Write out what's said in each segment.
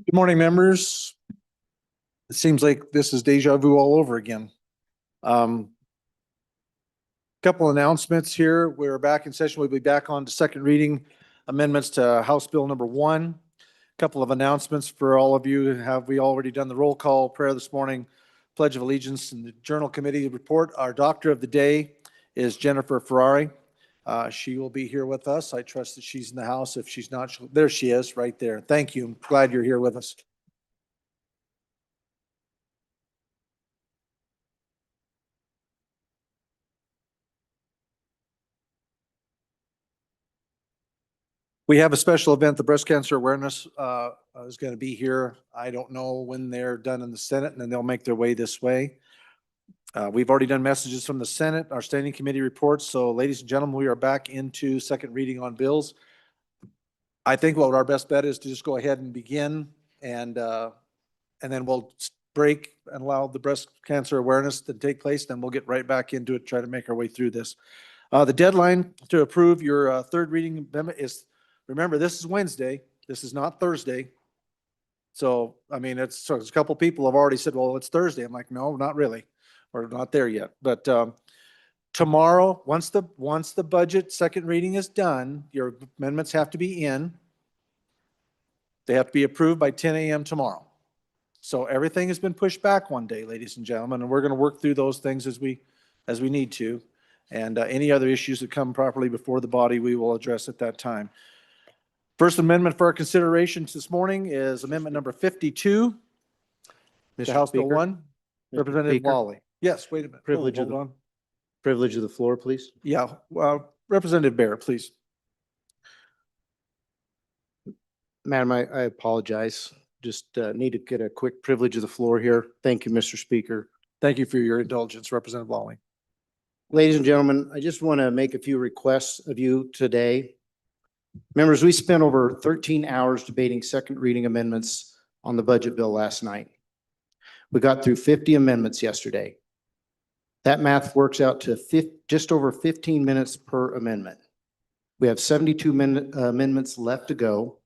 Good morning, members. It seems like this is deja vu all over again. Couple announcements here. We're back in session. We'll be back on to second reading amendments to House Bill number 1. Couple of announcements for all of you. Have we already done the roll call prayer this morning? Pledge of Allegiance and the Journal Committee report. Our doctor of the day is Jennifer Ferrari. She will be here with us. I trust that she's in the house. If she's not, there she is right there. Thank you. I'm glad you're here with us. We have a special event. The breast cancer awareness is going to be here. I don't know when they're done in the Senate, and then they'll make their way this way. We've already done messages from the Senate, our standing committee reports. So ladies and gentlemen, we are back into second reading on bills. I think what our best bet is to just go ahead and begin, and then we'll break and allow the breast cancer awareness to take place. Then we'll get right back into it, try to make our way through this. The deadline to approve your third reading amendment is, remember, this is Wednesday. This is not Thursday. So, I mean, it's a couple people have already said, well, it's Thursday. I'm like, no, not really. We're not there yet. But tomorrow, once the budget second reading is done, your amendments have to be in. They have to be approved by 10 a.m. tomorrow. So everything has been pushed back one day, ladies and gentlemen, and we're going to work through those things as we need to. And any other issues that come properly before the body, we will address at that time. First amendment for our consideration this morning is amendment number 52 to House Bill 1. Representative Wally. Yes, wait a minute. Privilege of the floor, please. Yeah, Representative Bear, please. Madam, I apologize. Just need to get a quick privilege of the floor here. Thank you, Mr. Speaker. Thank you for your indulgence, Representative Wally. Ladies and gentlemen, I just want to make a few requests of you today. Members, we spent over 13 hours debating second reading amendments on the budget bill last night. We got through 50 amendments yesterday. That math works out to just over 15 minutes per amendment. We have 72 amendments left to go.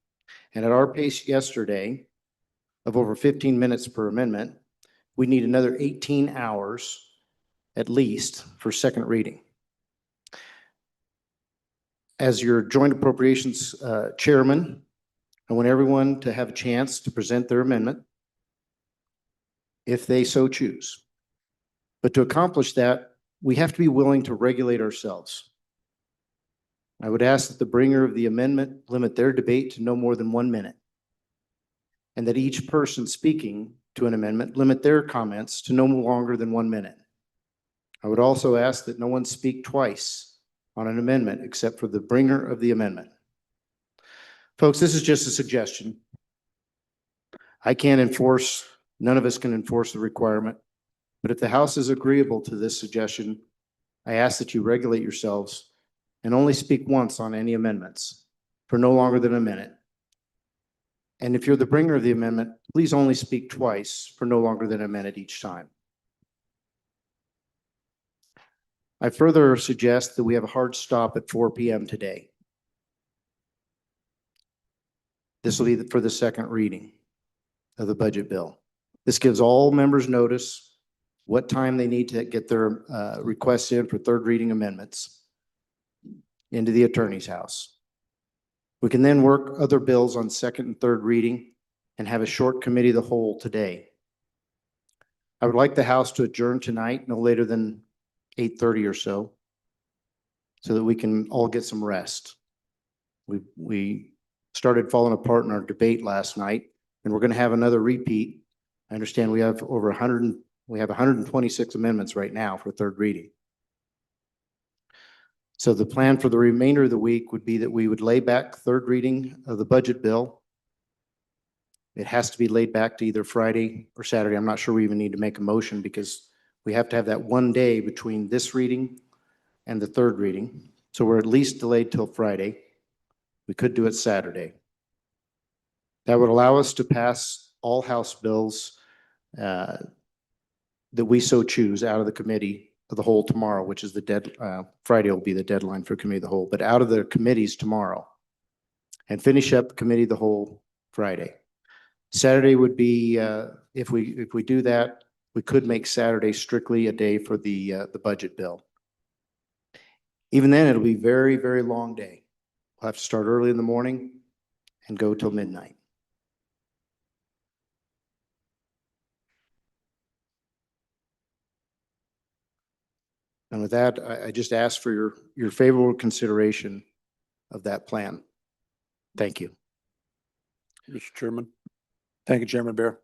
And at our pace yesterday of over 15 minutes per amendment, we need another 18 hours at least for second reading. As your Joint Appropriations Chairman, I want everyone to have a chance to present their amendment if they so choose. But to accomplish that, we have to be willing to regulate ourselves. I would ask that the bringer of the amendment limit their debate to no more than 1 minute, and that each person speaking to an amendment limit their comments to no longer than 1 minute. I would also ask that no one speak twice on an amendment except for the bringer of the amendment. Folks, this is just a suggestion. I can't enforce, none of us can enforce the requirement, but if the House is agreeable to this suggestion, I ask that you regulate yourselves and only speak once on any amendments for no longer than a minute. And if you're the bringer of the amendment, please only speak twice for no longer than a minute each time. I further suggest that we have a hard stop at 4 p.m. today. This will be for the second reading of the budget bill. This gives all members notice what time they need to get their requests in for third reading amendments into the attorney's house. We can then work other bills on second and third reading and have a short committee of the whole today. I would like the House to adjourn tonight no later than 8:30 or so that we can all get some rest. We started falling apart in our debate last night, and we're going to have another repeat. I understand we have over 126 amendments right now for third reading. So the plan for the remainder of the week would be that we would lay back third reading of the budget bill. It has to be laid back to either Friday or Saturday. I'm not sure we even need to make a motion because we have to have that 1 day between this reading and the third reading. So we're at least delayed till Friday. We could do it Saturday. That would allow us to pass all House bills that we so choose out of the committee of the whole tomorrow, which is Friday will be the deadline for committee of the whole, but out of the committees tomorrow, and finish up committee of the whole Friday. Saturday would be, if we do that, we could make Saturday strictly a day for the budget bill. Even then, it'll be very, very long day. We'll have to start early in the morning and go till midnight. And with that, I just ask for your favorable consideration of that plan. Thank you. Mr. Chairman. Thank you, Chairman Bear.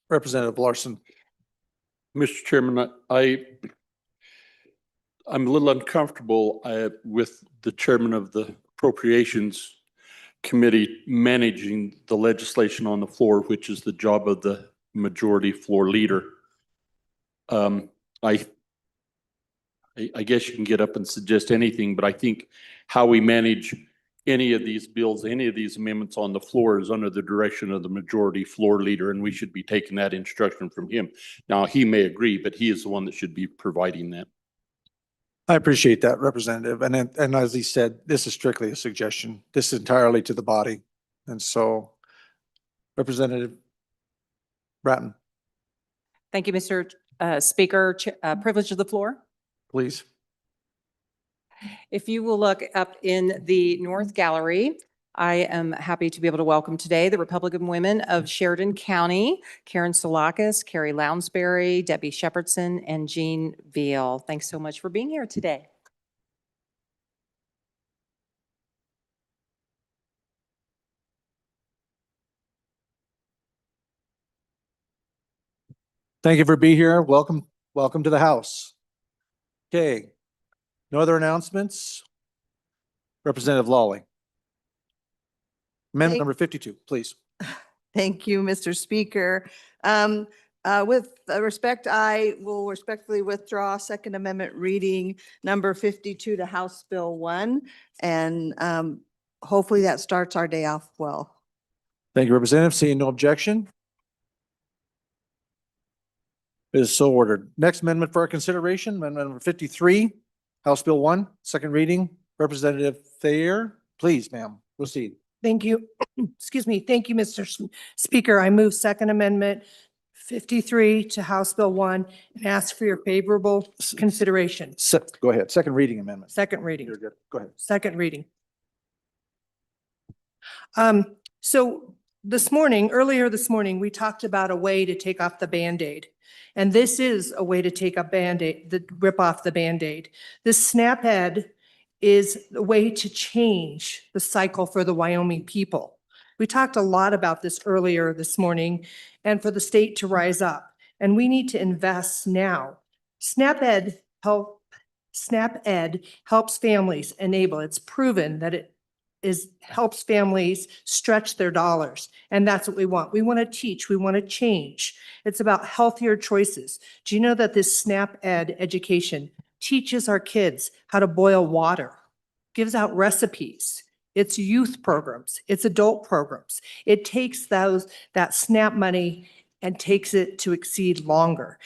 Representative Larson. Mr. Chairman, I'm a little uncomfortable with the chairman of the Appropriations Committee managing the legislation on the floor, which is the job of the majority floor leader. I guess you can get up and suggest anything, but I think how we manage any of these bills, any of these amendments on the floor is under the direction of the majority floor leader, and we should be taking that instruction from him. Now, he may agree, but he is the one that should be providing that. I appreciate that, Representative. And as he said, this is strictly a suggestion. This is entirely to the body. And so Representative Bratton, Thank you, Mr. Speaker. Privilege of the floor. please. If you will look up in the North Gallery, I am happy to be able to welcome today the Republican women of Sheridan County, Karen Solakis, Carrie Lounsbury, Debbie Shepherdson, and Jean Veal. Thanks so much for being here today. Thank you for being here. Welcome to the House. Okay. No other announcements? Representative Lawley. Amendment number 52, please. Thank you, Mr. Speaker. With respect, I will respectfully withdraw Second Amendment reading number 52 to House Bill 1. And hopefully that starts our day off well. Thank you, Representative. Seeing no objection. It is so ordered. Next amendment for our consideration, amendment number 53, House Bill 1, second reading. Representative Thayer, please, ma'am, proceed. Thank you. Excuse me. Thank you, Mr. Speaker. I move Second Amendment 53 to House Bill 1 and ask for your favorable consideration. Go ahead. Second reading amendment. Second reading. You're good. Go ahead. Second reading. So earlier this morning, we talked about a way to take off the Band-Aid. And this is a way to take a Band-Aid, rip off the Band-Aid. This SNAP-Ed is a way to change the cycle for the Wyoming people. We talked a lot about this earlier this morning, and for the state to rise up. And we need to invest now. SNAP-Ed helps families enable. It's proven that it helps families stretch their dollars. And that's what we want. We want to teach. We want to change. It's about healthier choices. Do you know that this SNAP-Ed education teaches our kids how to boil water, gives out recipes? It's youth programs. It's adult programs. It takes that SNAP money and takes it to exceed longer.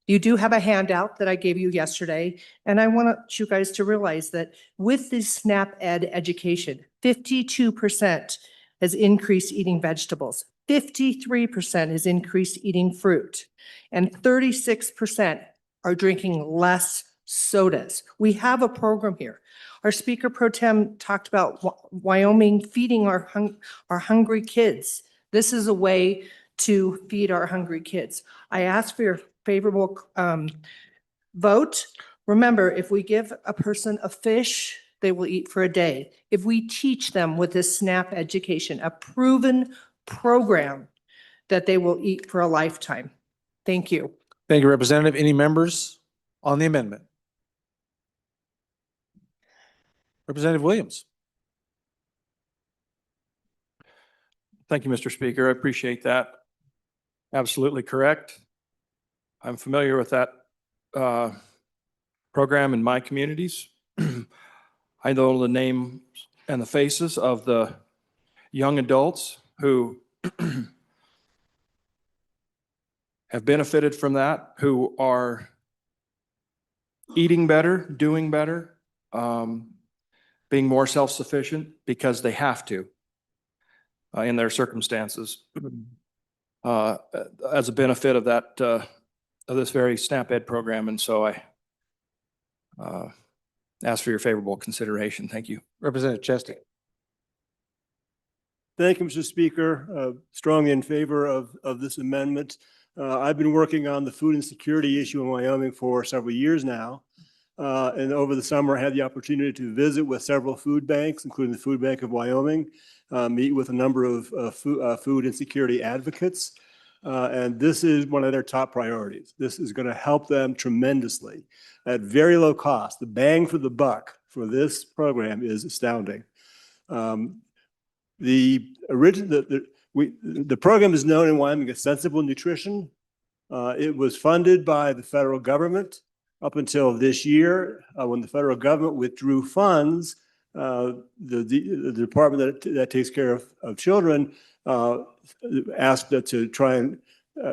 You do have a handout that I gave you yesterday, and I want you guys to realize that with this SNAP-Ed education, 52% has increased eating vegetables, 53% has increased eating fruit, and 36% are drinking less sodas. We have a program here. Our Speaker Pro Tem talked about Wyoming feeding our hungry kids. This is a way to feed our hungry kids. I ask for your favorable vote. Remember, if we give a person a fish, they will eat for a day. If we teach them with this SNAP education, a proven program, that they will eat for a lifetime. Thank you. Thank you, Representative. Any members on the amendment? Representative Williams. Thank you, Mr. Speaker. I appreciate that. Absolutely correct. I'm familiar with that program in my communities. I know the names and the faces of the young adults who have benefited from that, who are eating better, doing better, being more self-sufficient because they have to in their circumstances. as a benefit of that, of this very SNAP Ed program. And so I ask for your favorable consideration. Thank you. Representative Chesty. Thank you, Mr. Speaker. Strongly in favor of this amendment. I've been working on the food insecurity issue in Wyoming for several years now. And over the summer, I had the opportunity to visit with several food banks, including the Food Bank of Wyoming, meet with a number of food insecurity advocates. And this is one of their top priorities. This is going to help them tremendously at very low cost. The bang for the buck for this program is astounding. The program is known in Wyoming as Sensible Nutrition. It was funded by the federal government up until this year, when the federal government withdrew funds. The department that takes care of children asked to try and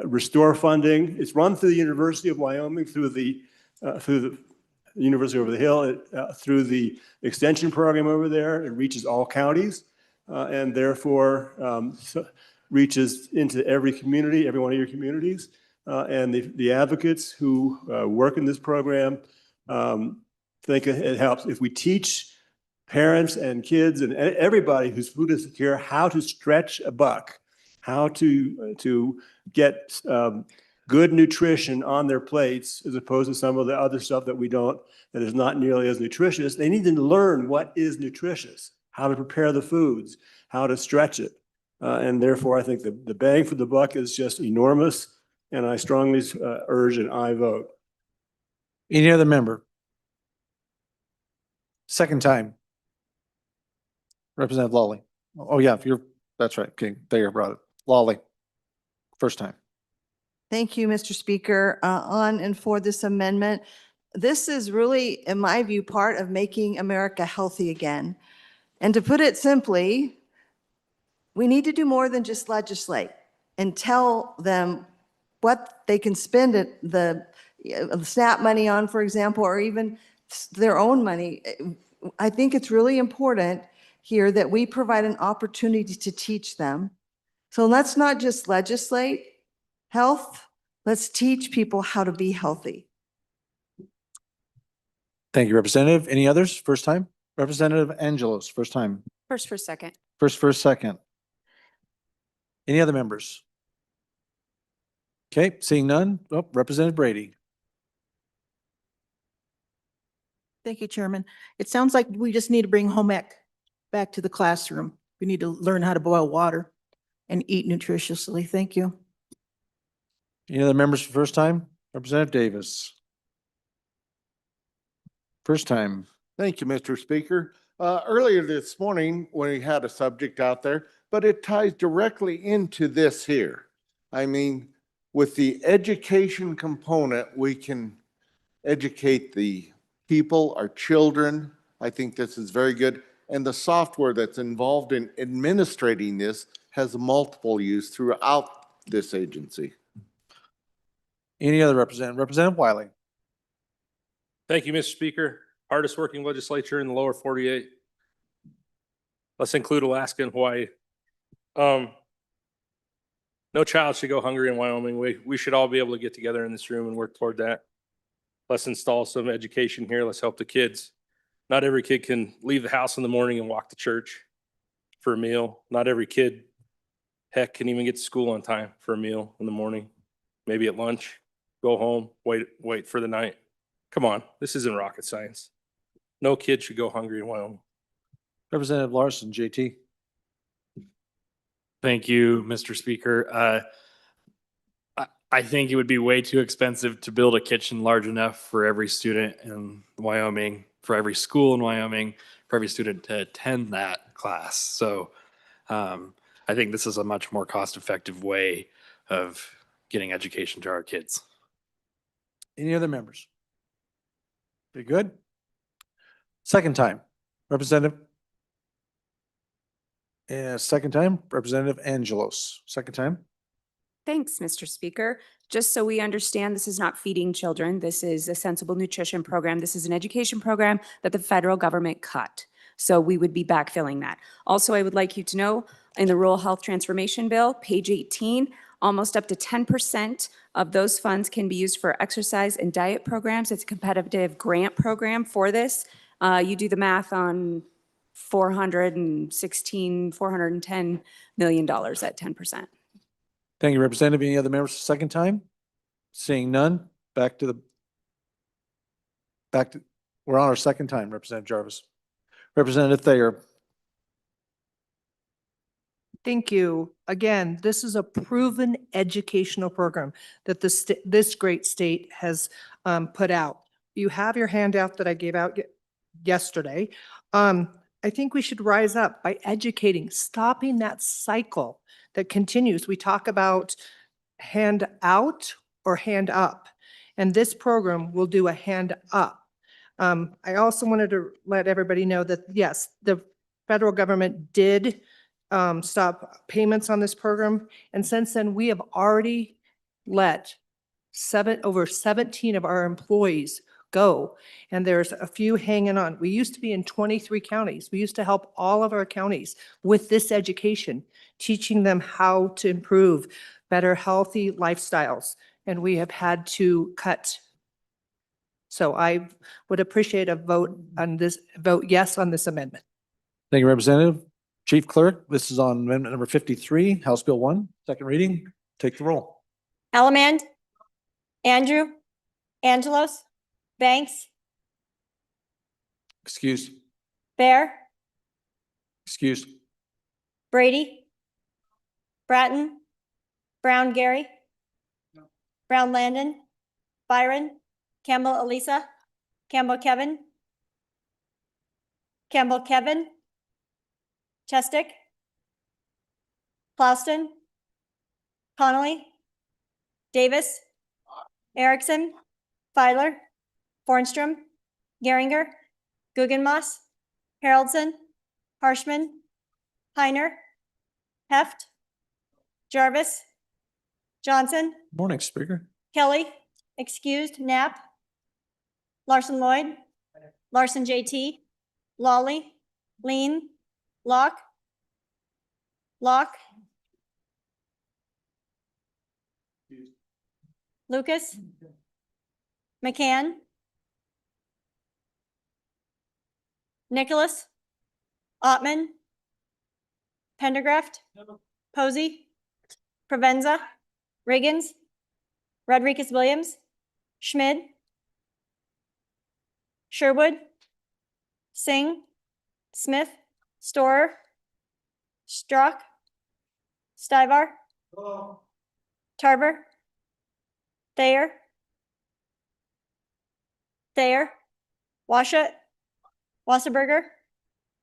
restore funding. It's run through the University of Wyoming, through the University over the Hill, through the extension program over there. It reaches all counties. And therefore reaches into every community, every one of your communities. And the advocates who work in this program think it helps if we teach parents and kids and everybody who's food insecure how to stretch a buck, how to get good nutrition on their plates, as opposed to some of the other stuff that that is not nearly as nutritious. They need to learn what is nutritious, how to prepare the foods, how to stretch it. And therefore, I think the bang for the buck is just enormous. And I strongly urge an aye vote. Any other member? Second time. Representative Lawley. Oh, yeah, that's right. Okay, there, brought it. Lawley. First time. Thank you, Mr. Speaker. On and for this amendment, this is really, in my view, part of making America healthy again. And to put it simply, we need to do more than just legislate and tell them what they can spend the SNAP money on, for example, or even their own money. I think it's really important here that we provide an opportunity to teach them. So let's not just legislate health, let's teach people how to be healthy. Thank you, Representative. Any others? First time? Representative Angelos, first time. First, second. First, second. Any other members? Okay, seeing none. Oh, Representative Brady. Thank you, Chairman. It sounds like we just need to bring home ec back to the classroom. We need to learn how to boil water and eat nutritiously. Thank you. Any other members for first time? Representative Davis. First time. Thank you, Mr. Speaker. Earlier this morning, we had a subject out there, but it ties directly into this here. I mean, with the education component, we can educate the people, our children. I think this is very good. And the software that's involved in administrating this has multiple use throughout this agency. Any other representative? Representative Wiley. Thank you, Mr. Speaker. Hardest working legislature in the lower 48. Let's include Alaska and Hawaii. No child should go hungry in Wyoming. We should all be able to get together in this room and work toward that. Let's install some education here. Let's help the kids. Not every kid can leave the house in the morning and walk to church for a meal. Not every kid, heck, can even get to school on time for a meal in the morning. Maybe at lunch, go home, wait for the night. Come on, this isn't rocket science. No kid should go hungry in Wyoming. Representative Larson, JT. Thank you, Mr. Speaker. I think it would be way too expensive to build a kitchen large enough for every student in Wyoming, for every school in Wyoming, for every student to attend that class. So I think this is a much more cost-effective way of getting education to our kids. Any other members? Very good. Second time, Representative. Second time, Representative Angelos. Second time. Thanks, Mr. Speaker. Just so we understand, this is not feeding children. This is a sensible nutrition program. This is an education program that the federal government cut. So we would be backfilling that. Also, I would like you to know, in the Rural Health Transformation Bill, page 18, Almost up to 10% of those funds can be used for exercise and diet programs. It's a competitive grant program for this. You do the math on $410 million at 10%. Thank you, Representative. Any other members for second time? Seeing none, we're on our second time, Representative Jarvis. Representative Thayer. Thank you. Again, this is a proven educational program that this great state has put out. You have your handout that I gave out yesterday. I think we should rise up by educating, stopping that cycle that continues. We talk about hand out or hand up, and this program will do a hand up. I also wanted to let everybody know that, yes, the federal government did stop payments on this program. And since then, we have already let over 17 of our employees go. And there's a few hanging on. We used to be in 23 counties. We used to help all of our counties with this education, teaching them how to improve better, healthy lifestyles. And we have had to cut. So I would appreciate a vote yes on this amendment. Thank you, Representative. Chief Clerk, this is on amendment number 53, House Bill 1, second reading. Take the roll. Ellamand, Andrew, Angelos, Banks, Excused. Bear, Excused. Brady, Bratton, Brown Gary, Brown Landon, Byron, Campbell Elisa, Campbell Kevin, Chestick, Plouston, Connolly, Davis, Erickson, Filer, Bornstrom, Geringer, Guggenmoss, Haroldson, Harshman, Heiner, Heft, Jarvis, Johnson, Morning, Speaker. Kelly, excused, Knapp, Larson Lloyd, Larson JT, Lawley, Lean, Locke, Lucas, McCann, Nicholas, Ottman, Pendergraft, Posey, Provenza, Riggins, Rodriguez Williams, Schmid, Sherwood, Singh, Smith, Storer, Strzok, Stivar, Tarver, Thayer, Washut, Wasserberger,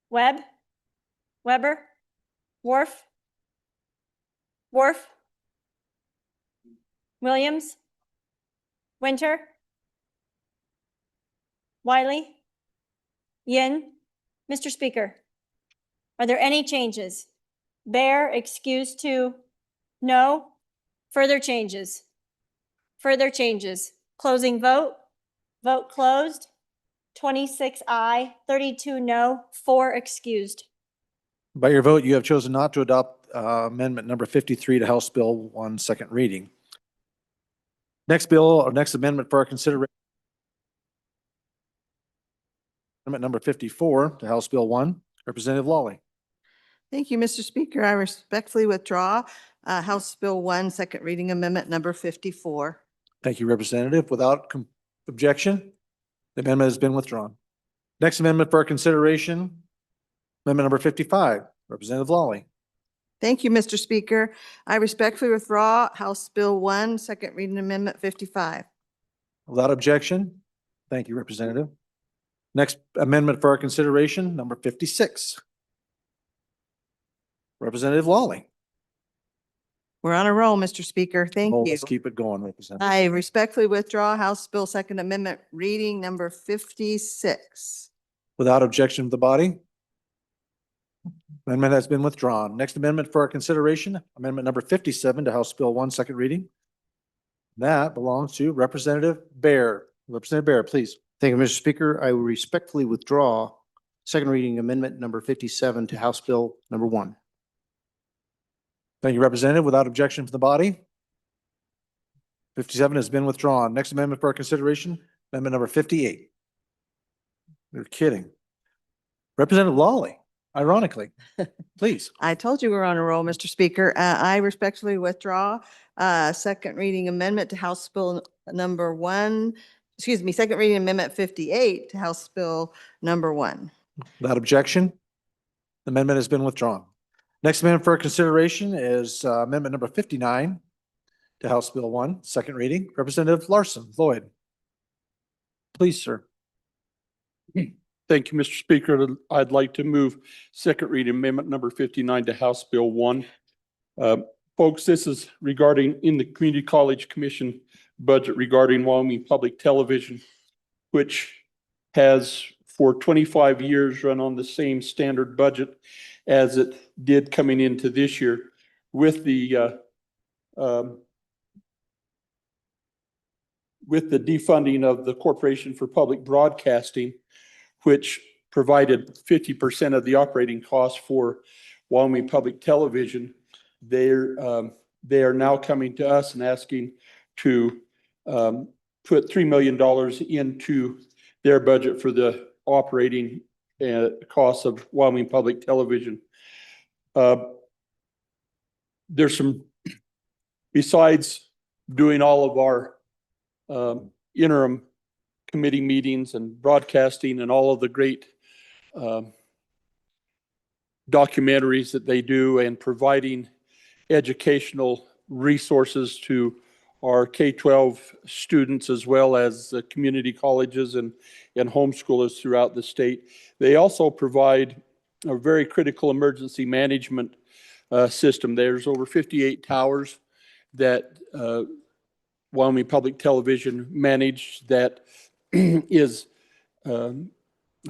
Webb, Weber, Worf, Williams, Winter, Wiley, Yin. Mr. Speaker, are there any changes? Bear, excused to, no. Further changes? Closing vote. Vote closed. 26 aye, 32 no, 4 excused. By your vote, you have chosen not to adopt amendment number 53 to House Bill 1, second reading. Next amendment for our consideration. Amendment number 54 to House Bill 1, Representative Lawley. Thank you, Mr. Speaker. I respectfully withdraw House Bill 1, second reading amendment number 54. Thank you, Representative. Without objection, the amendment has been withdrawn. Next amendment for our consideration, amendment number 55, Representative Lawley. Thank you, Mr. Speaker. I respectfully withdraw House Bill 1, second reading amendment 55. Without objection, thank you, Representative. Next amendment for our consideration, number 56. Representative Lawley. We're on a roll, Mr. Speaker. Thank you. Let's keep it going, Representative. I respectfully withdraw House Bill Second Amendment reading number 56. Without objection of the body. Amendment has been withdrawn. Next amendment for our consideration, amendment number 57 to House Bill 1, second reading. That belongs to Representative Bear. Representative Bear, please. Thank you, Mr. Speaker. I will respectfully withdraw second reading amendment number 57 to House Bill number 1. Thank you, Representative. Without objection from the body. 57 has been withdrawn. Next amendment for our consideration, amendment number 58. You're kidding. Representative Lawley, ironically, please. I told you we were on a roll, Mr. Speaker. I respectfully withdraw second reading amendment to House Bill number 1, excuse me, second reading amendment 58 to House Bill number 1. Without objection, the amendment has been withdrawn. Next amendment for our consideration is amendment number 59 to House Bill 1, second reading. Representative Larson Lloyd. Please, sir. Thank you, Mr. Speaker. I'd like to move second reading amendment number 59 to House Bill 1. Folks, this is regarding in the Community College Commission budget regarding Wyoming Public Television, which has for 25 years run on the same standard budget as it did coming into this year. With the defunding of the Corporation for Public Broadcasting, which provided 50% of the operating costs for Wyoming Public Television, they are now coming to us and asking to put $3 million into their budget for the operating costs of Wyoming Public Television. There's some, besides doing all of our interim committee meetings and broadcasting and all of the great documentaries that they do and providing educational resources to our K-12 students as well as the community colleges and homeschoolers throughout the state. They also provide a very critical emergency management system. There's over 58 towers that Wyoming Public Television managed that is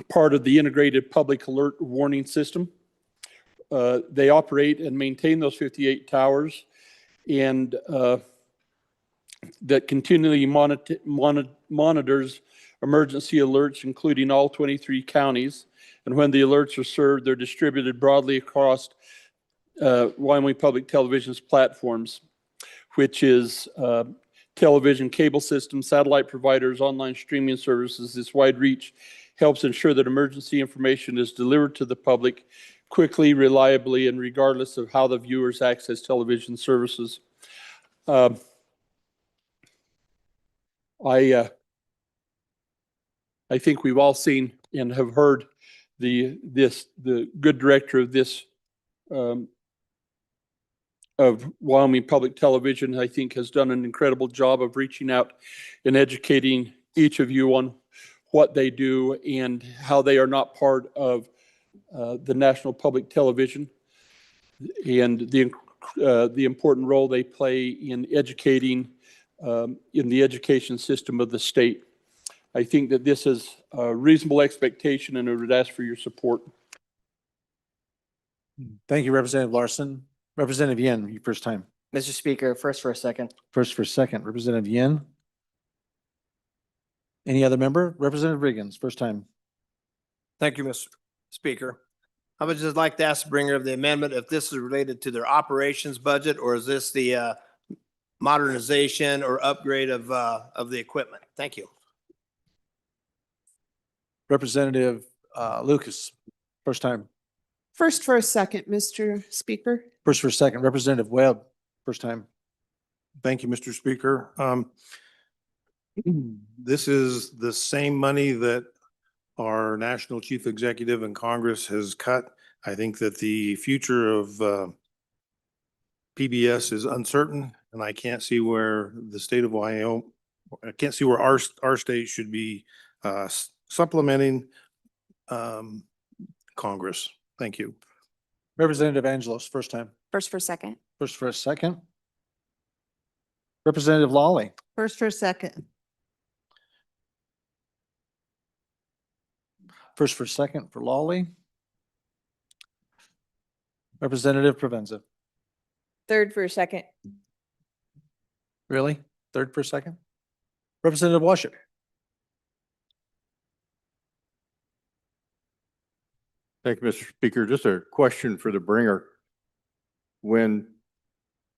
part of the integrated public alert warning system. They operate and maintain those 58 towers and that continually monitors emergency alerts, including all 23 counties. And when the alerts are served, they're distributed broadly across Wyoming Public Television's platforms, which is television, cable systems, satellite providers, online streaming services. This wide reach helps ensure that emergency information is delivered to the public quickly, reliably, and regardless of how the viewers access television services. I think we've all seen and have heard the good director of this of Wyoming Public Television, I think, has done an incredible job of reaching out and educating each of you on what they do and how they are not part of the National Public Television and the important role they play in educating in the education system of the state. I think that this is a reasonable expectation and I would ask for your support. Thank you, Representative Larson. Representative Yen, your first time. Mr. Speaker, first for a second. First for a second. Representative Yen. Any other member? Representative Riggins, first time. Thank you, Mr. Speaker. I would just like to ask the bringer of the amendment if this is related to their operations budget or is this the modernization or upgrade of the equipment? Thank you. Representative Lucas, first time. First for a second, Mr. Speaker. First for a second. Representative Webb, first time. Thank you, Mr. Speaker. This is the same money that our national chief executive and Congress has cut. I think that the future of PBS is uncertain, and I can't see where the state of Wyoming, I can't see where our state should be supplementing Congress. Thank you. Representative Angelos, first time. First for a second. First for a second. Representative Lawley. First for a second. First for a second for Lawley. Representative Provenza. Third for a second. Really? Third for a second? Representative Washut. Thank you, Mr. Speaker. Just a question for the bringer. When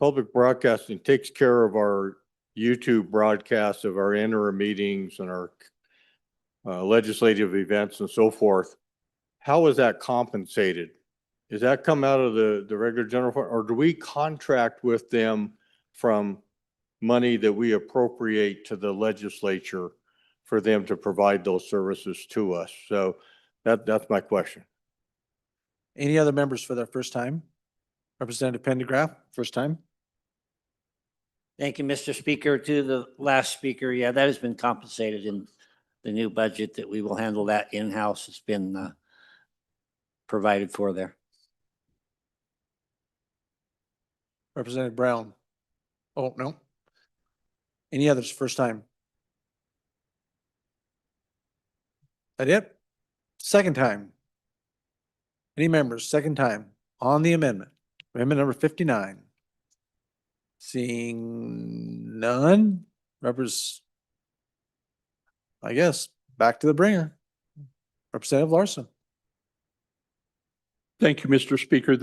public broadcasting takes care of our YouTube broadcasts of our interim meetings and our legislative events and so forth, how is that compensated? Does that come out of the regular general fund, or do we contract with them from money that we appropriate to the legislature for them to provide those services to us? So that's my question. Any other members for their first time? Representative Pendergraft, first time. Thank you, Mr. Speaker. To the last speaker, yeah, that has been compensated in the new budget that we will handle that in-house. It's been provided for there. Representative Brown. Oh, no. Any others first time? That it? Second time? Any members, second time on the amendment? Amendment number 59. Seeing none, I guess, back to the bringer. Representative Larson. Thank you, Mr. Speaker.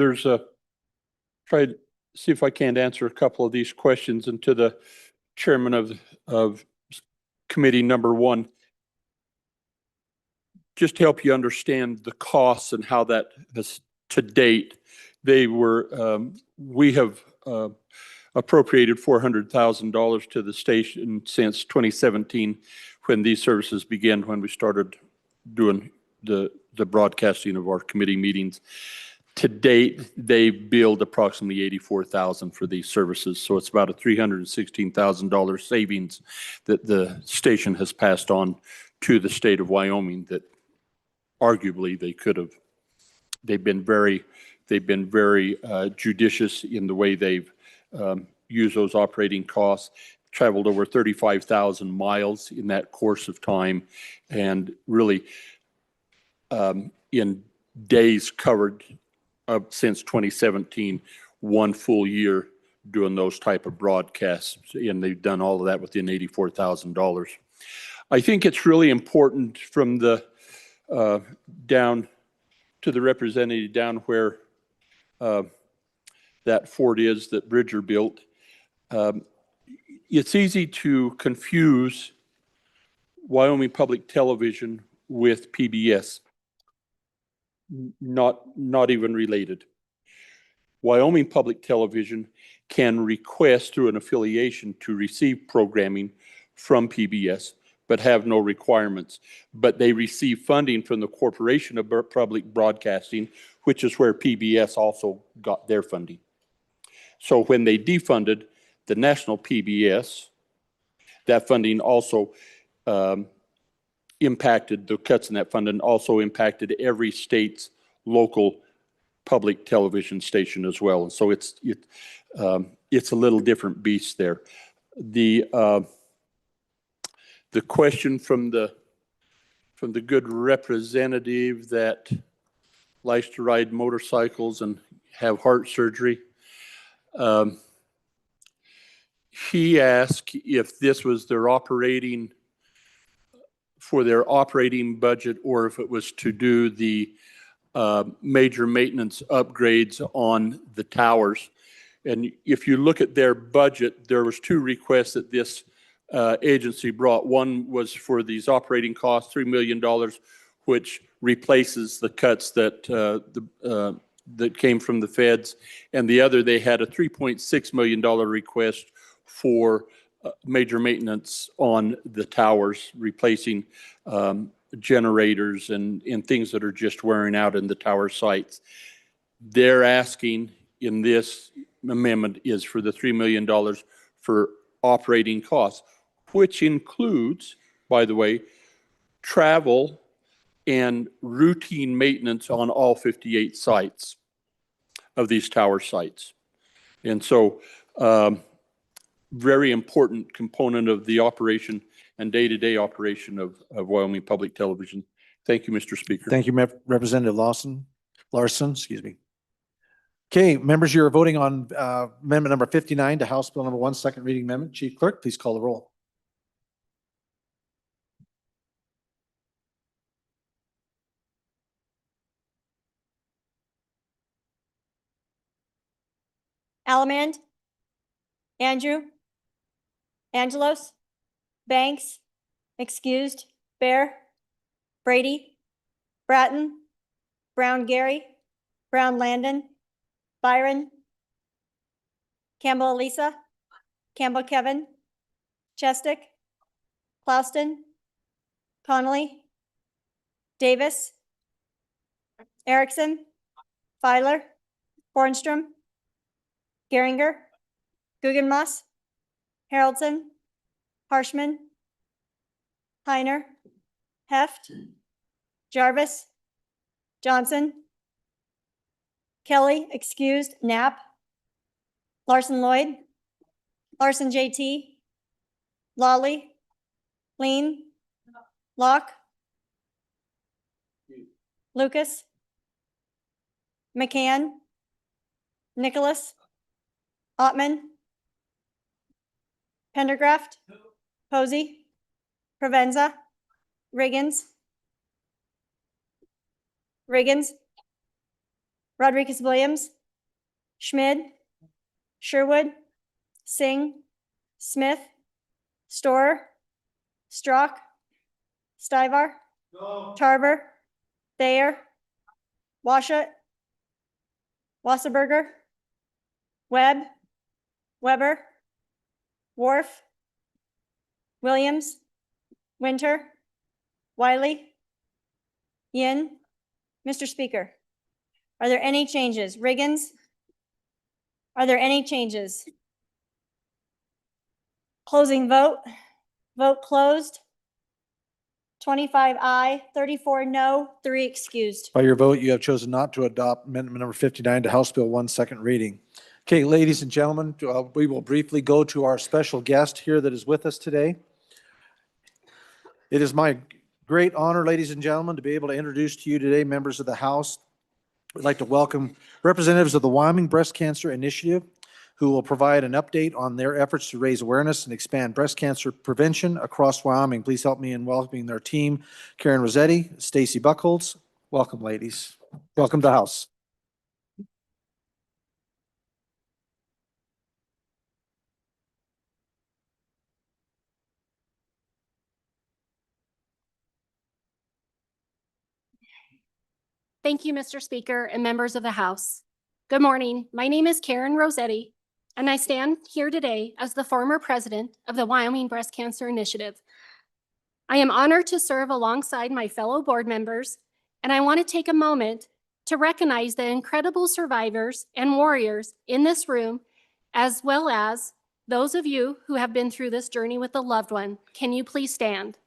Try to see if I can't answer a couple of these questions, and to the chairman of committee number 1. Just to help you understand the costs and how that has to date, we have appropriated $400,000 to the station since 2017 when these services began, when we started doing the broadcasting of our committee meetings. To date, they billed approximately $84,000 for these services. So it's about a $316,000 savings that the station has passed on to the state of Wyoming that arguably they could have. They've been very judicious in the way they've used those operating costs. Traveled over 35,000 miles in that course of time, and really in days covered since 2017, 1 full year doing those type of broadcasts, and they've done all of that within $84,000. I think it's really important from the down to the representative down where that fort is that Bridger built. It's easy to confuse Wyoming Public Television with PBS. Not even related. Wyoming Public Television can request through an affiliation to receive programming from PBS, but have no requirements. But they receive funding from the Corporation of Public Broadcasting, which is where PBS also got their funding. So when they defunded the national PBS, that funding also impacted, the cuts in that funding also impacted every state's local public television station as well. And so it's a little different beast there. The question from the good representative that likes to ride motorcycles and have heart surgery, he asked if this was their operating budget, or if it was to do the major maintenance upgrades on the towers. And if you look at their budget, there was 2 requests that this agency brought. One was for these operating costs, $3 million, which replaces the cuts that that came from the feds. And the other, they had a $3.6 million request for major maintenance on the towers, replacing generators and things that are just wearing out in the tower sites. They're asking in this amendment is for the $3 million for operating costs, which includes, by the way, travel and routine maintenance on all 58 sites of these tower sites. And so very important component of the operation and day-to-day operation of Wyoming Public Television. Thank you, Mr. Speaker. Thank you, Representative Larson, excuse me. Okay, members, you're voting on amendment number 59 to House Bill number 1, second reading amendment. Chief Clerk, please call the roll. Allemand, Andrew, Angelos, Banks, excused, Bear, Brady, Bratton, Brown Gary, Brown Landon, Byron, Campbell Elisa, Campbell Kevin, Chestick, Clouston, Connolly, Davis, Erickson, Feiler, Bornstrom, Geringer, Guggenmoss, Haroldson, Harshman, Heiner, Heft, Jarvis, Johnson, Kelly, excused, Knapp, Larson Lloyd, Larson JT, Lawley, Lean, Locke, Lucas, McCann, Nicholas, Ottman, Pendergraft, Posey, Provenza, Riggins, Rodriguez Williams, Schmid, Sherwood, Singh, Smith, Storer, Strock, Stivar, Tarver, Thayer, Washut, Wasserberger, Webb, Weber, Wharf, Williams, Winter, Wiley, Yin. Mr. Speaker, are there any changes? Riggins? Are there any changes? Closing vote. Vote closed. 25 aye, 34 no, 3 excused. By your vote, you have chosen not to adopt amendment number 59 to House Bill 1, second reading. Okay, ladies and gentlemen, we will briefly go to our special guest here that is with us today. It is my great honor, ladies and gentlemen, to be able to introduce to you today members of the House. We'd like to welcome representatives of the Wyoming Breast Cancer Initiative, who will provide an update on their efforts to raise awareness and expand breast cancer prevention across Wyoming. Please help me in welcoming their team, Karen Rossetti, Stacy Buckholz. Welcome, ladies. Welcome to the House. Thank you, Mr. Speaker and members of the House. Good morning. My name is Karen Rossetti, and I stand here today as the former president of the Wyoming Breast Cancer Initiative. I am honored to serve alongside my fellow board members, and I want to take a moment to recognize the incredible survivors and warriors in this room, as well as those of you who have been through this journey with a loved one. Can you please stand?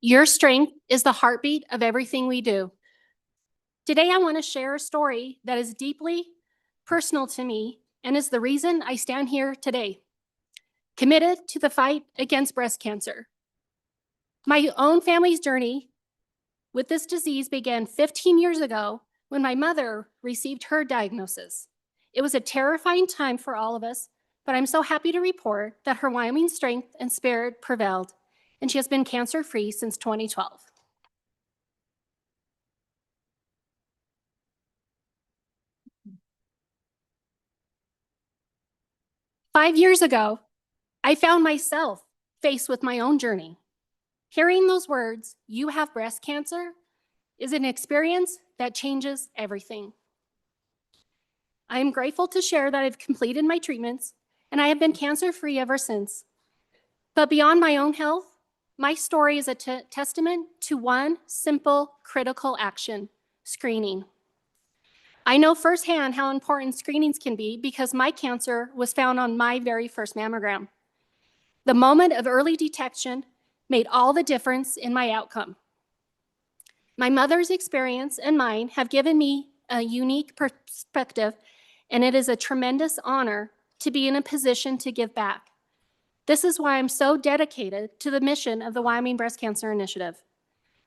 Your strength is the heartbeat of everything we do. Today, I want to share a story that is deeply personal to me and is the reason I stand here today, committed to the fight against breast cancer. My own family's journey with this disease began 15 years ago when my mother received her diagnosis. It was a terrifying time for all of us, but I'm so happy to report that her Wyoming strength and spirit prevailed, and she has been cancer-free since 2012. Five years ago, I found myself faced with my own journey. Hearing those words, "You have breast cancer," is an experience that changes everything. I am grateful to share that I've completed my treatments, and I have been cancer-free ever since. But beyond my own health, my story is a testament to one simple, critical action: screening. I know firsthand how important screenings can be because my cancer was found on my very first mammogram. The moment of early detection made all the difference in my outcome. My mother's experience and mine have given me a unique perspective, and it is a tremendous honor to be in a position to give back. This is why I'm so dedicated to the mission of the Wyoming Breast Cancer Initiative.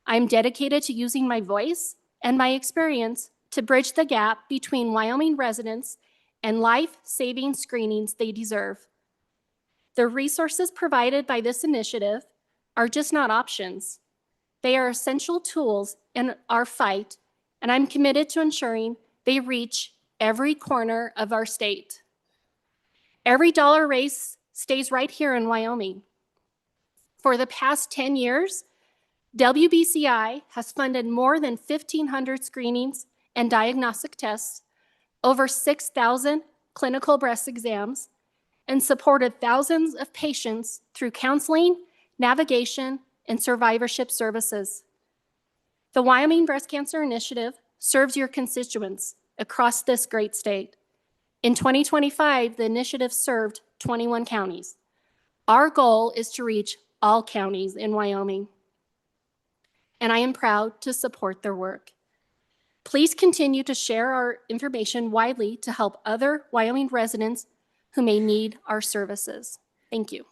I'm dedicated to using my voice and my experience to bridge the gap between Wyoming residents and life-saving screenings they deserve. The resources provided by this initiative are just not options. They are essential tools in our fight, and I'm committed to ensuring they reach every corner of our state. Every dollar raised stays right here in Wyoming. For the past 10 years, WBCI has funded more than 1,500 screenings and diagnostic tests, over 6,000 clinical breast exams, and supported thousands of patients through counseling, navigation, and survivorship services. The Wyoming Breast Cancer Initiative serves your constituents across this great state. In 2025, the initiative served 21 counties. Our goal is to reach all counties in Wyoming, and I am proud to support their work. Please continue to share our information widely to help other Wyoming residents who may need our services. Thank you.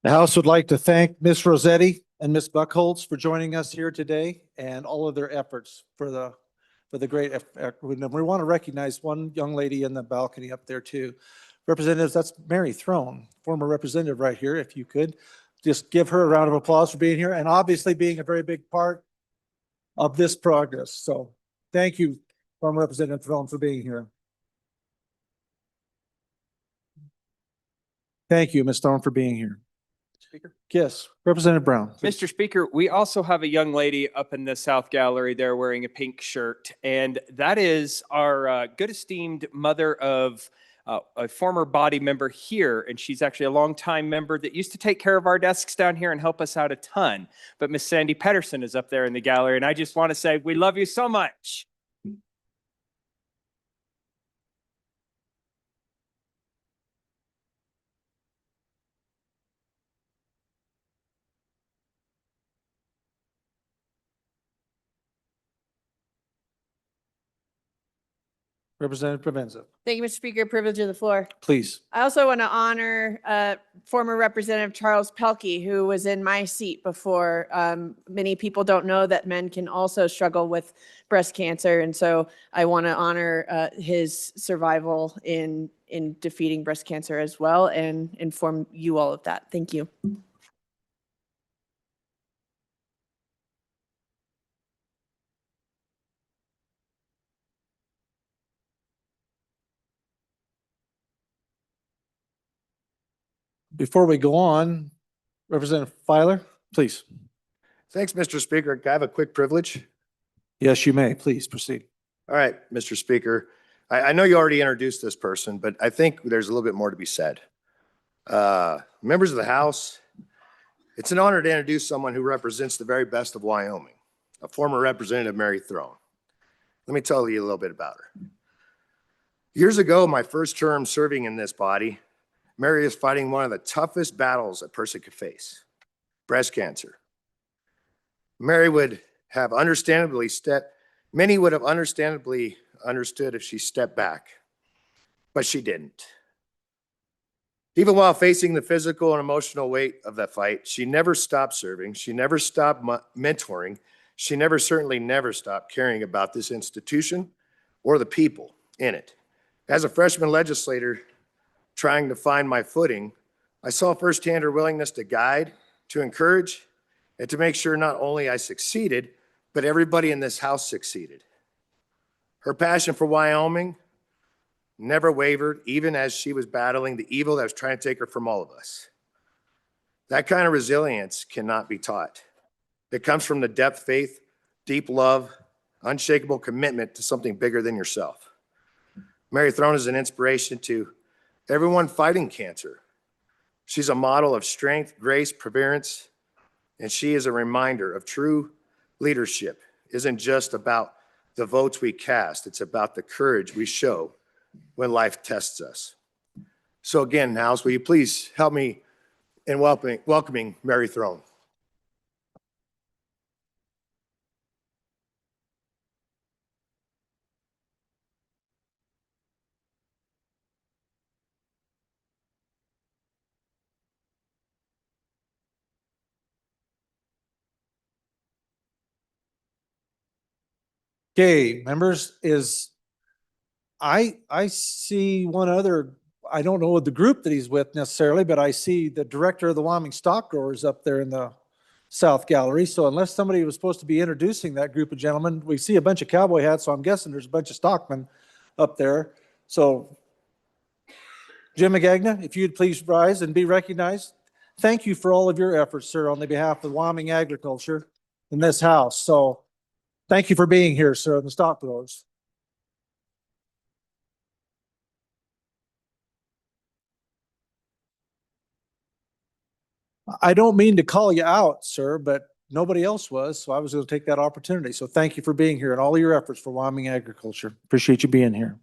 The House would like to thank Ms. Rossetti and Ms. Buckholz for joining us here today and all of their efforts for the great effort. We want to recognize one young lady in the balcony up there too. Representatives, that's Mary Throne, former representative right here. If you could just give her a round of applause for being here and obviously being a very big part of this progress. So thank you, former Representative Throne, for being here. Thank you, Ms. Throne, for being here. Speaker. Yes, Representative Brown. Please. Mr. Speaker, we also have a young lady up in the South Gallery there wearing a pink shirt, and that is our good esteemed mother of a former body member here, and she's actually a longtime member that used to take care of our desks down here and help us out a ton. But Miss Sandy Pedersen is up there in the gallery, and I just want to say we love you so much. Representative Provenza, Thank you, Mr. Speaker. Privilege of the floor. please. I also want to honor former Representative Charles Pelkey, who was in my seat before. Many people don't know that men can also struggle with breast cancer. And so I want to honor his survival in defeating breast cancer as well and inform you all of that. Thank you. Before we go on, Representative Filer, please. Thanks, Mr. Speaker. Can I have a quick privilege? Yes, you may. Please proceed. All right, Mr. Speaker. I know you already introduced this person, but I think there's a little bit more to be said. Members of the House, it's an honor to introduce someone who represents the very best of Wyoming, a former Representative Mary Throne. Let me tell you a little bit about her. Years ago, my first term serving in this body, Mary is fighting one of the toughest battles a person could face, breast cancer. Many would have understandably understood if she stepped back, but she didn't. Even while facing the physical and emotional weight of that fight, she never stopped serving. She never stopped mentoring. She certainly never stopped caring about this institution or the people in it. As a freshman legislator trying to find my footing, I saw firsthand her willingness to guide, to encourage, and to make sure not only I succeeded, but everybody in this house succeeded. Her passion for Wyoming never wavered, even as she was battling the evil that was trying to take her from all of us. That kind of resilience cannot be taught. It comes from the depth faith, deep love, unshakable commitment to something bigger than yourself. Mary Throne is an inspiration to everyone fighting cancer. She's a model of strength, grace, perseverance, and she is a reminder of true leadership isn't just about the votes we cast, it's about the courage we show when life tests us. So again, House, will you please help me in welcoming Mary Throne? Okay, members, I see one other, I don't know the group that he's with necessarily, but I see the director of the Wyoming Stock Growers up there in the South Gallery. So unless somebody was supposed to be introducing that group of gentlemen, we see a bunch of cowboy hats, so I'm guessing there's a bunch of stockmen up there. So Jim McGagna, if you'd please rise and be recognized. Thank you for all of your efforts, sir, on the behalf of Wyoming agriculture in this house. So thank you for being here, sir, and the stock growers. I don't mean to call you out, sir, but nobody else was, so I was going to take that opportunity. So thank you for being here and all of your efforts for Wyoming agriculture. Appreciate you being here.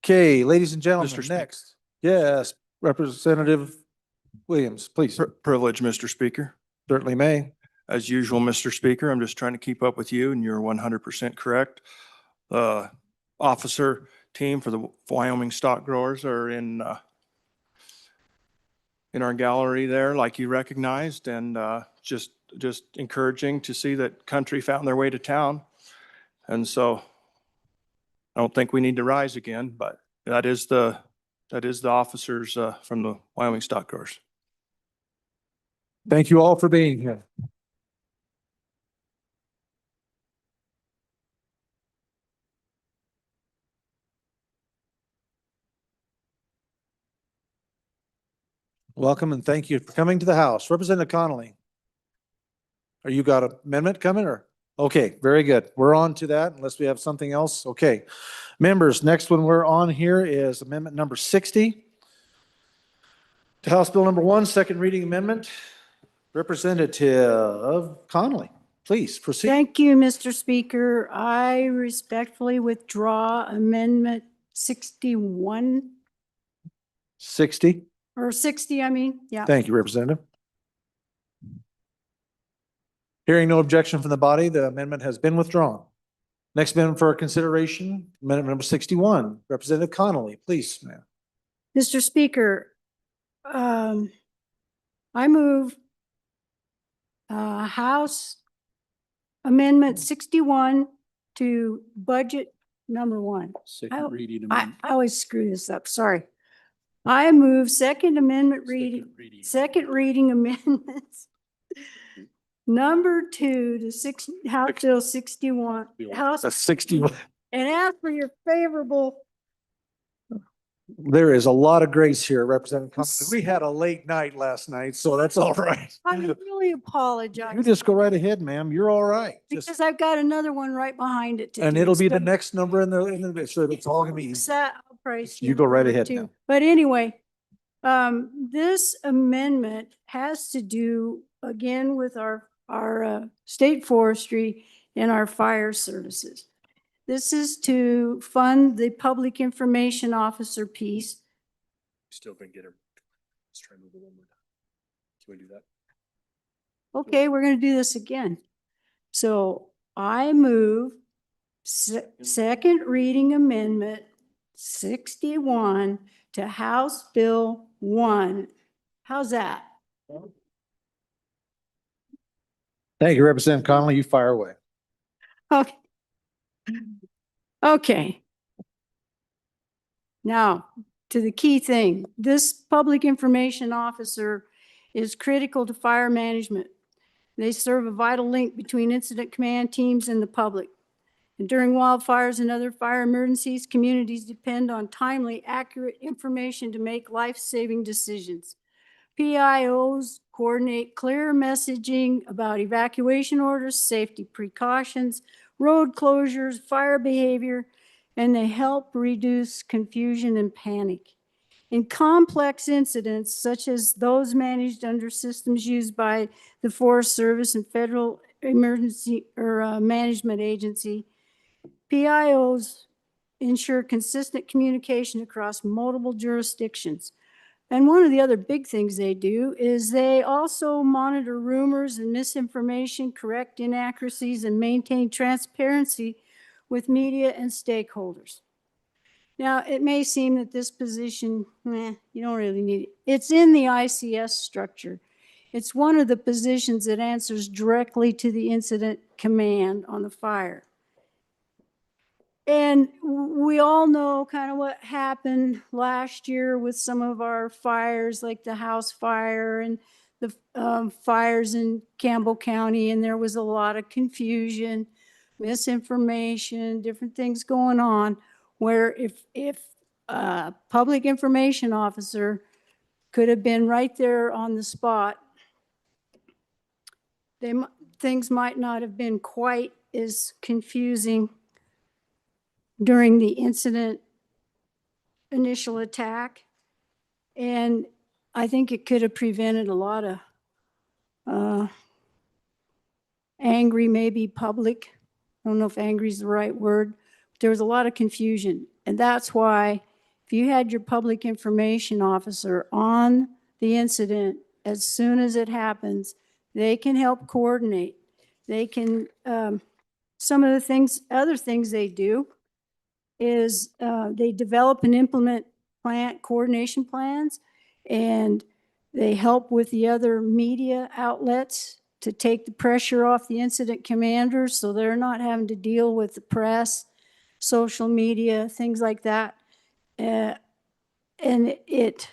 Okay, ladies and gentlemen, Mr. Speaker. next. Yes, Representative Williams, please. Privilege, Mr. Speaker. Certainly may. As usual, Mr. Speaker, I'm just trying to keep up with you and you're 100% correct. The officer team for the Wyoming stock growers are in our gallery there, like you recognized, and just encouraging to see that country found their way to town. And so I don't think we need to rise again, but that is the officers from the Wyoming stock growers. Thank you all for being here. Welcome and thank you for coming to the House. Representative Connolly. Are you got an amendment coming or? Okay, very good. We're on to that unless we have something else. Okay. Members, next one we're on here is amendment number 60. To House Bill number 1, second reading amendment. Representative Connolly, please proceed. Thank you, Mr. Speaker. I respectfully withdraw Amendment 61 60. or 60, I mean, yeah. Thank you, Representative. Hearing no objection from the body, the amendment has been withdrawn. Next amendment for consideration, amendment number 61. Representative Connolly, please, ma'am. Mr. Speaker, I move House Amendment 61 to budget number 1. Second reading I amendment. always screw this up, sorry. I move second reading amendments. Number 2 to House Bill 61. That's 61. And ask for your favorable. There is a lot of grace here, Representative Connolly. We had a late night last night, so that's all right. I really apologize. You just go right ahead, ma'am. You're all right. Because I've got another one right behind it. And it'll be the next number in the, so it's all gonna be easy. You go right ahead now. But anyway, this amendment has to do again with our state forestry and our fire services. This is to fund the public information officer piece. Still can get her. Let's try and move it one more time. Can we do that? Okay, we're going to do this again. So I move second reading amendment 61 to House Bill 1. How's that? Thank you, Representative Connolly. You fire away. Okay. Okay. Now, to the key thing, this public information officer is critical to fire management. They serve a vital link between incident command teams and the public. And during wildfires and other fire emergencies, communities depend on timely, accurate information to make life-saving decisions. PIOs coordinate clear messaging about evacuation orders, safety precautions, road closures, fire behavior, and they help reduce confusion and panic. In complex incidents, such as those managed under systems used by the Forest Service and Federal Emergency Management Agency, PIOs ensure consistent communication across multiple jurisdictions. And one of the other big things they do is they also monitor rumors and misinformation, correct inaccuracies, and maintain transparency with media and stakeholders. Now, it may seem that this position, you don't really need it. It's in the ICS structure. It's one of the positions that answers directly to the incident command on the fire. And we all know kind of what happened last year with some of our fires, like the house fire and the fires in Campbell County. And there was a lot of confusion, misinformation, different things going on, where if a public information officer could have been right there on the spot, things might not have been quite as confusing during the incident initial attack. And I think it could have prevented a lot of angry, maybe public. I don't know if angry is the right word. There was a lot of confusion. And that's why if you had your public information officer on the incident as soon as it happens, they can help coordinate. They can, some of the things, other things they do is they develop and implement coordination plans, and they help with the other media outlets to take the pressure off the incident commanders so they're not having to deal with the press, social media, things like that. And it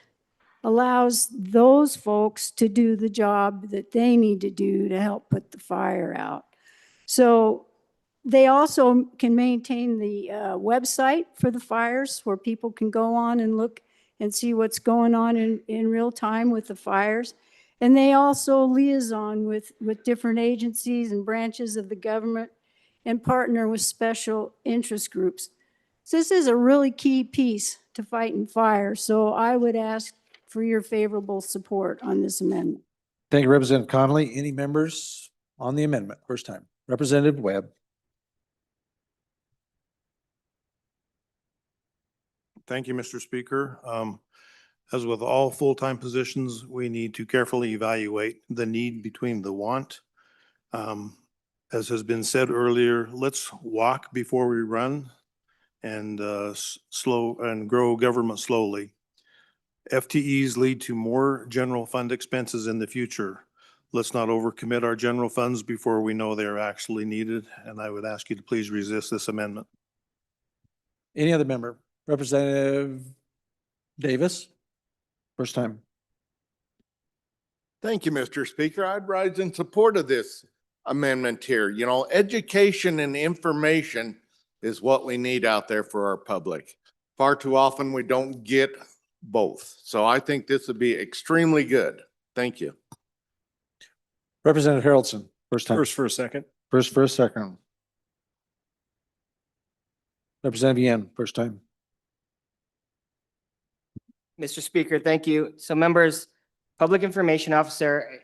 allows those folks to do the job that they need to do to help put the fire out. So they also can maintain the website for the fires where people can go on and look and see what's going on in real time with the fires. And they also liaison with different agencies and branches of the government and partner with special interest groups. So this is a really key piece to fighting fire. So I would ask for your favorable support on this amendment. Thank you, Representative Connolly. Any members on the amendment? First time. Representative Webb. Thank you, Mr. Speaker. As with all full-time positions, we need to carefully evaluate the need between the want. As has been said earlier, let's walk before we run and grow government slowly. FTEs lead to more general fund expenses in the future. Let's not overcommit our general funds before we know they're actually needed. And I would ask you to please resist this amendment. Any other member? Representative Davis, first time. Thank you, Mr. Speaker. I'd rise in support of this amendment here. You know, education and information is what we need out there for our public. Far too often we don't get both. So I think this would be extremely good. Thank you. Representative Haroldson, first time. First for a second. First for a second. Representative Yen, first time. Mr. Speaker, thank you. So members, public information officer,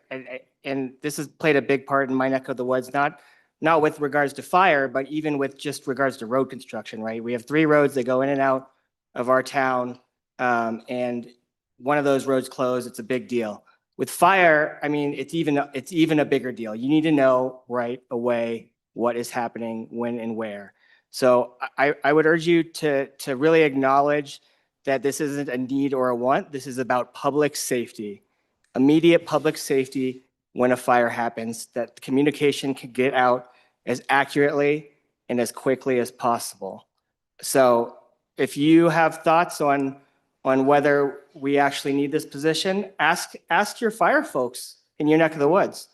and this has played a big part in my neck of the woods, not with regards to fire, but even with just regards to road construction, right? We have 3 roads that go in and out of our town, and one of those roads closed. It's a big deal. With fire, I mean, it's even a bigger deal. You need to know right away what is happening, when and where. So I would urge you to really acknowledge that this isn't a need or a want. This is about public safety, immediate public safety when a fire happens, that communication can get out as accurately and as quickly as possible. So if you have thoughts on whether we actually need this position, ask your fire folks in your neck of the woods.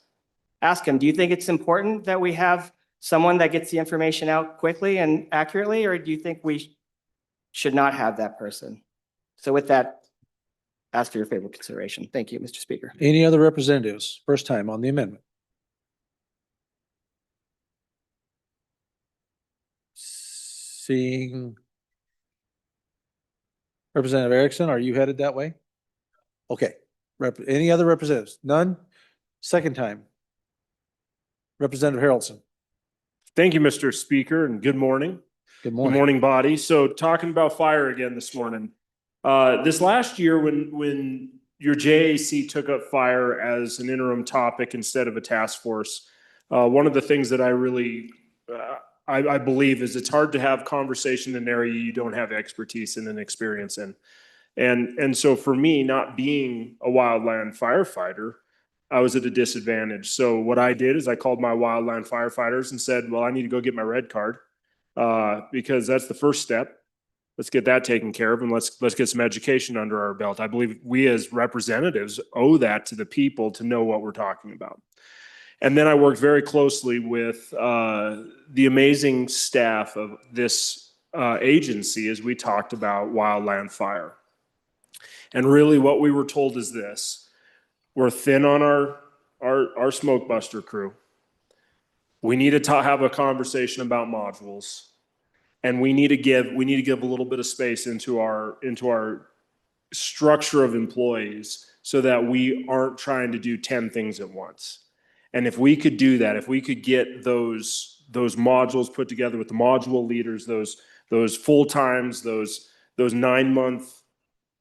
ask him, do you think it's important that we have someone that gets the information out quickly and accurately, or do you think we should not have that person? So with that, ask for your favorable consideration. Thank you, Mr. Speaker. Any other representatives? First time on the amendment. Seeing Representative Erickson, are you headed that way? Okay. Any other representatives? None? Second time. Representative Harrelson. Thank you, Mr. Speaker, and good morning. Good morning. Good morning, body. So talking about fire again this morning. This last year when your JAC took up fire as an interim topic instead of a task force, one of the things that I really, I believe is it's hard to have conversation in an area you don't have expertise in and experience in. And so for me, not being a wildland firefighter, I was at a disadvantage. So what I did is I called my wildland firefighters and said, well, I need to go get my red card because that's the first step. Let's get that taken care of and let's get some education under our belt. I believe we as representatives owe that to the people to know what we're talking about. And then I worked very closely with the amazing staff of this agency as we talked about wildland fire. And really what we were told is this: we're thin on our smoke buster crew. We need to have a conversation about modules. And we need to give a little bit of space into our structure of employees so that we aren't trying to do 10 things at once. And if we could do that, if we could get those modules put together with the module leaders, those full times, those 9-month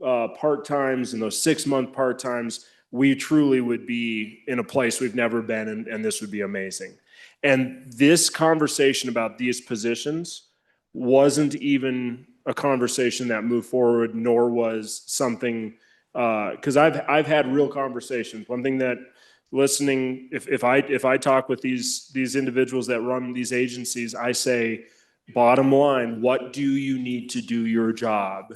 part times and those 6-month part times, we truly would be in a place we've never been, and this would be amazing. And this conversation about these positions wasn't even a conversation that moved forward, nor was something, because I've had real conversations. One thing that listening, if I talk with these individuals that run these agencies, I say, bottom line, what do you need to do your job?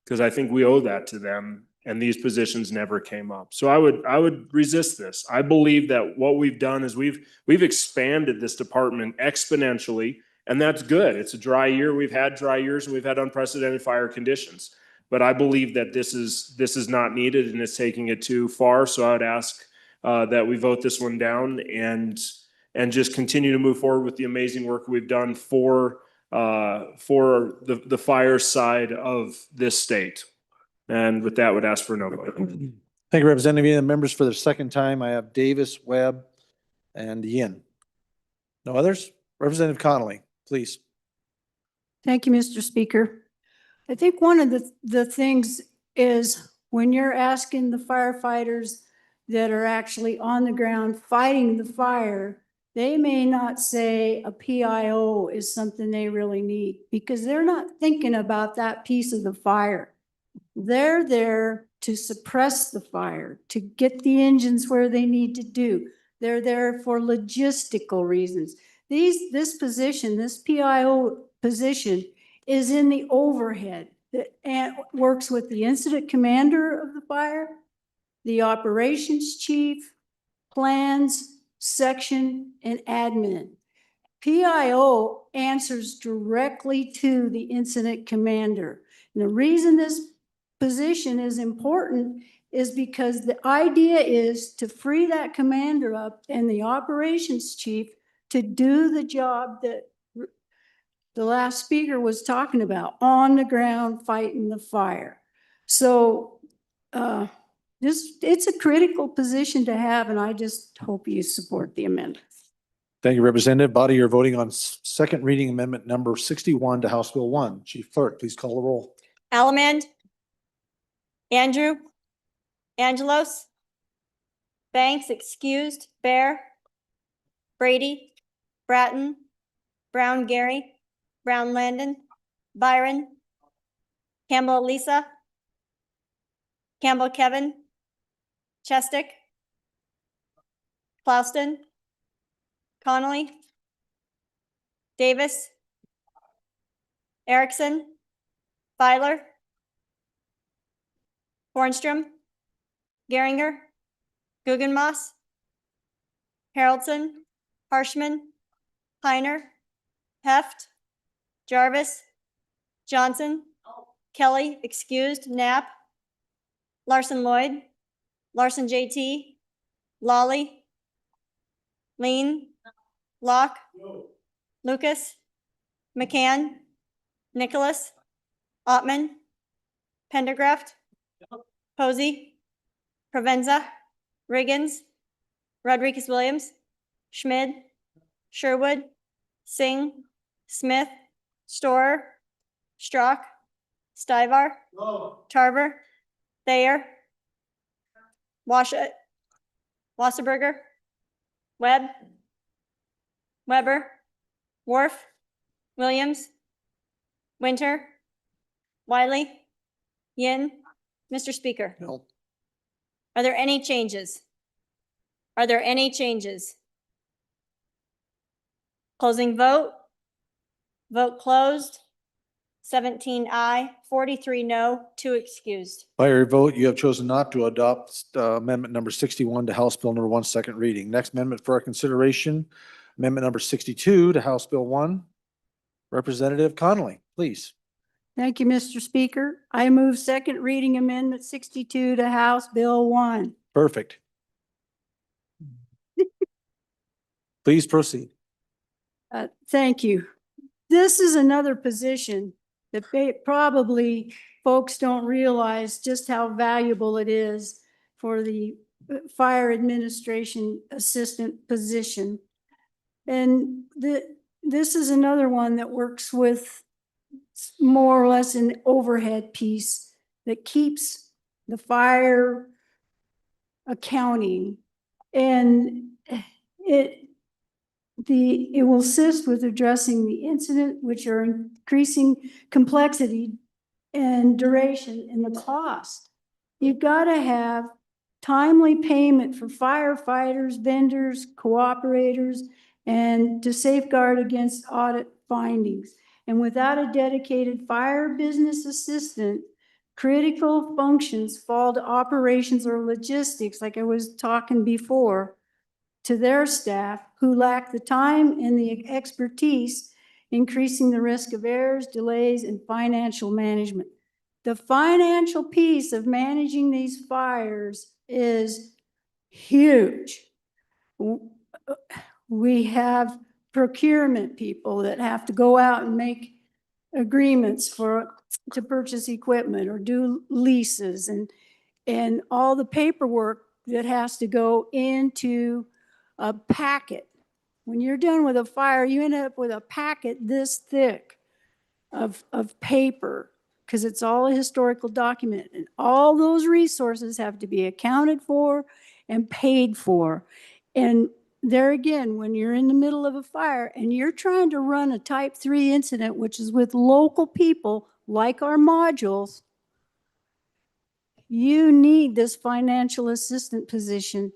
Because I think we owe that to them, and these positions never came up. So I would resist this. I believe that what we've done is we've expanded this department exponentially. And that's good. It's a dry year. We've had dry years and we've had unprecedented fire conditions. But I believe that this is not needed and it's taking it too far. So I would ask that we vote this one down and just continue to move forward with the amazing work we've done for the fire side of this state. And with that, would ask for no vote. Thank you, Representative Yin. Members, for the second time, I have Davis, Webb, and Yin. No others? Representative Connolly, please. Thank you, Mr. Speaker. I think one of the things is when you're asking the firefighters that are actually on the ground fighting the fire, they may not say a PIO is something they really need because they're not thinking about that piece of the fire. They're there to suppress the fire, to get the engines where they need to do. They're there for logistical reasons. This position, this PIO position is in the overhead and works with the incident commander of the fire, the operations chief, plans, section, and admin. PIO answers directly to the incident commander. And the reason this position is important is because the idea is to free that commander up and the operations chief to do the job that the last speaker was talking about, on the ground fighting the fire. So it's a critical position to have, and I just hope you support the amendment. Thank you, Representative. Body, you're voting on second reading amendment number 61 to House Bill 1. Chief Clerk, please call the roll. Allemand, Andrew, Angelos, Banks, excused, Bear, Brady, Bratton, Brown Gary, Brown Landon, Byron, Campbell Lisa, Campbell Kevin, Chestick, Plouston, Connolly, Davis, Erickson, Filer, Hornstrom, Geringer, Guggenmoss, Haroldson, Harshman, Heiner, Heft, Jarvis, Johnson, Kelly, excused, Knapp, Larson Lloyd, Larson JT, Lawley, Lean, Locke, Lucas, McCann, Nicholas, Ottman, Pendergraft, Posey, Provenza, Riggins, Rodriguez Williams, Schmid, Sherwood, Singh, Smith, Storer, Strock, Stivar, Tarver, Thayer, Wasserberger, Webb, Weber, Worf, Williams, Winter, Wiley, Yin. Mr. Speaker, No. are there any changes? Are there any changes? Closing vote. Vote closed. 17 aye, 43 no, 2 excused. By your vote, you have chosen not to adopt amendment number 61 to House Bill number 1, second reading. Next amendment for our consideration, amendment number 62 to House Bill 1. Representative Connolly, please. Thank you, Mr. Speaker. I move second reading Amendment 62 to House Bill 1. Perfect. Please proceed. Thank you. This is another position that probably folks don't realize just how valuable it is for the fire administration assistant position. And this is another one that works with more or less an overhead piece that keeps the fire accounting, and it will assist with addressing the incident, which are increasing complexity and duration in the cost. You've got to have timely payment for firefighters, vendors, cooperators, and to safeguard against audit findings. And without a dedicated fire business assistant, critical functions fall to operations or logistics, like I was talking before, to their staff who lack the time and the expertise, increasing the risk of errors, delays, and financial management. The financial piece of managing these fires is huge. We have procurement people that have to go out and make agreements to purchase equipment or do leases, and all the paperwork that has to go into a packet. When you're done with a fire, you end up with a packet this thick of paper, because it's all a historical document, and all those resources have to be accounted for and paid for. And there again, when you're in the middle of a fire and you're trying to run a type 3 incident, which is with local people like our modules, you need this financial assistant position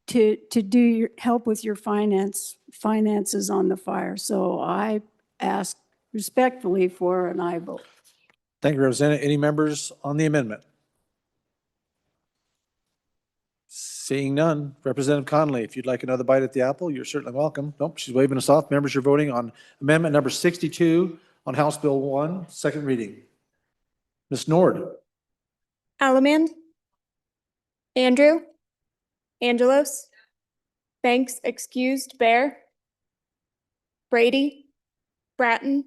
to do your help with your finances on the fire. So I ask respectfully for an aye vote. Thank you, Representative. Any members on the amendment? Seeing none. Representative Connolly, if you'd like another bite at the apple, you're certainly welcome. Nope, she's waving us off. Members, you're voting on amendment number 62 on House Bill 1, second reading. Ms. Nord. Allemand, Andrew, Angelos, Banks excused, Bear, Brady, Bratton,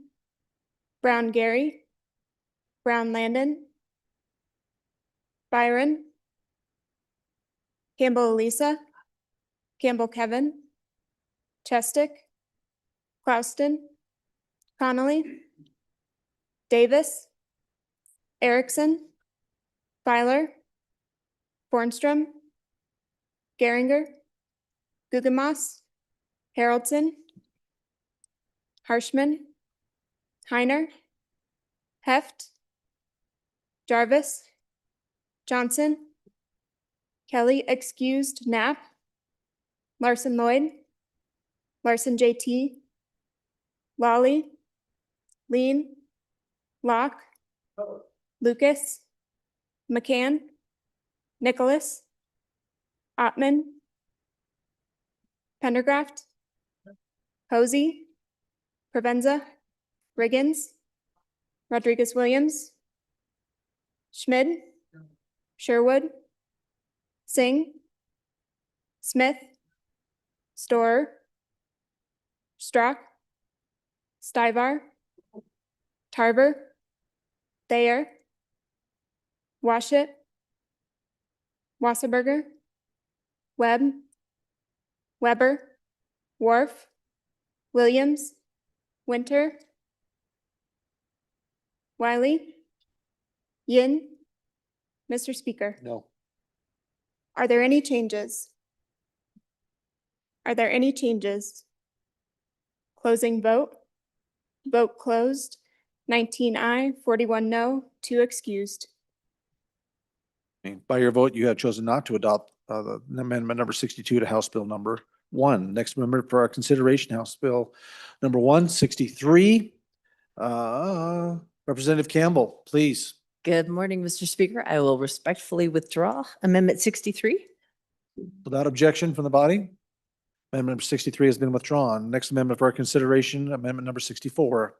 Brown Gary, Brown Landon, Byron, Campbell Elisa, Campbell Kevin, Chestick, Clouston, Connolly, Davis, Erickson, Filer, Bornstrom, Geringer, Gugemas, Haroldson, Harshman, Heiner, Heft, Jarvis, Johnson, Kelly excused, Knapp, Larson Lloyd, Larson JT, Lawley, Lean, Locke, Lucas, McCann, Nicholas, Ottman, Pendergraft, Posey, Provenza, Riggins, Rodriguez Williams, Schmid, Sherwood, Singh, Smith, Storer, Strack, Stivar, Tarver, Thayer, Washit, Wasserberger, Webb, Weber, Worf, Williams, Winter, Wiley, Yin. Mr. Speaker, No. are there any changes? Are there any changes? Closing vote. Vote closed. 19 aye, 41 no, 2 excused. By your vote, you have chosen not to adopt the amendment number 62 to House Bill number 1. Next amendment for our consideration, House Bill number 163. Representative Campbell, please. Good morning, Mr. Speaker. I will respectfully withdraw Amendment 63. Without objection from the body, amendment number 63 has been withdrawn. Next amendment for our consideration, amendment number 64.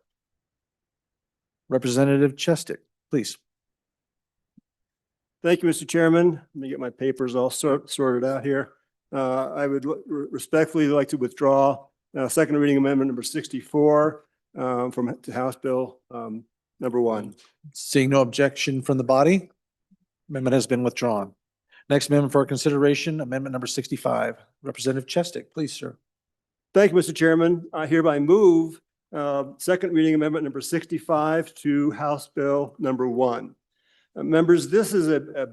Representative Chestick, please. Thank you, Mr. Chairman. Let me get my papers all sorted out here. I would respectfully like to withdraw second reading amendment number 64 to House Bill number 1. Seeing no objection from the body, amendment has been withdrawn. Next amendment for our consideration, amendment number 65. Representative Chestick, please, sir. Thank you, Mr. Chairman. I hereby move second reading amendment number 65 to House Bill number 1. Members, this is a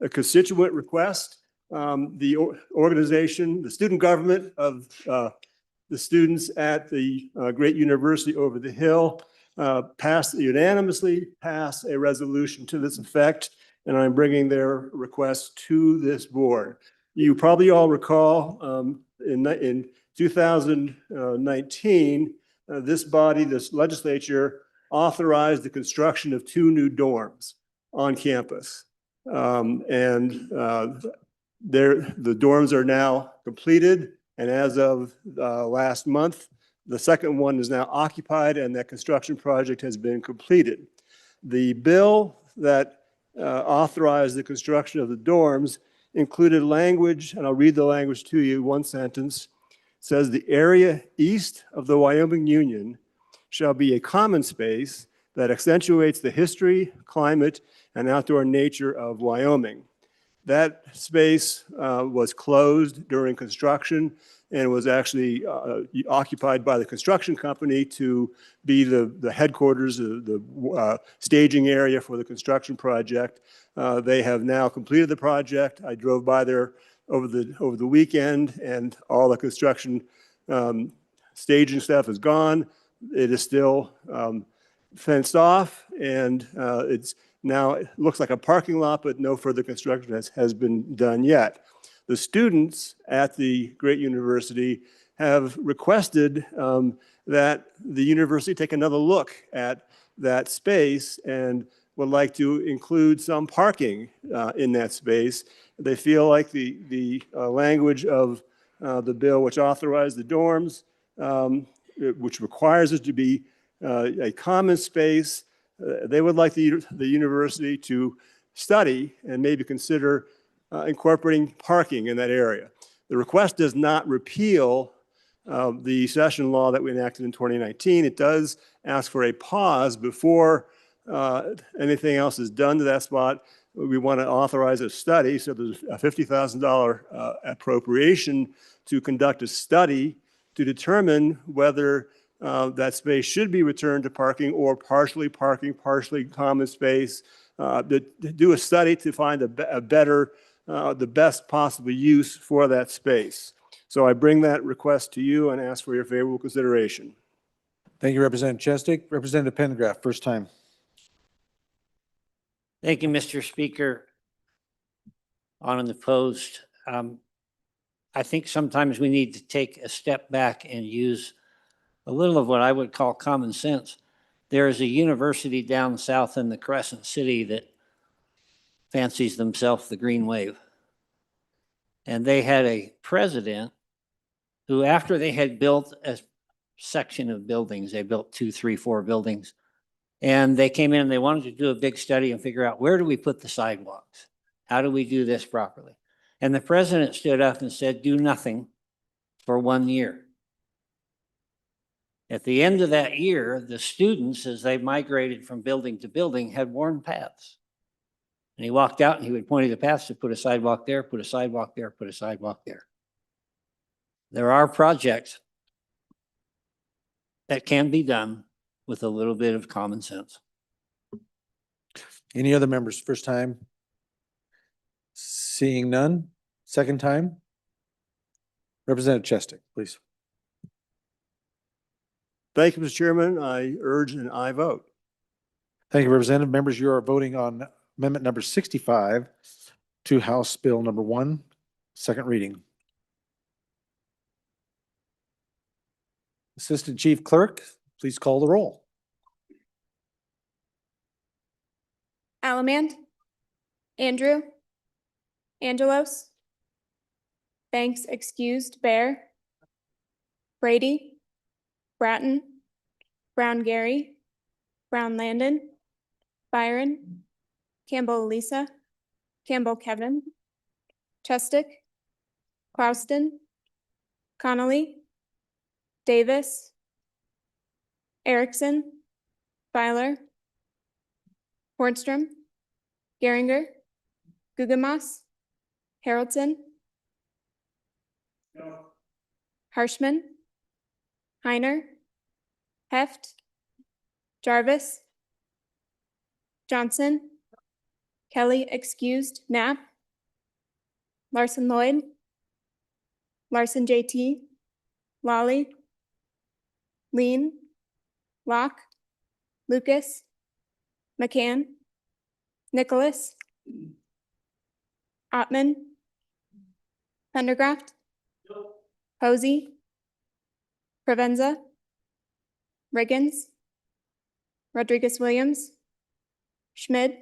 constituent request. The organization, the student government of the students at the Great University over the Hill unanimously passed a resolution to this effect, and I'm bringing their request to this board. You probably all recall in 2019, this legislature authorized the construction of 2 new dorms on campus. The dorms are now completed, and as of last month, the second one is now occupied and that construction project has been completed. The bill that authorized the construction of the dorms included language, and I'll read the language to you, one sentence. It says, the area east of the Wyoming Union shall be a common space that accentuates the history, climate, and outdoor nature of Wyoming. That space was closed during construction and was actually occupied by the construction company to be the headquarters, the staging area for the construction project. They have now completed the project. I drove by there over the weekend, and all the construction staging stuff is gone. It is still fenced off, and it looks like a parking lot, but no further construction has been done yet. The students at the Great University have requested that the university take another look at that space and would like to include some parking in that space. They feel like the language of the bill which authorized the dorms, which requires it to be a common space, they would like the university to study and maybe consider incorporating parking in that area. The request does not repeal the session law that we enacted in 2019. It does ask for a pause before anything else is done to that spot. We want to authorize a study, so there's a $50,000 appropriation to conduct a study to determine whether that space should be returned to parking or partially parking, partially common space, to do a study to find the best possible use for that space. So I bring that request to you and ask for your favorable consideration. Thank you, Representative Chestick. Representative Pendergraft, first time. Thank you, Mr. Speaker. On and opposed. I think sometimes we need to take a step back and use a little of what I would call common sense. There is a university down south in the Crescent City that fancies themselves the Green Wave. And they had a president who, after they had built a section of buildings, they built 2, 3, 4 buildings. And they came in and they wanted to do a big study and figure out, where do we put the sidewalks? How do we do this properly? And the president stood up and said, do nothing for 1 year. At the end of that year, the students, as they migrated from building to building, had worn paths. And he walked out and he would point to the paths to put a sidewalk there, put a sidewalk there, put a sidewalk there. There are projects that can be done with a little bit of common sense. Any other members, first time? Seeing none, second time? Representative Chestick, please. Thank you, Mr. Chairman. I urge an aye vote. Thank you, Representative. Members, you are voting on amendment number 65 to House Bill number 1, second reading. Assistant Chief Clerk, please call the roll. Alamand, Andrew, Angelos, Banks excused, Bear, Brady, Bratton, Brown Gary, Brown Landon, Byron, Campbell Elisa, Campbell Kevin, Chestick, Clouston, Connolly, Davis, Erickson, Filer, Hornstrom, Geringer, Gugemas, Haroldson, Harshman, Heiner, Heft, Jarvis, Johnson, Kelly excused, Knapp, Larson Lloyd, Larson JT, Lawley, Lean, Locke, Lucas, McCann, Nicholas, Ottman, Pendergraft, Posey, Provenza, Riggins, Rodriguez Williams, Schmid,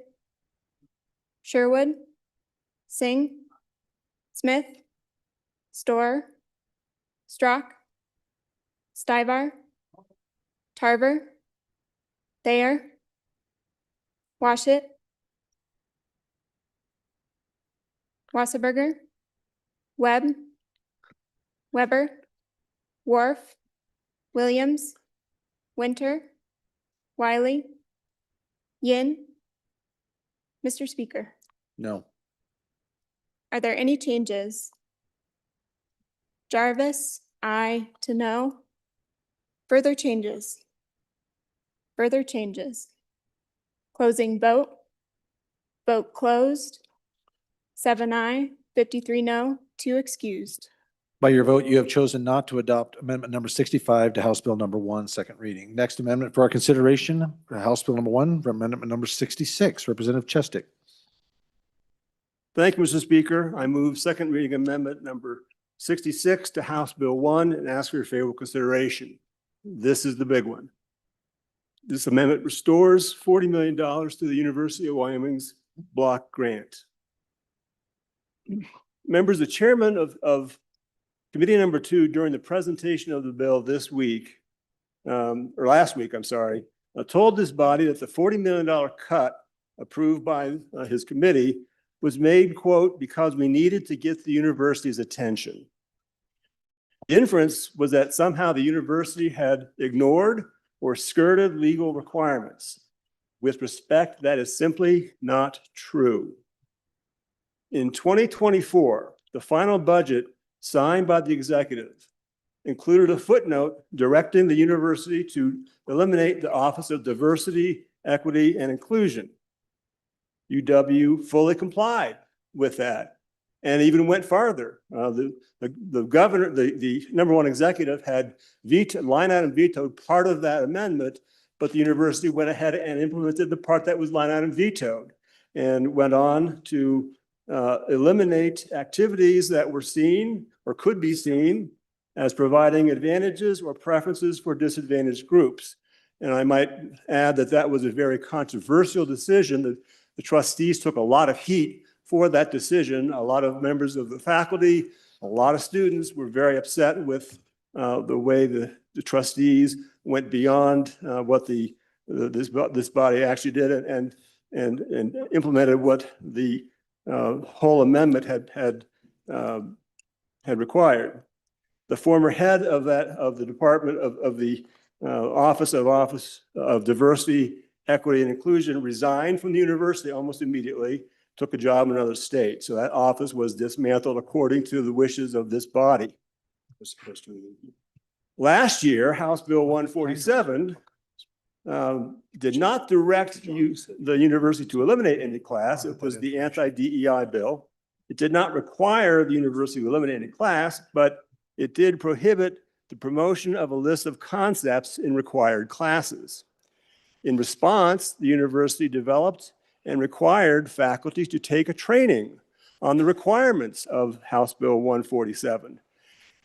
Sherwood, Singh, Smith, Storr, Strock, Stivar, Tarver, Thayer, Washit, Wasserberger, Webb, Weber, Wharf, Williams, Winter, Wiley, Yin. Mr. Speaker, No. are there any changes? Jarvis, aye to no. Further changes? Further changes? Closing vote? Vote closed. 7 aye, 53 no, 2 excused. By your vote, you have chosen not to adopt amendment number 65 to House Bill number 1, second reading. Next amendment for our consideration, House Bill number 1, amendment number 66, Representative Chestick. Thank you, Mr. Speaker. I move second reading amendment number 66 to House Bill 1 and ask for your favorable consideration. This is the big one. This amendment restores $40 million to the University of Wyoming's block grant. Members, the chairman of committee number 2 during the presentation of the bill this week, or last week, I'm sorry, told this body that the $40 million cut approved by his committee was made, quote, because we needed to get the university's attention. The inference was that somehow the university had ignored or skirted legal requirements. With respect, that is simply not true. In 2024, the final budget signed by the executive included a footnote directing the university to eliminate the Office of Diversity, Equity, and Inclusion. UW fully complied with that and even went farther. The governor, the number one executive had line item vetoed part of that amendment, but the university went ahead and implemented the part that was line item vetoed and went on to eliminate activities that were seen or could be seen as providing advantages or preferences for disadvantaged groups. And I might add that that was a very controversial decision. The trustees took a lot of heat for that decision. A lot of members of the faculty A lot of students were very upset with the way the trustees went beyond what this body actually did and implemented what the whole amendment had required. The former head of the Department of the Office of Diversity, Equity, and Inclusion resigned from the university almost immediately, took a job in another state. So that office was dismantled according to the wishes of this body. Last year, House Bill 147 did not direct the university to eliminate any class. It was the anti-DEI bill. It did not require the university to eliminate any class, but it did prohibit the promotion of a list of concepts in required classes. In response, the university developed and required faculty to take a training on the requirements of House Bill 147.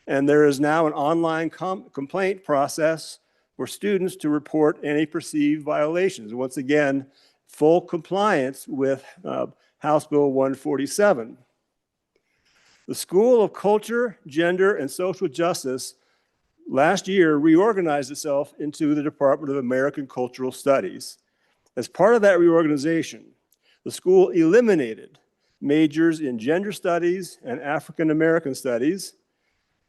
And there is now an online complaint process for students to report any perceived violations. Once again, full compliance with House Bill 147. The School of Culture, Gender, and Social Justice last year reorganized itself into the Department of American Cultural Studies. As part of that reorganization, the school eliminated majors in gender studies and African American studies,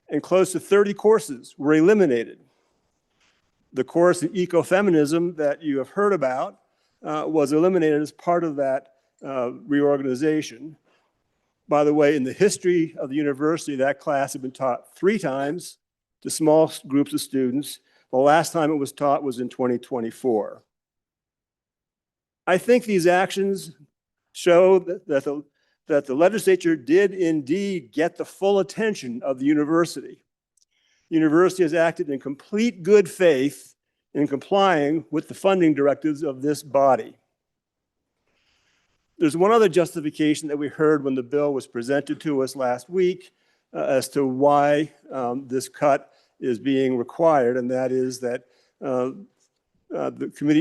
and close to 30 courses were eliminated. The course in ecofeminism that you have heard about was eliminated as part of that reorganization. By the way, in the history of the university, that class had been taught 3 times to small groups of students. The last time it was taught was in 2024. I think these actions show that the legislature did indeed get the full attention of the university. The university has acted in complete good faith in complying with the funding directives of this body. There's one other justification that we heard when the bill was presented to us last week as to why this cut is being required, and that is that the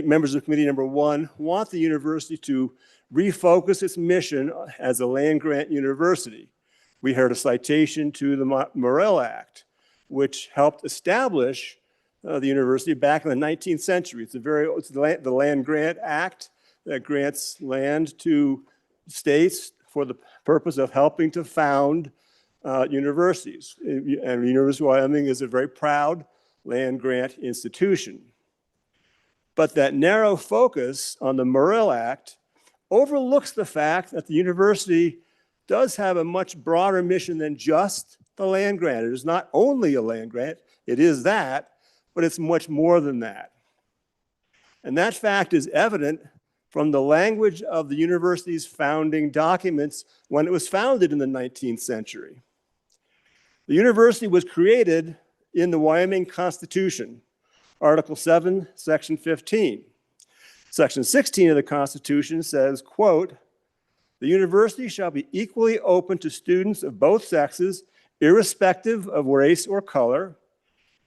members of committee number 1 want the university to refocus its mission as a land-grant university. We heard a citation to the Morrill Act, which helped establish the university back in the 19th century. It's the Land Grant Act that grants land to states for the purpose of helping to found universities. And the University of Wyoming is a very proud land grant institution. But that narrow focus on the Morrill Act overlooks the fact that the university does have a much broader mission than just the land grant. It is not only a land grant, it is that, but it's much more than that. And that fact is evident from the language of the university's founding documents when it was founded in the 19th century. The university was created in the Wyoming Constitution, Article 7, Section 15. Section 16 of the Constitution says, quote, "The university shall be equally open to students of both sexes, irrespective of race or color,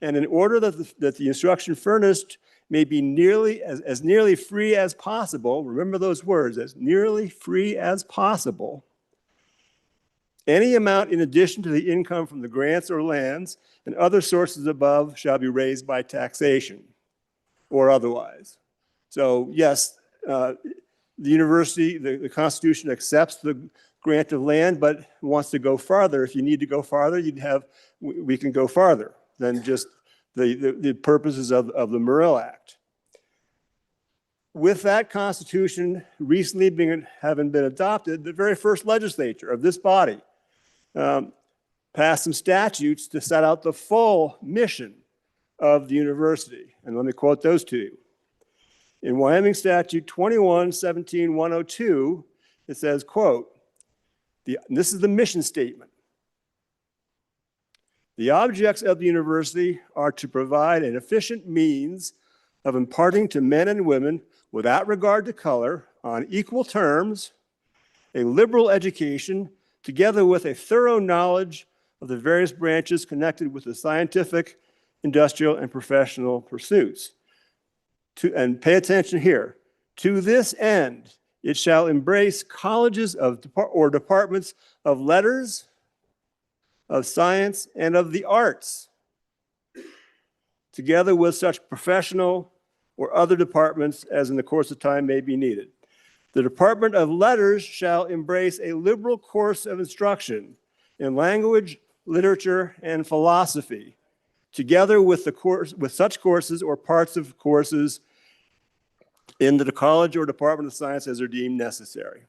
and in order that the instruction furnished may be as nearly free as possible," remember those words, as nearly free as possible, "any amount in addition to the income from the grants or lands and other sources above shall be raised by taxation or otherwise." So yes, the university, the Constitution accepts the grant of land, but wants to go farther. If you need to go farther, we can go farther than just the purposes of the Morrill Act. With that Constitution recently having been adopted, the very first legislature of this body passed some statutes to set out the full mission of the university. And let me quote those to you. In Wyoming Statute 21-17-102, it says, quote, this is the mission statement. "The objects of the university are to provide an efficient means of imparting to men and women, without regard to color, on equal terms, a liberal education, together with a thorough knowledge of the various branches connected with the scientific, industrial, and professional pursuits." And pay attention here. "To this end, it shall embrace colleges or departments of letters, of science, and of the arts, together with such professional or other departments as in the course of time may be needed. The Department of Letters shall embrace a liberal course of instruction in language, literature, and philosophy, together with such courses or parts of courses in the college or Department of Science as are deemed necessary.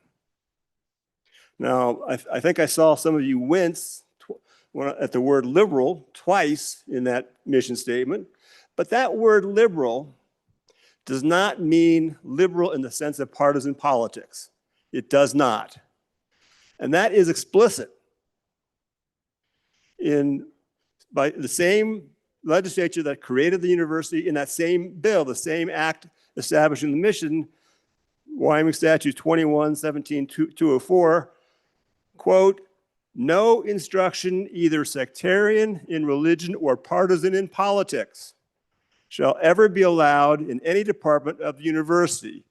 Now, I think I saw some of you wince at the word liberal twice in that mission statement, but that word liberal does not mean liberal in the sense of partisan politics. It does not. And that is explicit by the same legislature that created the university in that same bill, the same act establishing the mission, Wyoming Statute 21-17-204, quote, no instruction either sectarian in religion or partisan in politics shall ever be allowed in any department of the university.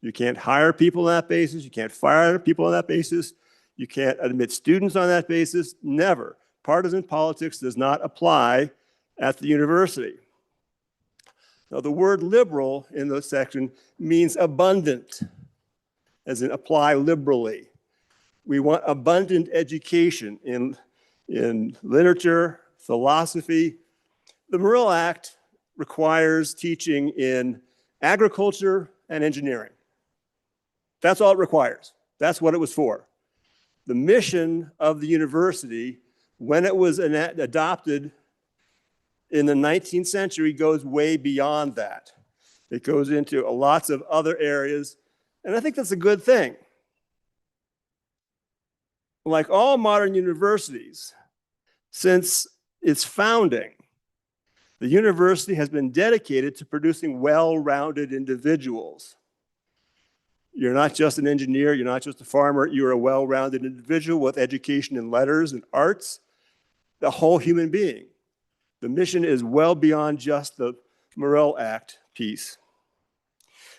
You can't hire people on that basis. You can't fire people on that basis. You can't admit students on that basis. Never. Partisan politics does not apply at the university. Now, the word liberal in this section means abundant, as in apply liberally. We want abundant education in literature, philosophy. The Morrill Act requires teaching in agriculture and engineering. That's all it requires. That's what it was for. The mission of the university, when it was adopted in the 19th century, goes way beyond that. It goes into lots of other areas, and I think that's a good thing. Like all modern universities, since its founding, the university has been dedicated to producing well-rounded individuals. You're not just an engineer, you're not just a farmer, you're a well-rounded individual with education in letters and arts, the whole human being. The mission is well beyond just the Morrill Act piece.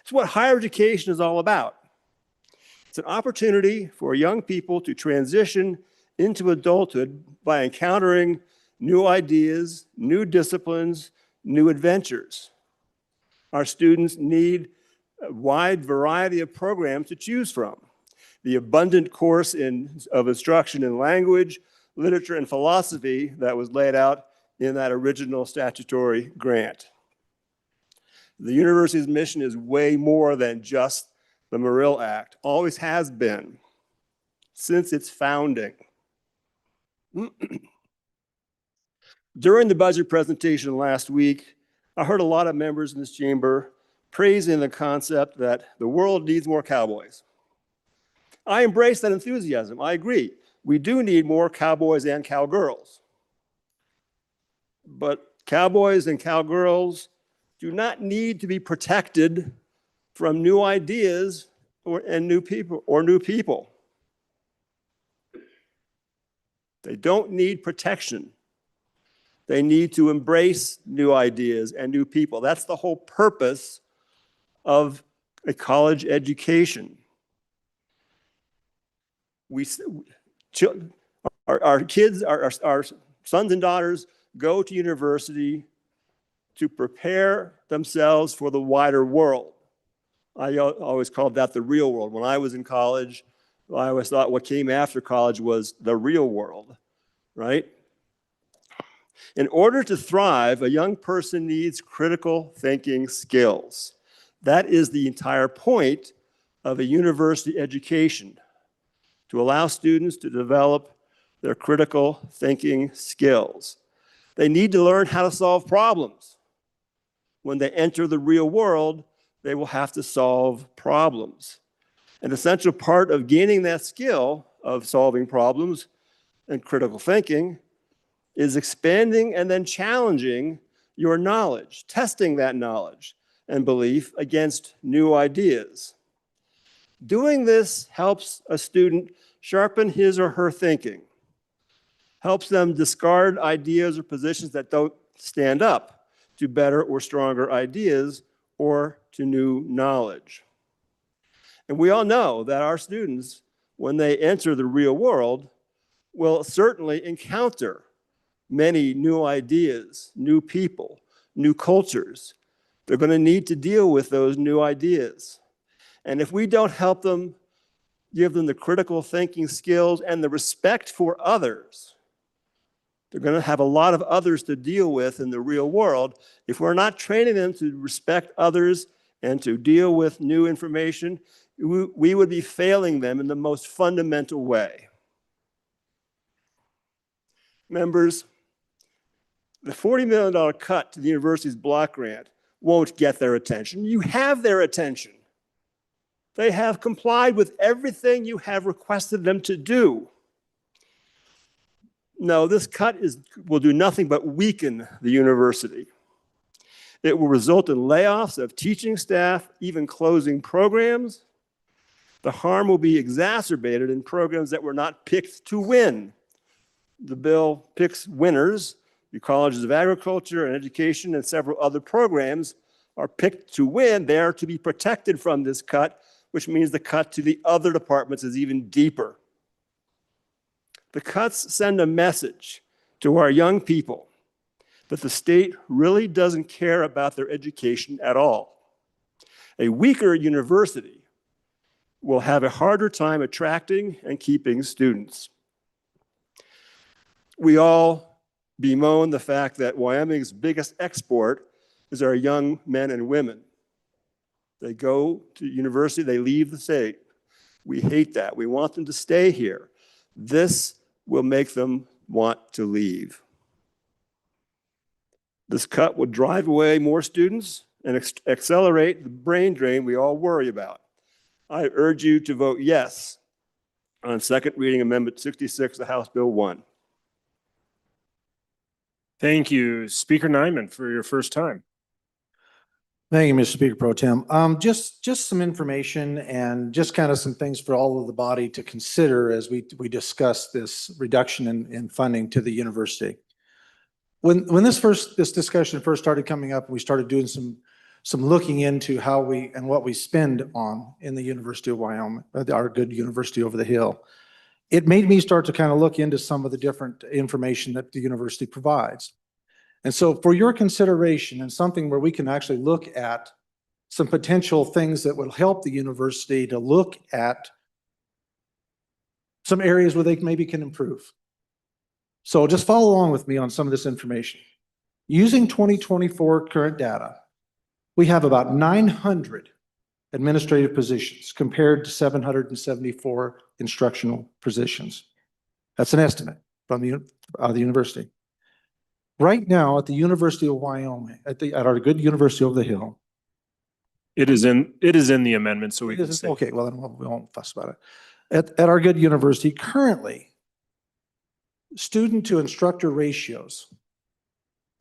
It's what higher education is all about. It's an opportunity for young people to transition into adulthood by encountering new ideas, new disciplines, new adventures. Our students need a wide variety of programs to choose from. The abundant course of instruction in language, literature, and philosophy that was laid out in that original statutory grant. The university's mission is way more than just the Morrill Act, always has been since its founding. During the budget presentation last week, I heard a lot of members in this chamber praising the concept that the world needs more cowboys. I embrace that enthusiasm. I agree. We do need more cowboys and cowgirls. But cowboys and cowgirls do not need to be protected from new ideas or new people. They don't need protection. They need to embrace new ideas and new people. That's the whole purpose of a college education. Our kids, our sons and daughters go to university to prepare themselves for the wider world. I always called that the real world. When I was in college, I always thought what came after college was the real world, right? In order to thrive, a young person needs critical thinking skills. That is the entire point of a university education, to allow students to develop their critical thinking skills. They need to learn how to solve problems. When they enter the real world, they will have to solve problems. An essential part of gaining that skill of solving problems and critical thinking is expanding and then challenging your knowledge, testing that knowledge and belief against new ideas. Doing this helps a student sharpen his or her thinking, helps them discard ideas or positions that don't stand up to better or stronger ideas or to new knowledge. And we all know that our students, when they enter the real world, will certainly encounter many new ideas, new people, new cultures. They're going to need to deal with those new ideas. And if we don't help them, give them the critical thinking skills and the respect for others, they're going to have a lot of others to deal with in the real world. If we're not training them to respect others and to deal with new information, we would be failing them in the most fundamental way. Members, the $40 million cut to the university's block grant won't get their attention. You have their attention. They have complied with everything you have requested them to do. No, this cut will do nothing but weaken the university. It will result in layoffs of teaching staff, even closing programs. The harm will be exacerbated in programs that were not picked to win. The bill picks winners. The colleges of agriculture and education and several other programs are picked to win. They are to be protected from this cut, which means the cut to the other departments is even deeper. The cuts send a message to our young people that the state really doesn't care about their education at all. A weaker university will have a harder time attracting and keeping students. We all bemoan the fact that Wyoming's biggest export is our young men and women. They go to university, they leave the state. We hate that. We want them to stay here. This will make them want to leave. This cut will drive away more students and accelerate the brain drain we all worry about. I urge you to vote yes on second reading Amendment 66 of House Bill 1. Thank you, Speaker Nyman, for your first time. Thank you, Mr. Speaker Pro Tem. Just some information and just kind of some things for all of the body to consider as we discuss this reduction in funding to the university. When this discussion first started coming up, we started doing some looking into how we and what we spend on in the University of Wyoming, our good university over the hill. It made me start to kind of look into some of the different information that the university provides. And so for your consideration and something where we can actually look at some potential things that will help the university to look at some areas where they maybe can improve. So just follow along with me on some of this information. Using 2024 current data, we have about 900 administrative positions compared to 774 instructional positions. That's an estimate from the university. Right now at the University of Wyoming, at our good university over the hill. It is in the amendment, so we can say. Okay, well, then we won't fuss about it. At our good university, currently, student to instructor ratios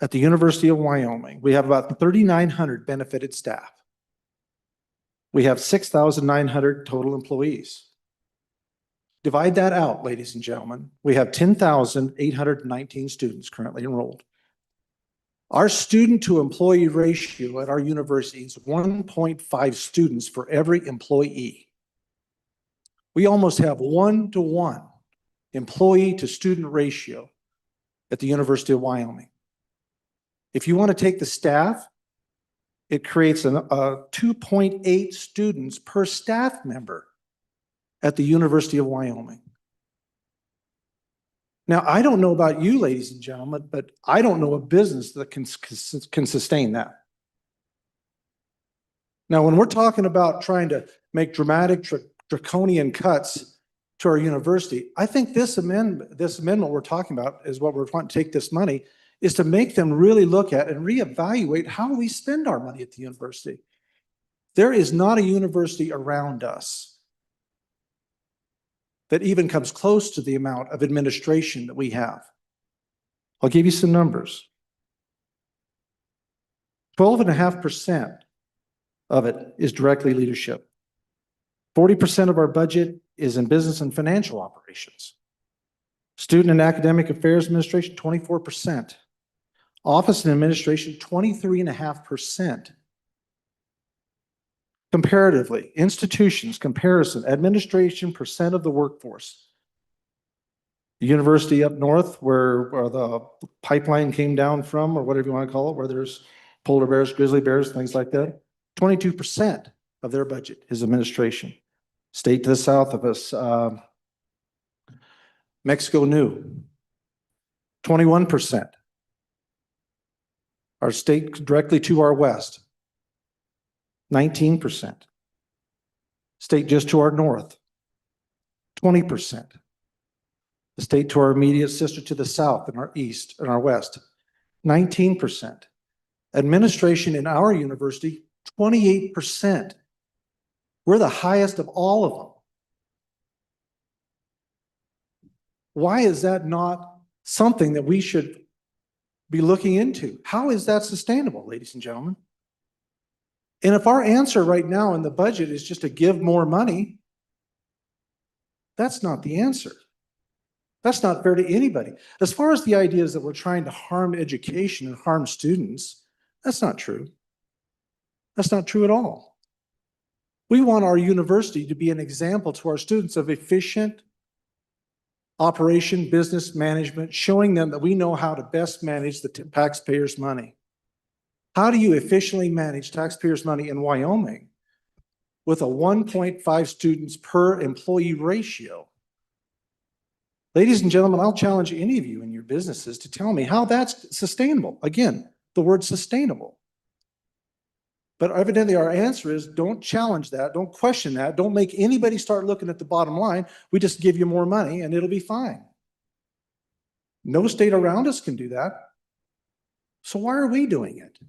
at the University of Wyoming, we have about 3,900 benefited staff. We have 6,900 total employees. Divide that out, ladies and gentlemen. We have 10,819 students currently enrolled. Our student to employee ratio at our university is 1.5 students for every employee. We almost have 1-to-1 employee to student ratio at the University of Wyoming. If you want to take the staff, it creates a 2.8 students per staff member at the University of Wyoming. Now, I don't know about you, ladies and gentlemen, but I don't know a business that can sustain that. Now, when we're talking about trying to make dramatic draconian cuts to our university, I think this amendment we're talking about is what we're wanting to take this money is to make them really look at and reevaluate how we spend our money at the university. There is not a university around us that even comes close to the amount of administration that we have. I'll give you some numbers. 12.5% of it is directly leadership. 40% of our budget is in business and financial operations. Student and academic affairs administration, 24%. Office and administration, 23.5%. Comparatively, institutions, comparison, administration, percent of the workforce. The university up north where the pipeline came down from, or whatever you want to call it, where there's polar bears, grizzly bears, things like that. 22% of their budget is administration. State to the south of us, Mexico New, 21%. Our state directly to our west, 19%. State just to our north, 20%. The state to our immediate sister to the south and our east and our west, 19%. Administration in our university, 28%. We're the highest of all of them. Why is that not something that we should be looking into? How is that sustainable, ladies and gentlemen? And if our answer right now in the budget is just to give more money, that's not the answer. That's not fair to anybody. As far as the idea is that we're trying to harm education and harm students, that's not true. That's not true at all. We want our university to be an example to our students of efficient operation, business management, showing them that we know how to best manage the taxpayers' money. How do you efficiently manage taxpayers' money in Wyoming with a 1.5 students per employee ratio? Ladies and gentlemen, I'll challenge any of you in your businesses to tell me how that's sustainable. Again, the word sustainable. But evidently our answer is don't challenge that, don't question that, don't make anybody start looking at the bottom line. We just give you more money and it'll be fine. No state around us can do that. So why are we doing it?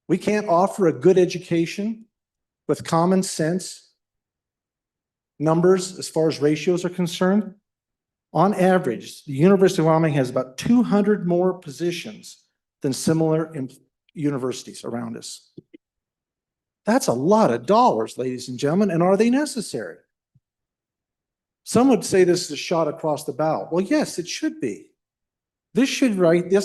We can't offer a good education with common sense numbers as far as ratios are concerned. On average, the University of Wyoming has about 200 more positions than similar universities around us. That's a lot of dollars, ladies and gentlemen, and are they necessary? Some would say this is a shot across the bow. Well, yes, it should be. This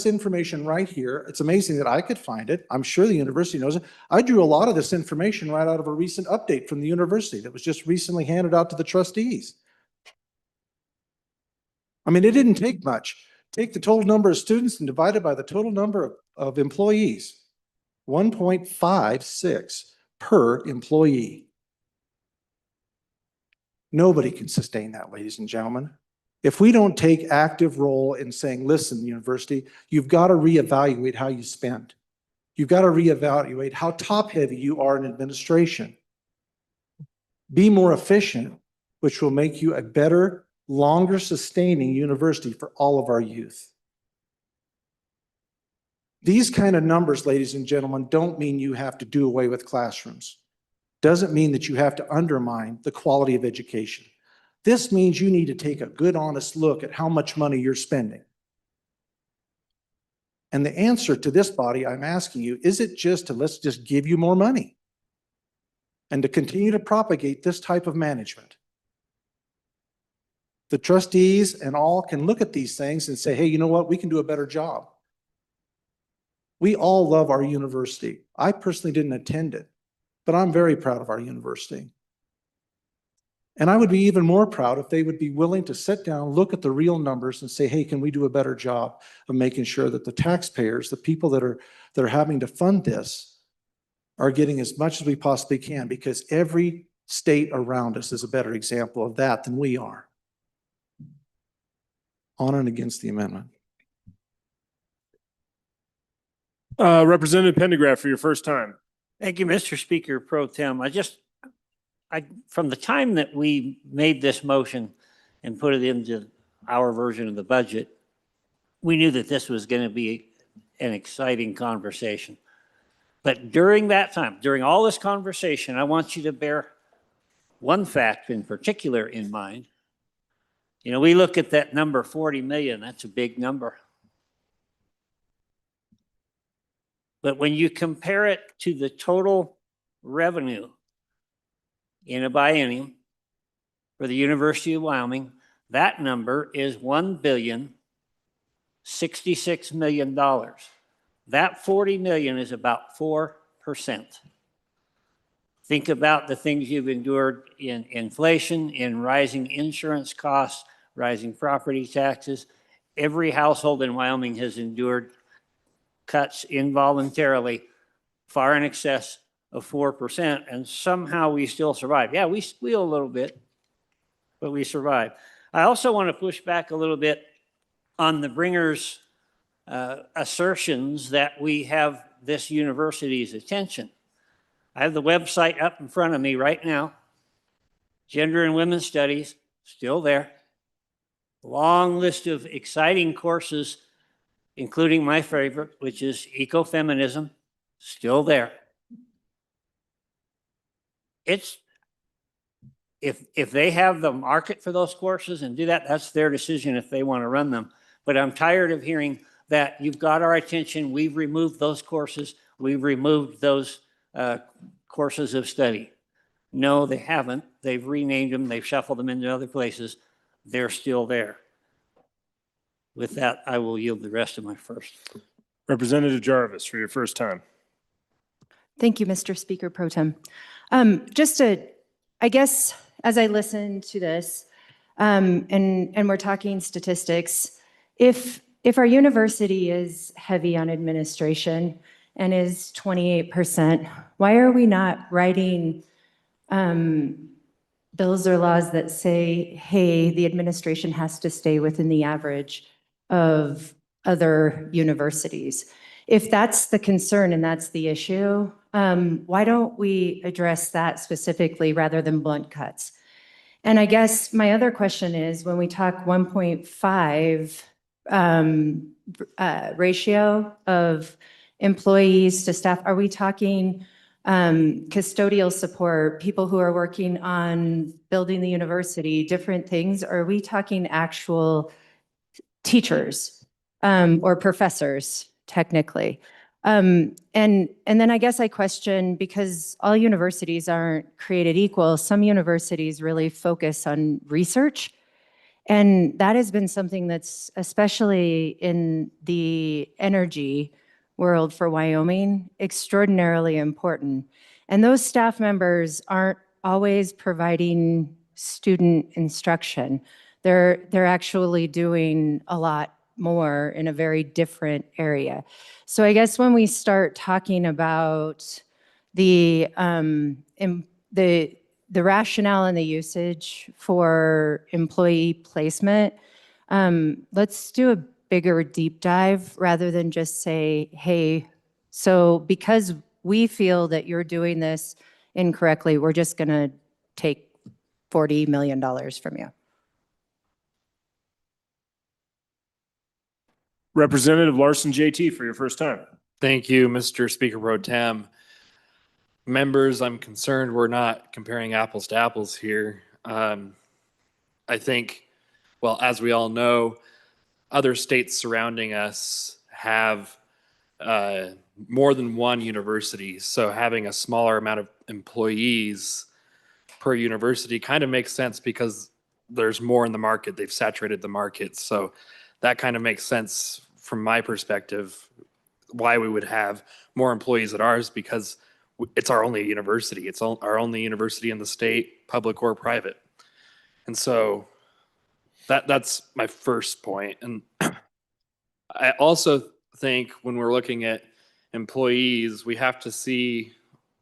information right here, it's amazing that I could find it. I'm sure the university knows it. I drew a lot of this information right out of a recent update from the university that was just recently handed out to the trustees. I mean, it didn't take much. Take the total number of students and divide it by the total number of employees. 1.56 per employee. Nobody can sustain that, ladies and gentlemen. If we don't take active role in saying, listen, university, you've got to reevaluate how you spend. You've got to reevaluate how top-heavy you are in administration. Be more efficient, which will make you a better, longer sustaining university for all of our youth. These kind of numbers, ladies and gentlemen, don't mean you have to do away with classrooms. Doesn't mean that you have to undermine the quality of education. This means you need to take a good, honest look at how much money you're spending. And the answer to this body, I'm asking you, is it just to let's just give you more money and to continue to propagate this type of management? The trustees and all can look at these things and say, hey, you know what? We can do a better job. We all love our university. I personally didn't attend it, but I'm very proud of our university. And I would be even more proud if they would be willing to sit down, look at the real numbers and say, hey, can we do a better job of making sure that the taxpayers, the people that are having to fund this, are getting as much as we possibly can, because every state around us is a better example of that than we are. On and against the amendment. Representative Pendergraft for your first time. Thank you, Mr. Speaker Pro Tem. From the time that we made this motion and put it into our version of the budget, we knew that this was going to be an exciting conversation. But during that time, during all this conversation, I want you to bear one fact in particular in mind. You know, we look at that number 40 million, that's a big number. But when you compare it to the total revenue in a biennium for the University of Wyoming, that number is $1,066 million. That 40 million is about 4%. Think about the things you've endured in inflation, in rising insurance costs, rising property taxes. Every household in Wyoming has endured cuts involuntarily far in excess of 4%, and somehow we still survive. Yeah, we squeal a little bit, but we survive. I also want to push back a little bit on the bringer's assertions that we have this university's attention. I have the website up in front of me right now. Gender and Women's Studies, still there. Long list of exciting courses, including my favorite, which is ecofeminism, still there. It's, if they have the market for those courses and do that, that's their decision if they want to run them. But I'm tired of hearing that you've got our attention, we've removed those courses, we've removed those courses of study. No, they haven't. They've renamed them, they've shuffled them into other places. They're still there. With that, I will yield the rest of my first. Representative Jarvis, for your first time. Thank you, Mr. Speaker Pro Tem. I guess, as I listen to this, and we're talking statistics, if our university is heavy on administration and is 28%, why are we not writing bills or laws that say, hey, the administration has to stay within the average of other universities? If that's the concern and that's the issue, why don't we address that specifically rather than blunt cuts? And I guess my other question is, when we talk 1.5 ratio of employees to staff, are we talking custodial support, people who are working on building the university, different things? Or are we talking actual teachers or professors, technically? And then I guess I question, because all universities aren't created equal, some universities really focus on research. And that has been something that's, especially in the energy world for Wyoming, extraordinarily important. And those staff members aren't always providing student instruction. They're actually doing a lot more in a very different area. So I guess when we start talking about the rationale and the usage for employee placement, let's do a bigger deep dive rather than just say, hey, so because we feel that you're doing this incorrectly, we're just going to take $40 million from you. Representative Larson JT, for your first time. Thank you, Mr. Speaker Pro Tem. Members, I'm concerned we're not comparing apples to apples here. I think, well, as we all know, other states surrounding us have more than one university. So having a smaller amount of employees per university kind of makes sense because there's more in the market. They've saturated the market. So that kind of makes sense from my perspective, why we would have more employees at ours, because it's our only university. It's our only university in the state, public or private. And so that's my first point. And I also think when we're looking at employees, we have to see,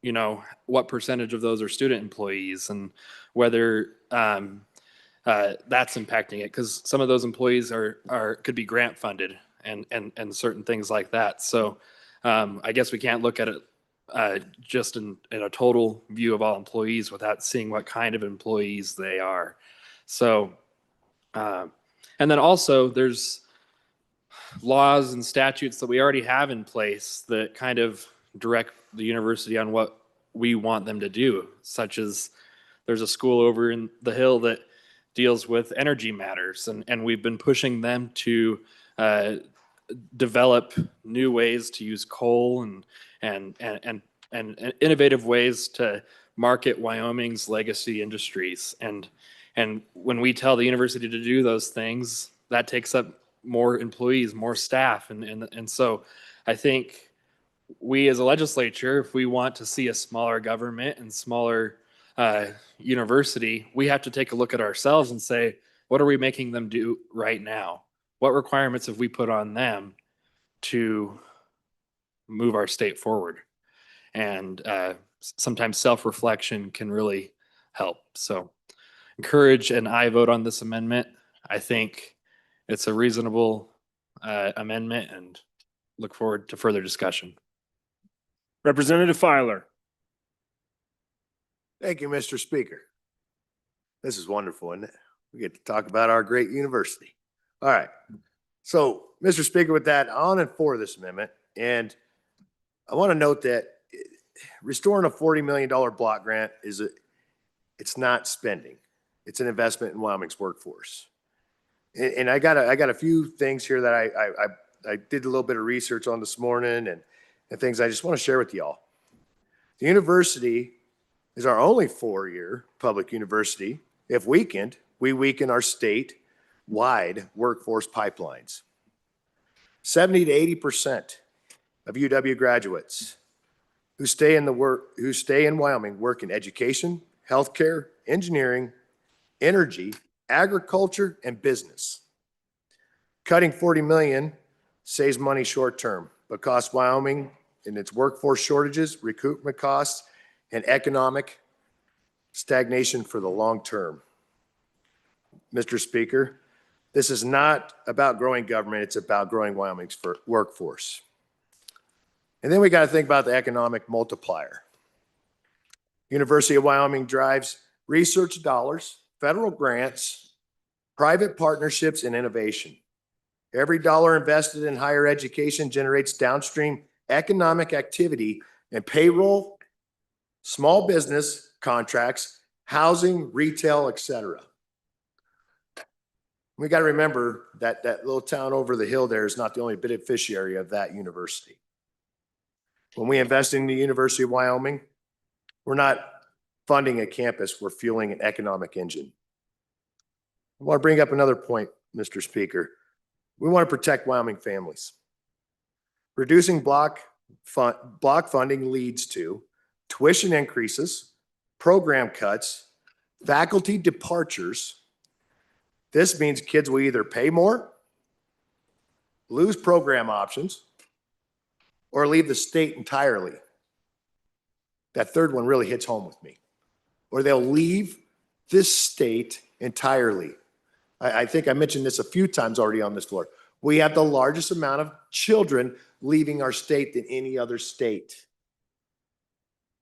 you know, what percentage of those are student employees and whether that's impacting it, because some of those employees could be grant funded and certain things like that. So I guess we can't look at it just in a total view of all employees without seeing what kind of employees they are. So, and then also there's laws and statutes that we already have in place that kind of direct the university on what we want them to do, such as there's a school over in the Hill that deals with energy matters, and we've been pushing them to develop new ways to use coal and innovative ways to market Wyoming's legacy industries. And when we tell the university to do those things, that takes up more employees, more staff, and so I think we as a legislature, if we want to see a smaller government and smaller university, we have to take a look at ourselves and say, What are we making them do right now? What requirements have we put on them to move our state forward? And sometimes self-reflection can really help. So encourage an aye vote on this amendment. I think it's a reasonable amendment and look forward to further discussion. Representative Filer. Thank you, Mr. Speaker. This is wonderful, isn't it? We get to talk about our great university. All right. So, Mr. Speaker, with that, on and for this amendment, and I want to note that restoring a $40 million block grant it's not spending. It's an investment in Wyoming's workforce. And I got a few things here that I did a little bit of research on this morning and things I just want to share with y'all. The university is our only 4-year public university. If weakened, we weaken our state-wide workforce pipelines. 70 to 80% of UW graduates who stay in Wyoming work in education, healthcare, engineering, energy, agriculture, and business. Cutting 40 million saves money short term, but costs Wyoming in its workforce shortages, recruitment costs, and economic stagnation for the long term. Mr. Speaker, this is not about growing government, it's about growing Wyoming's workforce. And then we got to think about the economic multiplier. University of Wyoming drives research dollars, federal grants, private partnerships, and innovation. Every dollar invested in higher education generates downstream economic activity and payroll, small business contracts, housing, retail, etc. We got to remember that that little town over the hill there is not the only beneficiary of that university. When we invest in the University of Wyoming, we're not funding a campus, we're fueling an economic engine. I want to bring up another point, Mr. Speaker. We want to protect Wyoming families. Reducing block funding leads to tuition increases, program cuts, faculty departures. This means kids will either pay more, lose program options, or leave the state entirely. That third one really hits home with me. Or they'll leave this state entirely. I think I mentioned this a few times already on this floor. We have the largest amount of children leaving our state than any other state.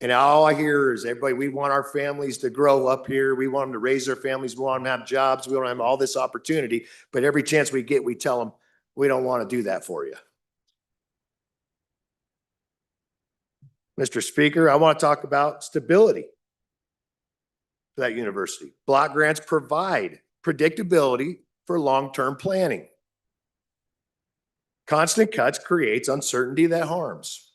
And all I hear is everybody, we want our families to grow up here. We want them to raise their families. We want them to have jobs. We want them to have all this opportunity. But every chance we get, we tell them, we don't want to do that for you. Mr. Speaker, I want to talk about stability for that university. Block grants provide predictability for long-term planning. Constant cuts creates uncertainty that harms.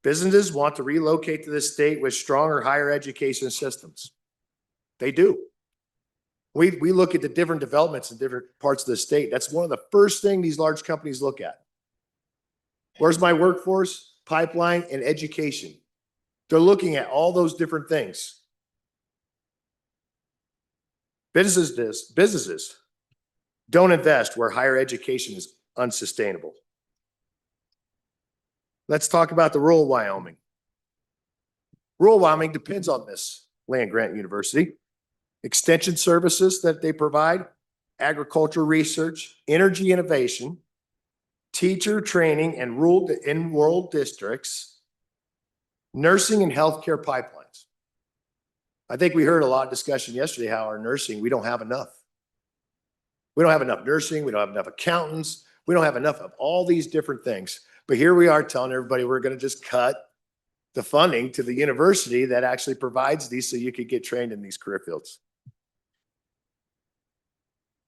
Businesses want to relocate to this state with stronger higher education systems. They do. We look at the different developments in different parts of the state. That's one of the first things these large companies look at. Where's my workforce, pipeline, and education? They're looking at all those different things. Businesses don't invest where higher education is unsustainable. Let's talk about the rural Wyoming. Rural Wyoming depends on this land grant university. Extension services that they provide, agriculture research, energy innovation, teacher training and rural districts, nursing and healthcare pipelines. I think we heard a lot of discussion yesterday how our nursing, we don't have enough. We don't have enough nursing, we don't have enough accountants, we don't have enough of all these different things. But here we are telling everybody we're going to just cut the funding to the university that actually provides these so you could get trained in these career fields.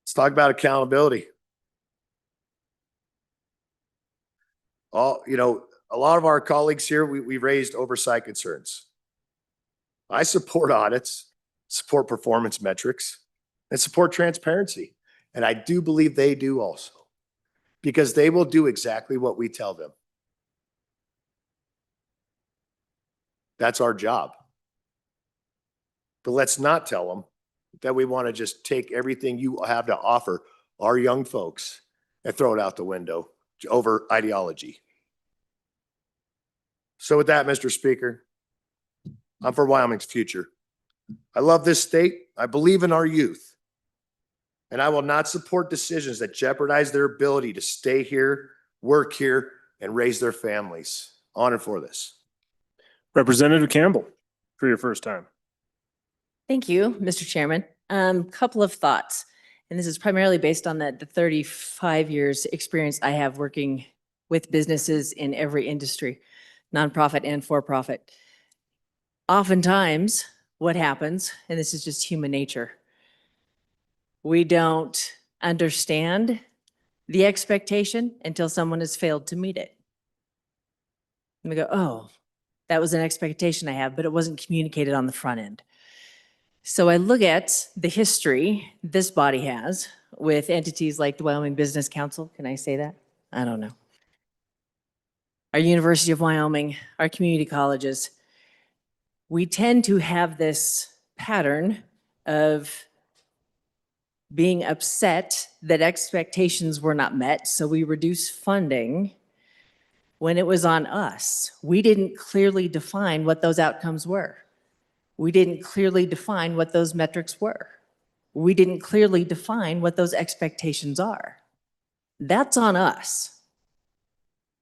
Let's talk about accountability. A lot of our colleagues here, we raised oversight concerns. I support audits, support performance metrics, and support transparency. And I do believe they do also, because they will do exactly what we tell them. That's our job. But let's not tell them that we want to just take everything you have to offer our young folks and throw it out the window over ideology. So with that, Mr. Speaker, I'm for Wyoming's future. I love this state. I believe in our youth. And I will not support decisions that jeopardize their ability to stay here, work here, and raise their families. Honored for this. Representative Campbell, for your first time. Thank you, Mr. Chairman. Couple of thoughts, and this is primarily based on the 35 years experience I have working with businesses in every industry, nonprofit and for-profit. Oftentimes, what happens, and this is just human nature, we don't understand the expectation until someone has failed to meet it. And we go, oh, that was an expectation I have, but it wasn't communicated on the front end. So I look at the history this body has with entities like the Wyoming Business Council. Can I say that? I don't know. Our University of Wyoming, our community colleges. We tend to have this pattern of being upset that expectations were not met, so we reduce funding when it was on us. We didn't clearly define what those outcomes were. We didn't clearly define what those metrics were. We didn't clearly define what those expectations are. That's on us.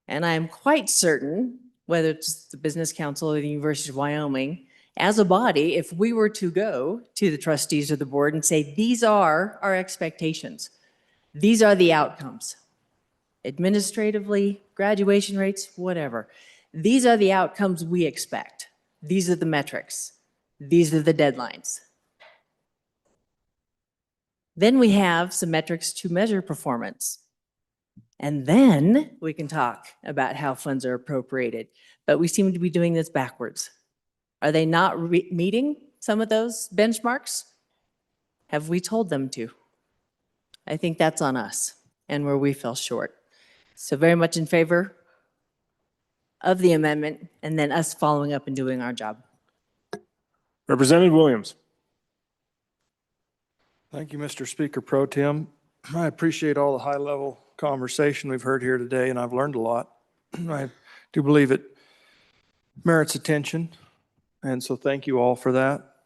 And I'm quite certain, whether it's the Business Council or the University of Wyoming, as a body, if we were to go to the trustees or the board and say, these are our expectations, these are the outcomes, administratively, graduation rates, whatever, these are the outcomes we expect. These are the metrics. These are the deadlines. Then we have some metrics to measure performance. And then we can talk about how funds are appropriated. But we seem to be doing this backwards. Are they not meeting some of those benchmarks? Have we told them to? I think that's on us and where we fell short. So very much in favor of the amendment and then us following up and doing our job. Representative Williams. Thank you, Mr. Speaker Pro Tem. I appreciate all the high-level conversation we've heard here today, and I've learned a lot. I do believe it merits attention, and so thank you all for that.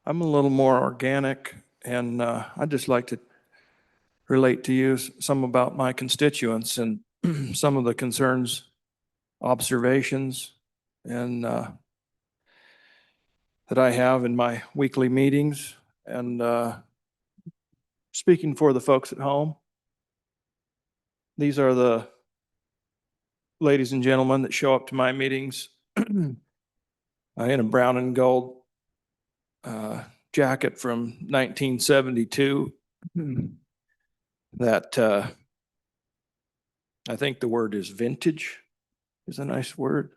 I'm a little more organic, and I'd just like to relate to you some about my constituents and some of the concerns, observations, and that I have in my weekly meetings. And speaking for the folks at home, these are the ladies and gentlemen that show up to my meetings in a brown and gold jacket from 1972 that I think the word is vintage is a nice word.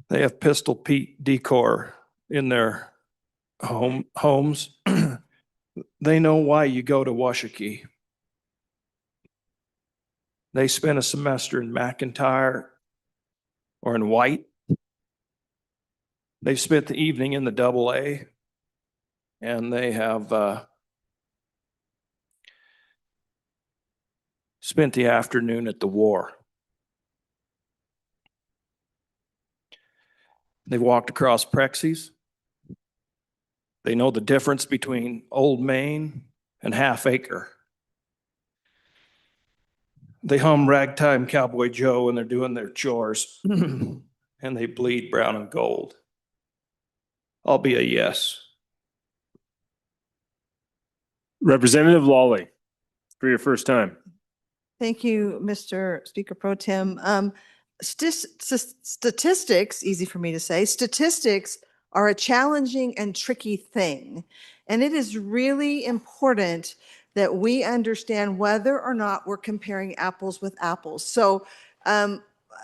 They have Pistol Pete decor in their homes. They know why you go to Washakie. They spent a semester in McIntyre or in White. They've spent the evening in the AA, and they have spent the afternoon at the war. They've walked across Prexy's. They know the difference between Old Main and Half Acre. They hum Ragtime Cowboy Joe when they're doing their chores, and they bleed brown and gold. I'll be a yes. Representative Lawley, for your first time. Thank you, Mr. Speaker Pro Tem. Statistics, easy for me to say, statistics are a challenging and tricky thing. And it is really important that we understand whether or not we're comparing apples with apples. So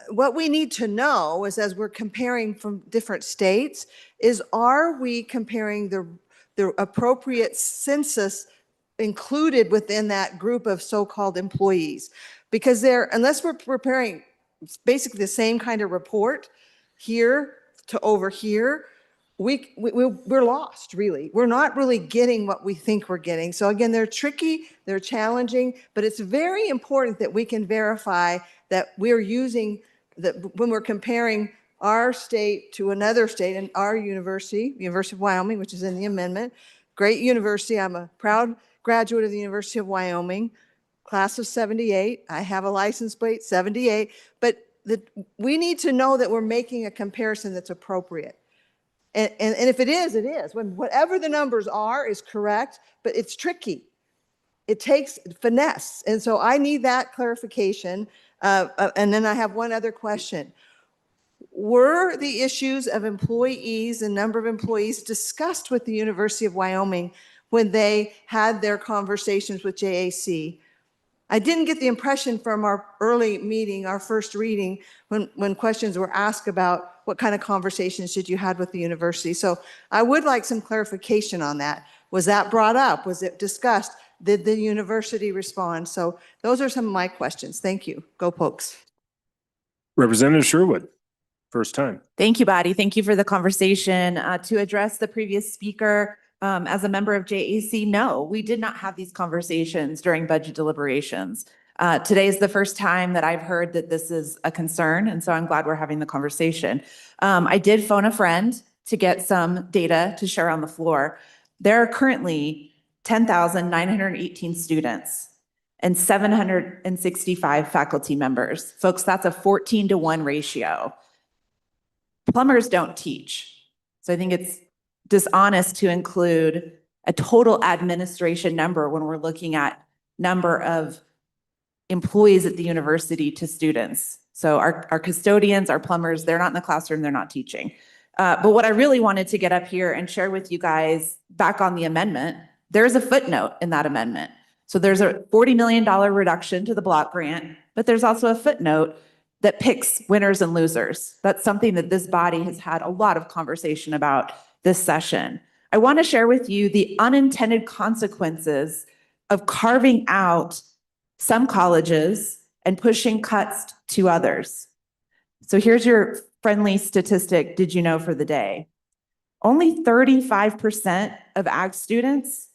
what we need to know is, as we're comparing from different states, is are we comparing the appropriate census included within that group of so-called employees? Because unless we're preparing basically the same kind of report here to over here, we're lost, really. We're not really getting what we think we're getting. So again, they're tricky, they're challenging, but it's very important that we can verify that we're using, that when we're comparing our state to another state, and our university, University of Wyoming, which is in the amendment, great university. I'm a proud graduate of the University of Wyoming, class of 78. I have a license plate, 78, but we need to know that we're making a comparison that's appropriate. And if it is, it is. When whatever the numbers are is correct, but it's tricky. It takes finesse. And so I need that clarification. And then I have one other question. Were the issues of employees and number of employees discussed with the University of Wyoming when they had their conversations with JAC? I didn't get the impression from our early meeting, our first reading, when questions were asked about what kind of conversations did you had with the university. So I would like some clarification on that. Was that brought up? Was it discussed? Did the university respond? So those are some of my questions. Thank you. Go Pokes. Representative Sherwood, first time. Thank you, Bobby. Thank you for the conversation. To address the previous speaker, as a member of JAC, no, we did not have these conversations during budget deliberations. Today is the first time that I've heard that this is a concern, and so I'm glad we're having the conversation. I did phone a friend to get some data to share on the floor. There are currently 10,918 students and 765 faculty members. Folks, that's a 14-to-1 ratio. Plumbers don't teach. So I think it's dishonest to include a total administration number when we're looking at number of employees at the university to students. So our custodians, our plumbers, they're not in the classroom, they're not teaching. But what I really wanted to get up here and share with you guys back on the amendment, there's a footnote in that amendment. So there's a $40 million reduction to the block grant, but there's also a footnote that picks winners and losers. That's something that this body has had a lot of conversation about this session. I want to share with you the unintended consequences of carving out some colleges and pushing cuts to others. So here's your friendly statistic, did you know, for the day. Only 35% of ag students'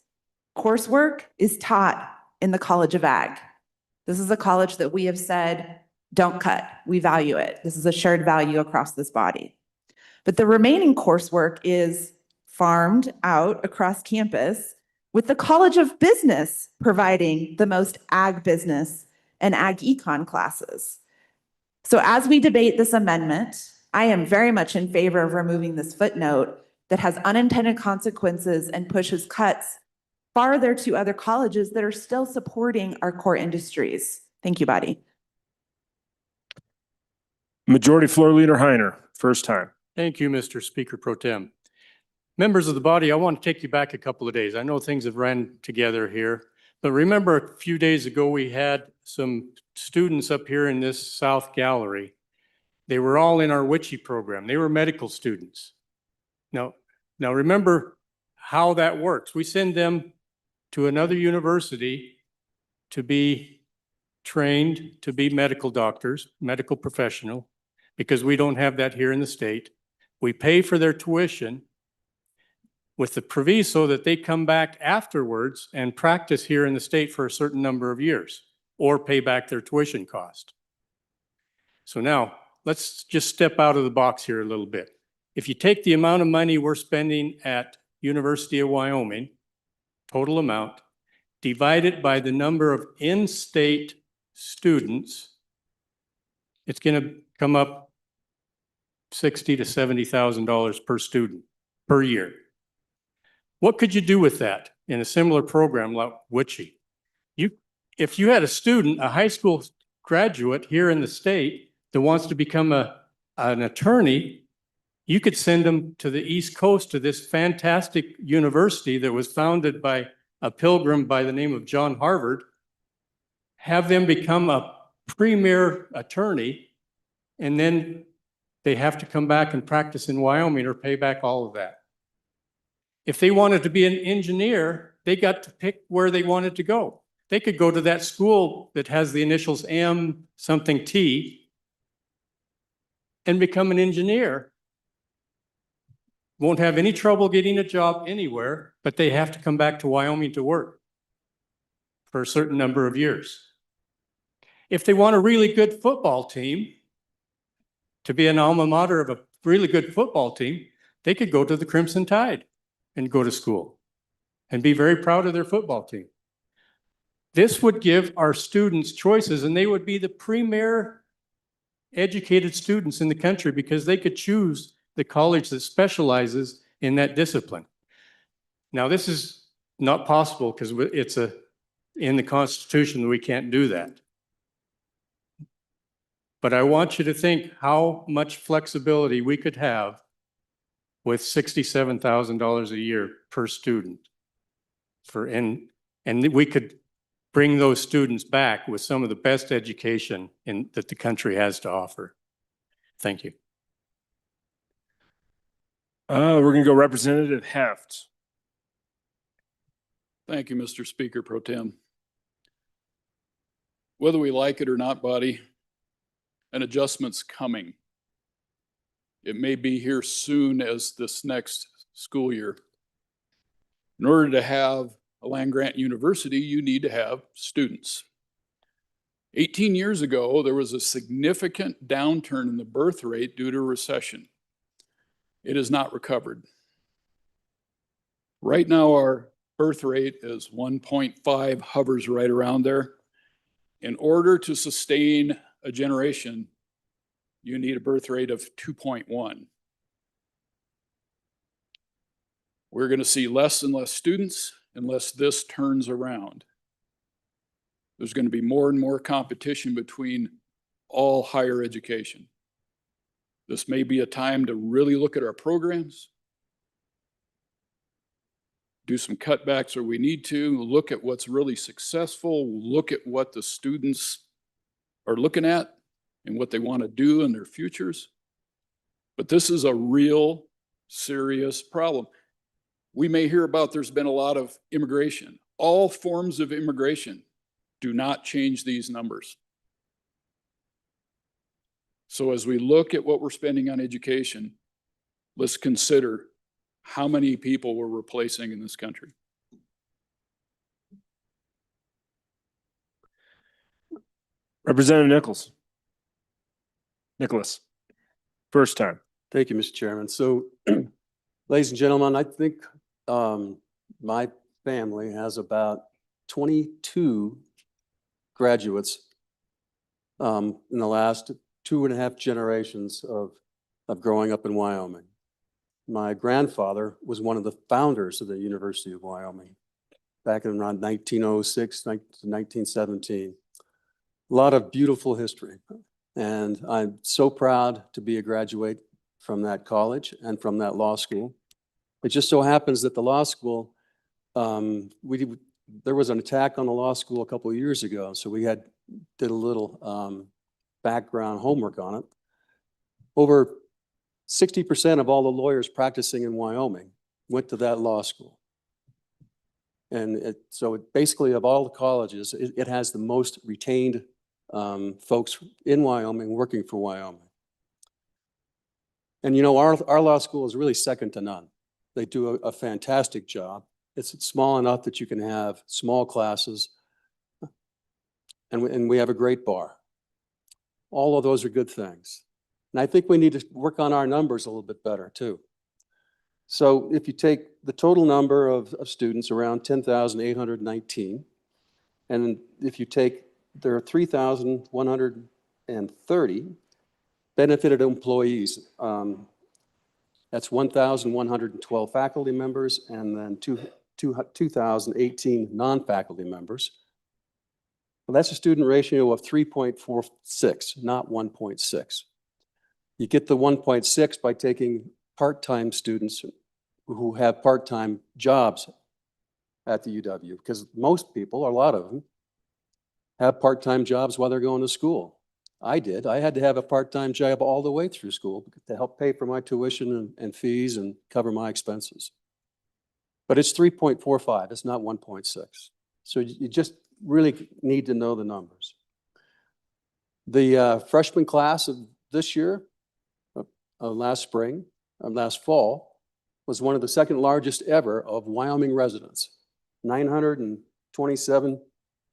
coursework is taught in the College of Ag. This is a college that we have said, don't cut, we value it. This is a shared value across this body. But the remaining coursework is farmed out across campus, with the College of Business providing the most ag business and ag econ classes. So as we debate this amendment, I am very much in favor of removing this footnote that has unintended consequences and pushes cuts farther to other colleges that are still supporting our core industries. Thank you, Bobby. Majority Floor Leader Heiner, first time. Thank you, Mr. Speaker Pro Tem. Members of the body, I want to take you back a couple of days. I know things have ran together here, but remember a few days ago, we had some students up here in this South Gallery. They were all in our WICHE program. They were medical students. Now remember how that works. We send them to another university to be trained to be medical doctors, medical professional, because we don't have that here in the state. We pay for their tuition with the proviso that they come back afterwards and practice here in the state for a certain number of years or pay back their tuition cost. So now let's just step out of the box here a little bit. If you take the amount of money we're spending at University of Wyoming, total amount, divide it by the number of in-state students, it's going to come up $60,000 to $70,000 per student per year. What could you do with that in a similar program like WICHE? If you had a student, a high school graduate here in the state that wants to become an attorney, you could send them to the East Coast to this fantastic university that was founded by a pilgrim by the name of John Harvard, have them become a premier attorney, and then they have to come back and practice in Wyoming or pay back all of that. If they wanted to be an engineer, they got to pick where they wanted to go. They could go to that school that has the initials M something T and become an engineer won't have any trouble getting a job anywhere, but they have to come back to Wyoming to work for a certain number of years. If they want a really good football team, to be an alma mater of a really good football team, they could go to the Crimson Tide and go to school and be very proud of their football team. This would give our students choices, and they would be the premier educated students in the country because they could choose the college that specializes in that discipline. Now, this is not possible because it's in the Constitution, we can't do that. But I want you to think how much flexibility we could have with $67,000 a year per student. And we could bring those students back with some of the best education that the country has to offer. Thank you. We're gonna go Representative Heft. Thank you, Mr. Speaker Pro Tem. Whether we like it or not, buddy, an adjustment's coming. It may be here soon as this next school year. In order to have a land-grant university, you need to have students. 18 years ago, there was a significant downturn in the birth rate due to recession. It has not recovered. Right now, our birth rate is 1.5, hovers right around there. In order to sustain a generation, you need a birth rate of 2.1. We're going to see less and less students unless this turns around. There's going to be more and more competition between all higher education. This may be a time to really look at our programs, do some cutbacks where we need to, look at what's really successful, look at what the students are looking at and what they want to do in their futures. But this is a real serious problem. We may hear about there's been a lot of immigration. All forms of immigration do not change these numbers. So as we look at what we're spending on education, let's consider how many people we're replacing in this country. Representative Nicholas, first time. Thank you, Mr. Chairman. So, ladies and gentlemen, I think my family has about 22 graduates in the last 2.5 generations of growing up in Wyoming. My grandfather was one of the founders of the University of Wyoming back in around 1906 to 1917. A lot of beautiful history. And I'm so proud to be a graduate from that college and from that law school. It just so happens that the law school, there was an attack on the law school a couple of years ago. So we did a little background homework on it. Over 60% of all the lawyers practicing in Wyoming went to that law school. And so basically of all the colleges, it has the most retained folks in Wyoming working for Wyoming. And you know, our law school is really second to none. They do a fantastic job. It's small enough that you can have small classes, and we have a great bar. All of those are good things. And I think we need to work on our numbers a little bit better too. So if you take the total number of students, around 10,819, and if you take, there are 3,130 benefited employees. That's 1,112 faculty members and then 2,018 non-faculty members. Well, that's a student ratio of 3.46, not 1.6. You get the 1.6 by taking part-time students who have part-time jobs at the UW, because most people, or a lot of them, have part-time jobs while they're going to school. I did. I had to have a part-time job all the way through school to help pay for my tuition and fees and cover my expenses. But it's 3.45, it's not 1.6. So you just really need to know the numbers. The freshman class of this year, last fall, was one of the second largest ever of Wyoming residents. 927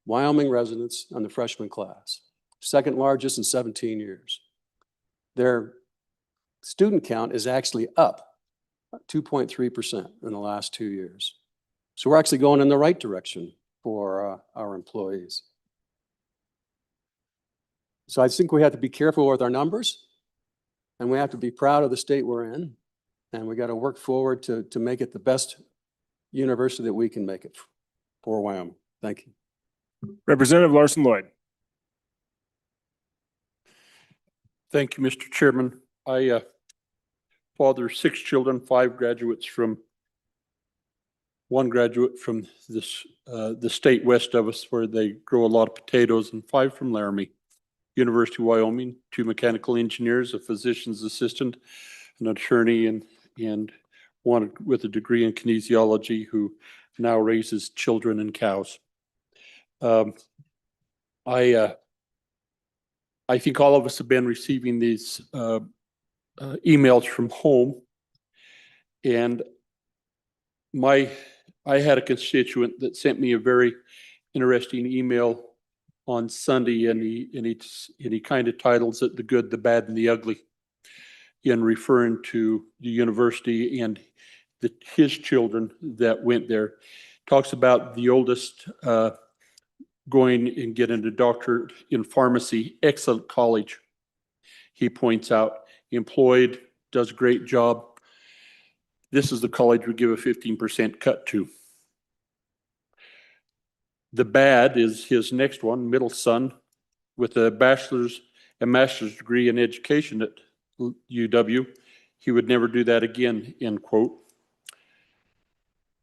Wyoming residents on the freshman class, second largest in 17 years. Their student count is actually up 2.3% in the last 2 years. So we're actually going in the right direction for our employees. So I think we have to be careful with our numbers, and we have to be proud of the state we're in, and we got to work forward to make it the best university that we can make it for Wyoming. Thank you. Representative Larson Lloyd. Thank you, Mr. Chairman. I father 6 children, 5 graduates from, 1 graduate from this the state west of us where they grow a lot of potatoes, and 5 from Laramie, University of Wyoming, 2 mechanical engineers, a physician's assistant, an attorney, and 1 with a degree in kinesiology who now raises children and cows. I think all of us have been receiving these emails from home, and I had a constituent that sent me a very interesting email on Sunday, and he kind of titles it "The Good, the Bad, and the Ugly," in referring to the university and his children that went there. Talks about the oldest going and getting a doctorate in pharmacy, excellent college. He points out, employed, does a great job. This is the college we give a 15% cut to. The bad is his next one, middle son, with a bachelor's and master's degree in education at UW. He would never do that again, end quote.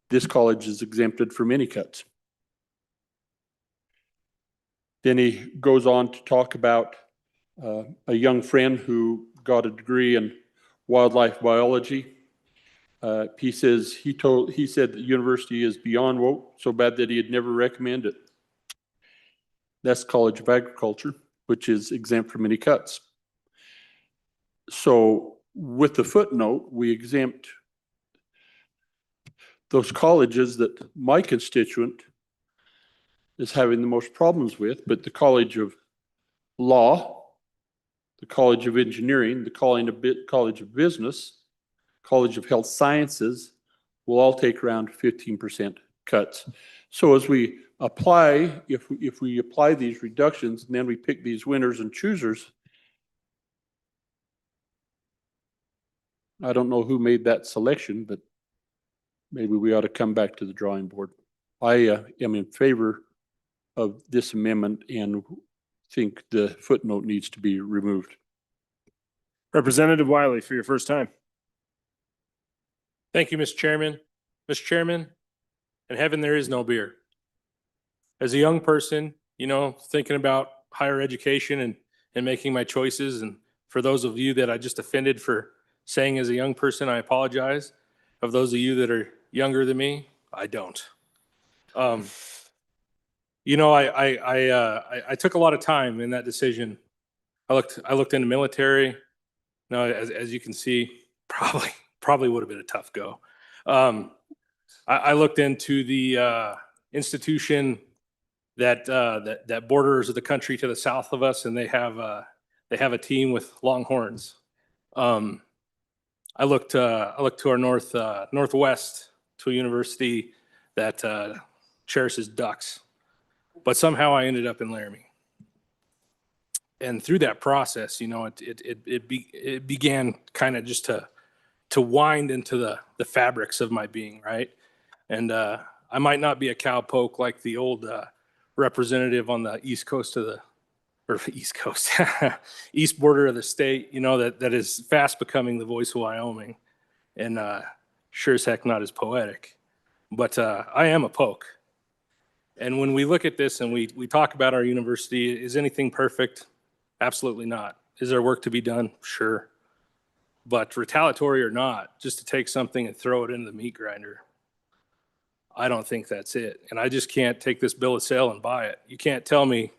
This college is exempted from any cuts. Then he goes on to talk about a young friend who got a degree in wildlife biology. He said the university is beyond woke, so bad that he'd never recommend it. That's College of Agriculture, which is exempt from any cuts. So with the footnote, we exempt those colleges that my constituent is having the most problems with, but the College of Law, the College of Engineering, the College of Business, College of Health Sciences will all take around 15% cuts. So as we apply, if we apply these reductions and then we pick these winners and choosers, I don't know who made that selection, but maybe we ought to come back to the drawing board. I am in favor of this amendment and think the footnote needs to be removed. Representative Wiley, for your first time. Thank you, Mr. Chairman. Mr. Chairman, in heaven there is no beer. As a young person, thinking about higher education and making my choices, and for those of you that I just offended for saying as a young person, I apologize. Of those of you that are younger than me, I don't. I took a lot of time in that decision. I looked into military. Now, as you can see, probably would have been a tough go. I looked into the institution that borders the country to the south of us, and they have a team with longhorns. I looked to our northwest to a university that cherishes ducks, but somehow I ended up in Laramie. And through that process, it began kind of just to wind into the fabrics of my being, right? And I might not be a cowpoke like the old representative on the east coast east border of the state, that is fast becoming the voice of Wyoming, and sure as heck not as poetic. But I am a poke. And when we look at this and we talk about our university, is anything perfect? Absolutely not. Is there work to be done? Sure. But retaliatory or not, just to take something and throw it into the meat grinder, I don't think that's it. And I just can't take this bill of sale and buy it. You can't tell me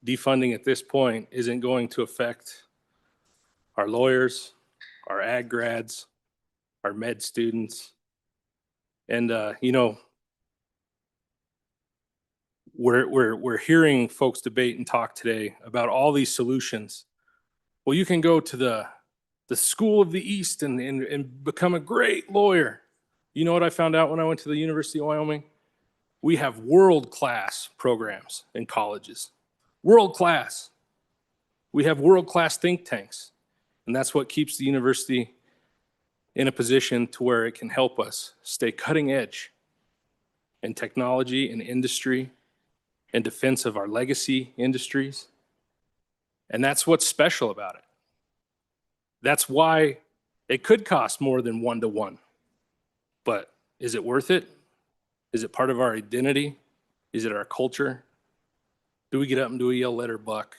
defunding at this point isn't going to affect our lawyers, our ag grads, our med students. And, we're hearing folks debate and talk today about all these solutions. Well, you can go to the School of the East and become a great lawyer. You know what I found out when I went to the University of Wyoming? We have world-class programs in colleges. World-class. We have world-class think tanks. And that's what keeps the university in a position to where it can help us stay cutting edge in technology and industry, in defense of our legacy industries. And that's what's special about it. That's why it could cost more than 1-to-1. But is it worth it? Is it part of our identity? Is it our culture? Do we get up and do we yell, "Let her buck"?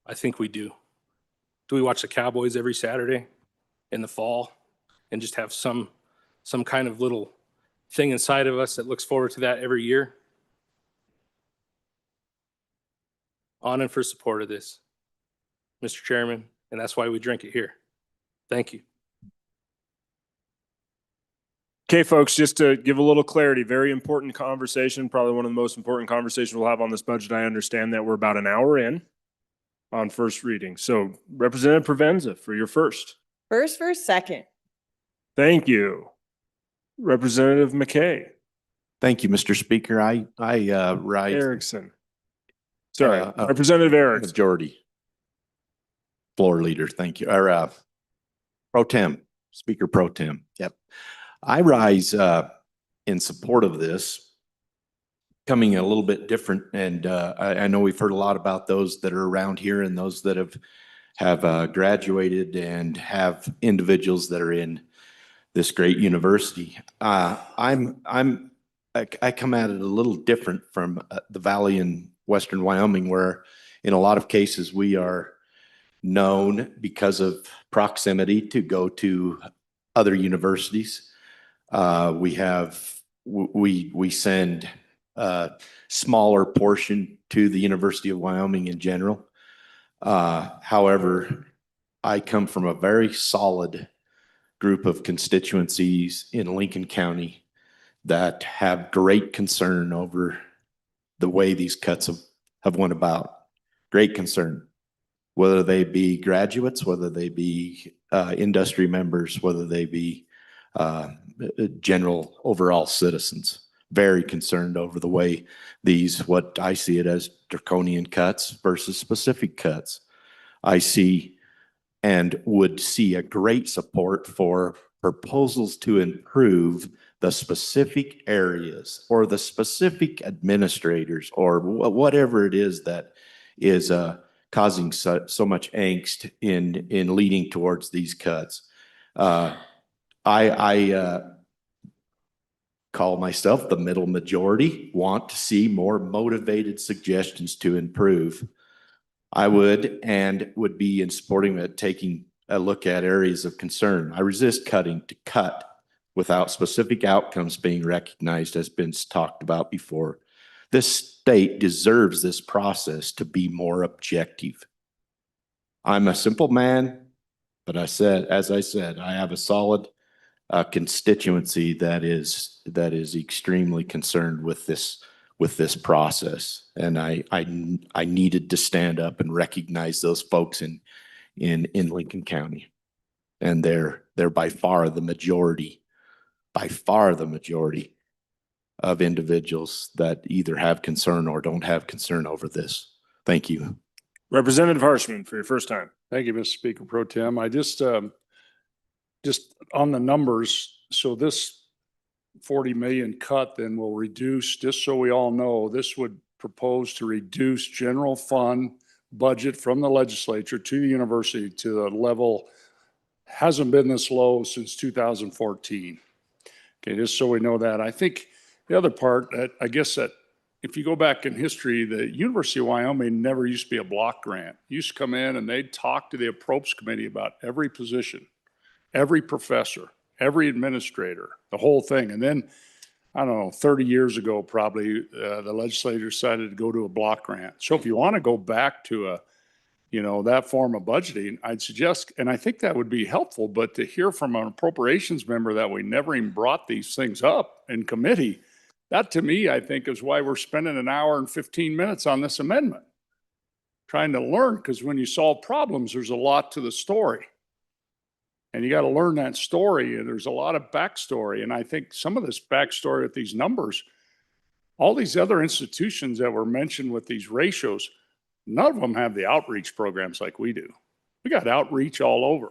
I think we do. Do we watch the Cowboys every Saturday in the fall and just have some kind of little thing inside of us that looks forward to that every year? On and for support of this, Mr. Chairman, and that's why we drink it here. Thank you. Okay, folks, just to give a little clarity, very important conversation, probably one of the most important conversations we'll have on this budget. I understand that we're about an hour in on first reading. So Representative Provenza for your first. First, second. Thank you. Representative McKay. Thank you, Mr. Speaker. I rise. Erickson. Sorry, Representative Erickson. Majority. Floor leader, thank you. Or Pro Tem, Speaker Pro Tem. Yep. I rise in support of this, coming a little bit different. And I know we've heard a lot about those that are around here and those that have graduated and have individuals that are in this great university. I come at it a little different from the Valley in Western Wyoming, where in a lot of cases we are known because of proximity to go to other universities. We send a smaller portion to the University of Wyoming in general. However, I come from a very solid group of constituencies in Lincoln County that have great concern over the way these cuts have went about. Great concern, whether they be graduates, whether they be industry members, whether they be general overall citizens. Very concerned over the way these, what I see it as draconian cuts versus specific cuts. I see and would see a great support for proposals to improve the specific areas or the specific administrators or whatever it is that is causing so much angst in leading towards these cuts. I call myself the middle majority, want to see more motivated suggestions to improve. I would be in supporting it, taking a look at areas of concern. I resist cutting to cut without specific outcomes being recognized, as been talked about before. This state deserves this process to be more objective. I'm a simple man, but as I said, I have a solid constituency that is extremely concerned with this process, and I needed to stand up and recognize those folks in Lincoln County, and they're by far the majority of individuals that either have concern or don't have concern over this. Thank you. Representative Harshman for your first time. Thank you, Mr. Speaker Pro Tem. I just on the numbers, so this 40 million cut then will reduce, just so we all know, this would propose to reduce general fund budget from the legislature to the university to the level hasn't been this low since 2014. Okay, just so we know that. I think the other part, I guess that if you go back in history, the University of Wyoming never used to be a block grant. It used to come in and they'd talk to the Appropriations Committee about every position, every professor, every administrator, the whole thing. And then, I don't know, 30 years ago, probably the legislature decided to go to a block grant. So if you want to go back to that form of budgeting, I'd suggest, and I think that would be helpful, but to hear from an appropriations member that we never even brought these things up in committee, that to me, I think is why we're spending an hour and 15 minutes on this amendment. Trying to learn, because when you solve problems, there's a lot to the story. And you got to learn that story, and there's a lot of backstory. And I think some of this backstory with these numbers, all these other institutions that were mentioned with these ratios, none of them have the outreach programs like we do. We got outreach all over.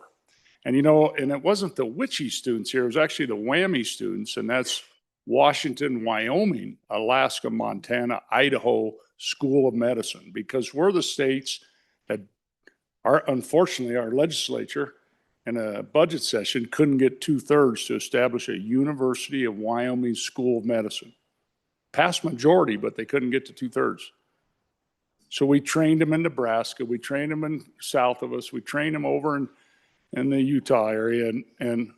And and it wasn't the witchy students here, it was actually the whammy students, and that's Washington, Wyoming, Alaska, Montana, Idaho School of Medicine, because we're the states that are, unfortunately, our legislature in a budget session couldn't get 2/3 to establish a University of Wyoming School of Medicine. Passed majority, but they couldn't get to 2/3. So we trained them in Nebraska, we trained them in south of us, we trained them over in the Utah area, and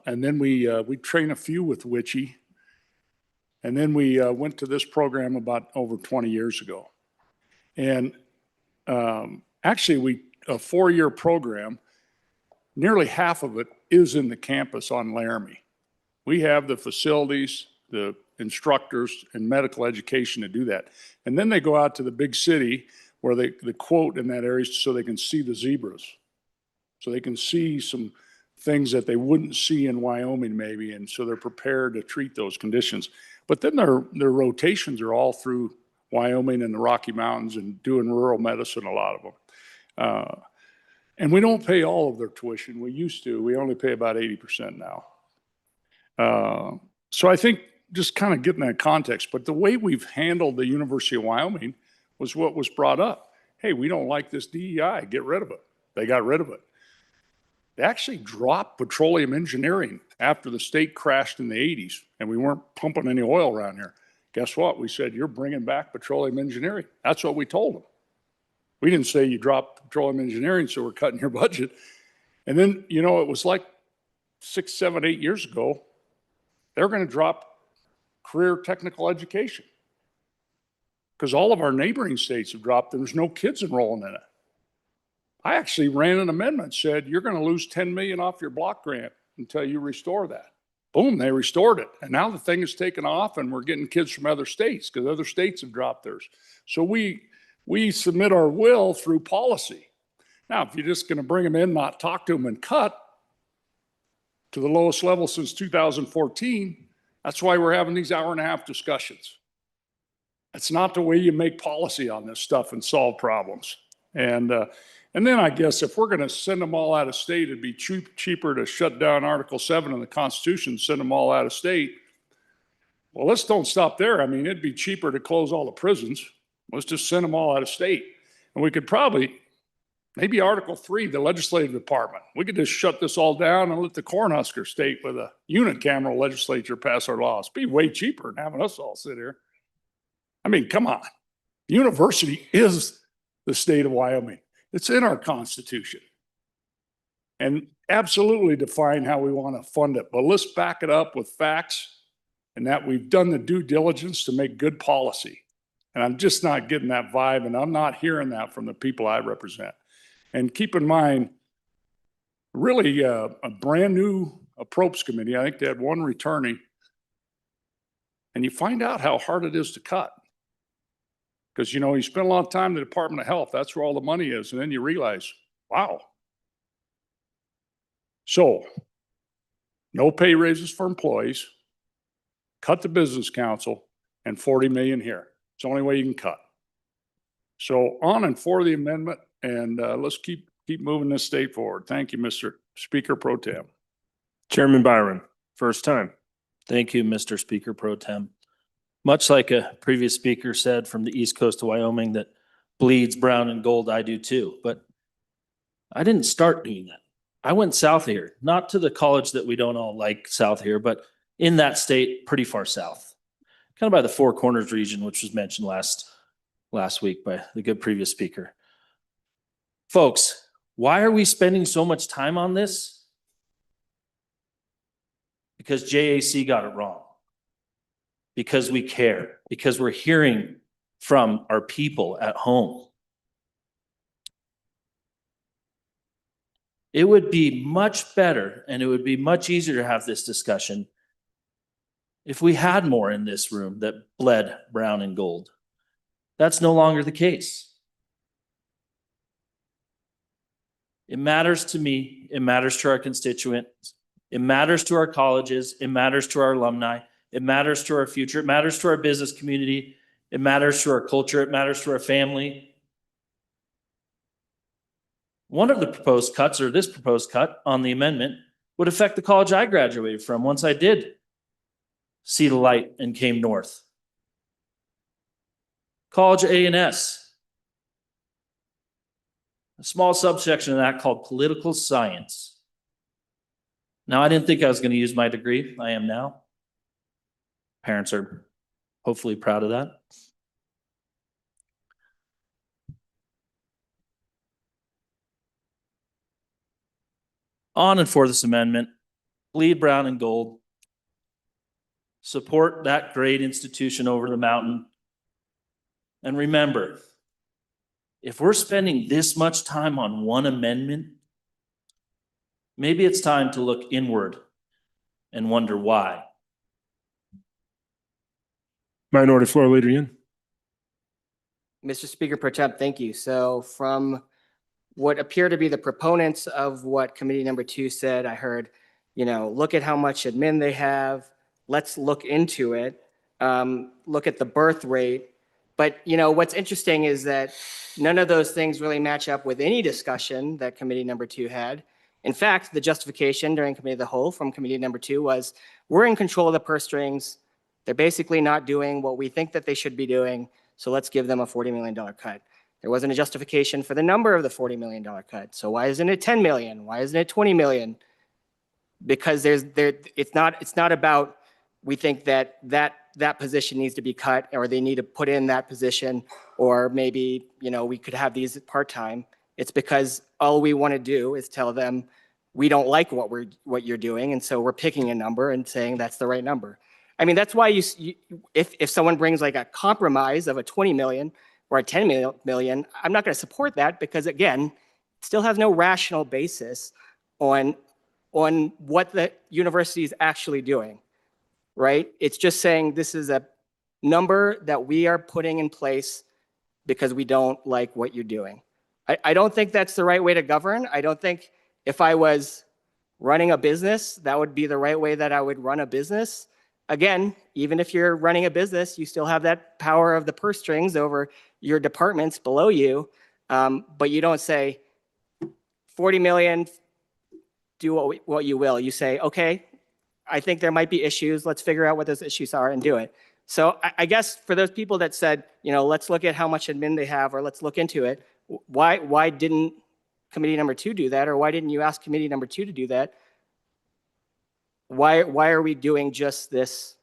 then we train a few with witchy, and then we went to this program about over 20 years ago, and actually a 4-year program. Nearly half of it is in the campus on Laramie. We have the facilities, the instructors, and medical education to do that. And then they go out to the big city where the quote in that area is so they can see the zebras. So they can see some things that they wouldn't see in Wyoming maybe, and so they're prepared to treat those conditions. But then their rotations are all through Wyoming and the Rocky Mountains and doing rural medicine, a lot of them. And we don't pay all of their tuition. We used to. We only pay about 80% now. So I think just kind of getting that context, but the way we've handled the University of Wyoming was what was brought up. Hey, we don't like this DEI, get rid of it. They got rid of it. They actually dropped petroleum engineering after the state crashed in the 80s and we weren't pumping any oil around here. Guess what? We said, you're bringing back petroleum engineering. That's what we told them. We didn't say you dropped petroleum engineering, so we're cutting your budget. And then, it was like 6, 7, 8 years ago, they're going to drop career technical education because all of our neighboring states have dropped and there's no kids enrolling in it. I actually ran an amendment, said you're going to lose $10 million off your block grant until you restore that. Boom, they restored it. And now the thing is taken off and we're getting kids from other states because other states have dropped theirs. So we submit our will through policy. Now, if you're just going to bring them in, not talk to them and cut to the lowest level since 2014, that's why we're having these hour-and-a-half discussions. That's not the way you make policy on this stuff and solve problems. And then I guess if we're going to send them all out of state, it'd be cheaper to shut down Article 7 of the Constitution and send them all out of state. Well, let's don't stop there. I mean, it'd be cheaper to close all the prisons. Let's just send them all out of state. And we could probably, maybe Article 3, the legislative department, we could just shut this all down and let the Cornhusker state with a unicameral legislature pass our laws. It'd be way cheaper than having us all sit here. I mean, come on. The university is the state of Wyoming. It's in our Constitution. And absolutely define how we want to fund it. But let's back it up with facts and that we've done the due diligence to make good policy. And I'm just not getting that vibe, and I'm not hearing that from the people I represent. And keep in mind, really a brand new appropriations committee, I think they had one returning, and you find out how hard it is to cut. Because, you spend a lot of time in the Department of Health, that's where all the money is, and then you realize, wow. So, no pay raises for employees, cut the business council, and 40 million here. It's the only way you can cut. So on and for the amendment, and let's keep moving this state forward. Thank you, Mr. Speaker Pro Tem. Chairman Byron, first time. Thank you, Mr. Speaker Pro Tem. Much like a previous speaker said from the East Coast of Wyoming that bleeds brown and gold, I do too. But I didn't start doing that. I went south here, not to the college that we don't all like south here, but in that state, pretty far south. Kind of by the Four Corners region, which was mentioned last week by the good previous speaker. Folks, why are we spending so much time on this? Because JAC got it wrong. Because we care. Because we're hearing from our people at home. It would be much better and it would be much easier to have this discussion if we had more in this room that bled brown and gold. That's no longer the case. It matters to me. It matters to our constituents. It matters to our colleges. It matters to our alumni. It matters to our future. It matters to our business community. It matters to our culture. It matters to our family. One of the proposed cuts, or this proposed cut on the amendment, would affect the college I graduated from once I did see the light and came north. College A&S. A small subsection of that called political science. Now, I didn't think I was going to use my degree. I am now. Parents are hopefully proud of that. On and for this amendment, bleed brown and gold. Support that great institution over the mountain. And remember, if we're spending this much time on one amendment, maybe it's time to look inward and wonder why. Minority Floor Leader Yoon. Mr. Speaker Pro Tem, thank you. So from what appear to be the proponents of what committee number 2 said, I heard, look at how much admin they have. Let's look into it. Look at the birth rate. But, what's interesting is that none of those things really match up with any discussion that committee number 2 had. In fact, the justification during committee of the whole from committee number 2 was, we're in control of the purse strings. They're basically not doing what we think that they should be doing. So let's give them a $40 million cut. There wasn't a justification for the number of the $40 million cut. So why isn't it 10 million? Why isn't it 20 million? Because it's not about, we think that position needs to be cut, or they need to put in that position, or maybe, we could have these part-time. It's because all we want to do is tell them, we don't like what you're doing. And so we're picking a number and saying that's the right number. I mean, that's why if someone brings like a compromise of a 20 million or a 10 million, I'm not going to support that, because again, it still has no rational basis on what the university is actually doing, right? It's just saying this is a number that we are putting in place because we don't like what you're doing. I don't think that's the right way to govern. I don't think if I was running a business, that would be the right way that I would run a business. Again, even if you're running a business, you still have that power of the purse strings over your departments below you. But you don't say 40 million, do what you will. You say, okay, I think there might be issues. Let's figure out what those issues are and do it. So I guess for those people that said, let's look at how much admin they have, or let's look into it. Why didn't committee number 2 do that? Or why didn't you ask committee number 2 to do that? Why are we doing just this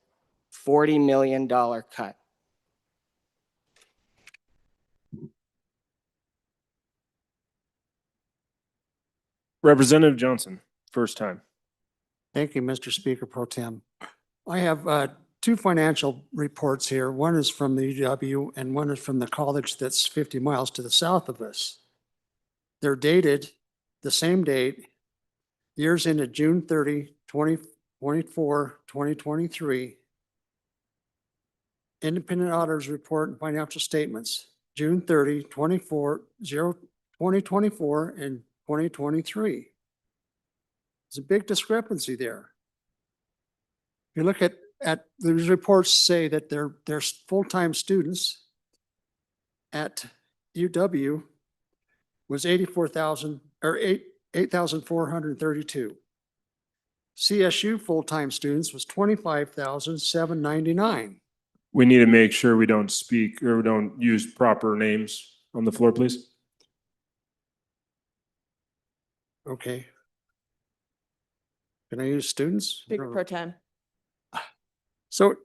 $40 million cut? Representative Johnson, first time. Thank you, Mr. Speaker Pro Tem. I have 2 financial reports here. One is from the UW and one is from the college that's 50 miles to the south of us. They're dated the same date, years ended June 30, 2024, 2023. Independent auditors report and financial statements, June 30, 2024 and 2023. There's a big discrepancy there. If you look at these reports say that they're full-time students at UW was 84,000 or 8,432. CSU full-time students was 25,799. We need to make sure we don't speak or we don't use proper names on the floor, please. Okay. Can I use students? Speaker Pro Tem. So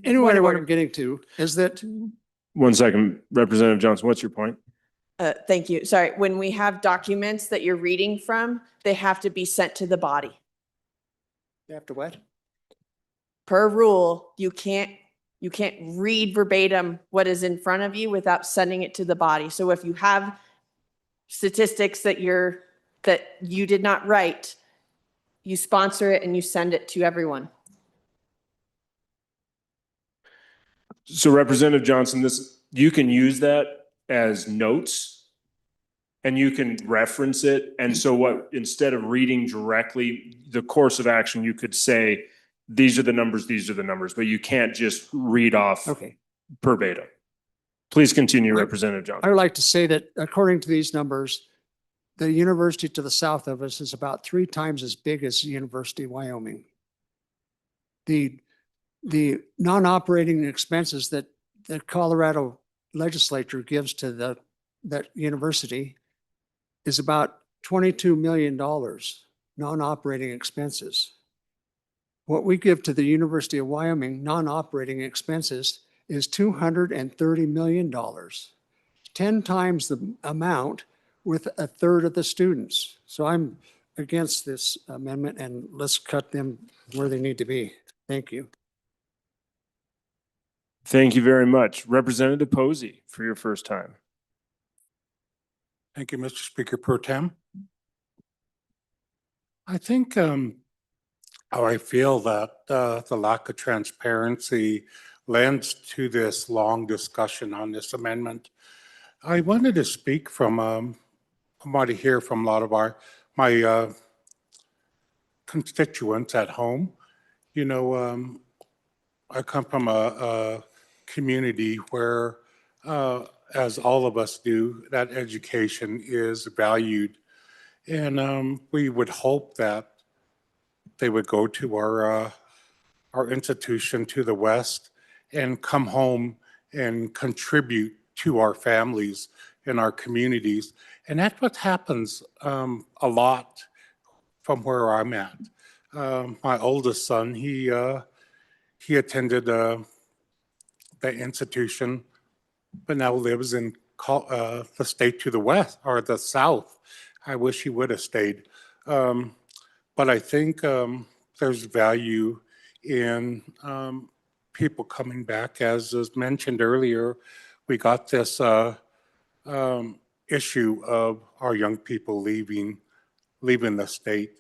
anyway, what I'm getting to is that. 1 second, Representative Johnson, what's your point? Thank you. Sorry. When we have documents that you're reading from, they have to be sent to the body. They have to what? Per rule, you can't read verbatim what is in front of you without sending it to the body. So if you have statistics that you're that you did not write, you sponsor it and you send it to everyone. So Representative Johnson, you can use that as notes and you can reference it. And so instead of reading directly the course of action, you could say, these are the numbers, but you can't just read off verbatim. Please continue, Representative Johnson. I would like to say that according to these numbers, the university to the south of us is about 3 times as big as the University of Wyoming. The non-operating expenses that the Colorado legislature gives to that university is about $22 million non-operating expenses. What we give to the University of Wyoming non-operating expenses is $230 million, 10 times the amount with 1/3 of the students. So I'm against this amendment, and let's cut them where they need to be. Thank you. Thank you very much. Representative Posey for your first time. Thank you, Mr. Speaker Pro Tem. I think how I feel that the lack of transparency lends to this long discussion on this amendment. I wanted to speak from, I want to hear from a lot of my constituents at home. You know, I come from a community where, as all of us do, that education is valued. And we would hope that they would go to our institution to the west and come home and contribute to our families and our communities. And that's what happens a lot from where I'm at. My oldest son, he attended the institution, but now lives in the state to the west or the south. I wish he would have stayed. But I think there's value in people coming back. As was mentioned earlier, we got this issue of our young people leaving the state.